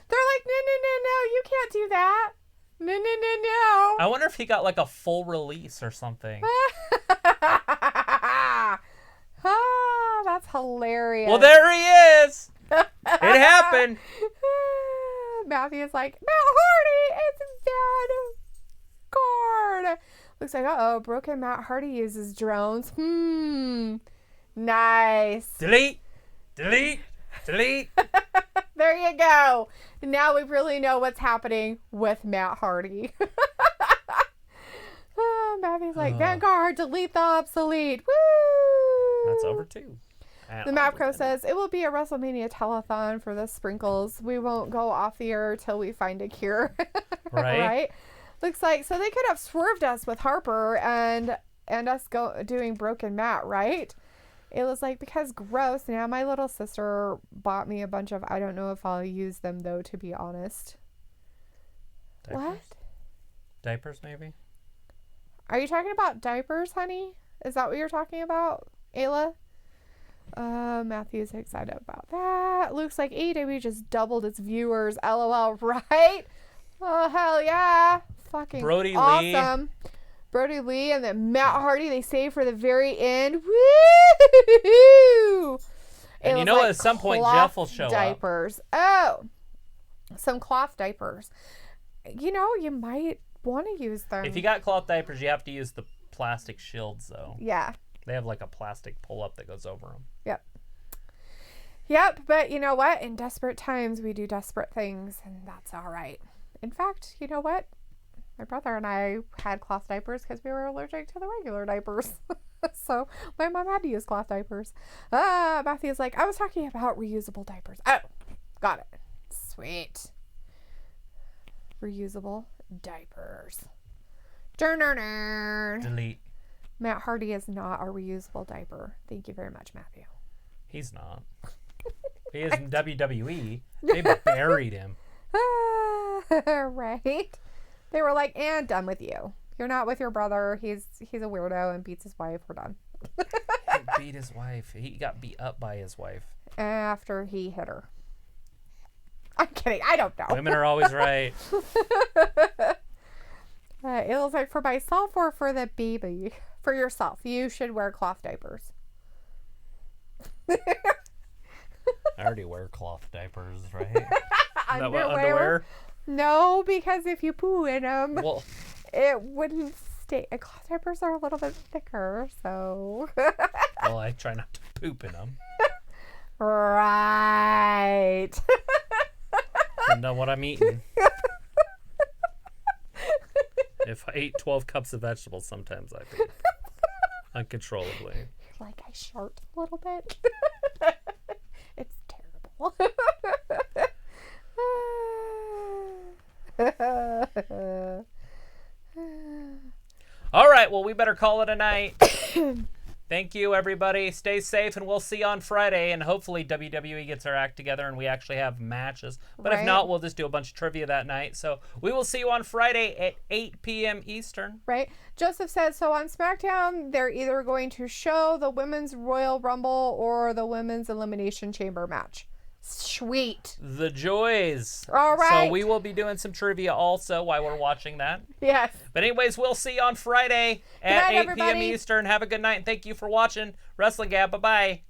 no, you can't do that. No. I wonder if he got like a full release or something. Ah, that's hilarious. Well, there he is. It happened. Matthew's like, Matt Hardy, it's bad card. Looks like, broken Matt Hardy uses drones. Nice. Delete. Delete. Delete. There you go. Now we really know what's happening with Matt Hardy. Matthew's like, Vanguard, delete the obsolete. Woo! That's over too. The Mapco says, it will be a WrestleMania telethon for the sprinkles. We won't go off the air till we find a cure. Right? Looks like, so they could have swerved us with Harper and us doing Broken Matt, right? It was like, because gross. Now my little sister bought me a bunch of, I don't know if I'll use them though, to be honest. Diapers? What? Diapers, maybe? Are you talking about diapers, honey? Is that what you're talking about, Ayla? Matthew's excited about that. Looks like AEW just doubled its viewers. LOL, right? Oh, hell yeah. Fucking Brody awesome. Lee. Brody Lee and then Matt Hardy, they saved for the very end. Woo! And you know, at some point, Jeff will show diapers. up. Oh, some cloth diapers. You know, you might want to use them. If you got cloth diapers, you have to use the plastic shields, though. Yeah. They have like a plastic pull-up that goes over them. Yep, but you know what? In desperate times, we do desperate things, and that's all right. In fact, you know what? My brother and I had cloth diapers because we were allergic to the regular diapers. So my mom had to use cloth diapers. Matthew's like, I was talking about reusable diapers. Oh, got it. Sweet. Reusable diapers. Delete. Matt Hardy is not a reusable diaper. Thank you very much, Matthew. He's not. He is in WWE. They buried him. Right? They were like, and done with you. You're not with your brother. He's a weirdo and beats his wife. We're done. He beat his wife. He got beat up by his wife. After he hit her. I'm kidding. I don't know. Women are always right. It looks like for myself or for the baby. For yourself. You should wear cloth diapers. I already wear cloth diapers, right? Is that what, Underwear? No, because if you poo in them, well, it wouldn't stay. Cloth diapers are a little bit thicker, so. well, I try not to poop in them. Right. Depends on what I'm eating. If I eat 12 cups of vegetables, sometimes I poop. Uncontrollably. Like I shart a little bit. It's terrible. All right, well, we better call it a night. Thank you, everybody. Stay safe, and we'll see you on Friday. And hopefully WWE gets our act together and we actually have matches. But if Right. not, we'll just do a bunch of trivia that night. So we will see you on Friday at 8 p.m. Eastern. Right? Joseph said, so on SmackDown, they're either going to show the Women's Royal Rumble or the Women's Elimination Chamber match. Sweet. The joys. All right. So we will be doing some trivia also while we're watching that. Yes. But anyways, we'll see you on Friday at night, 8 p.m. everybody. Eastern. Have a good night, and thank you for watching Wrestling Gab. Bye-bye.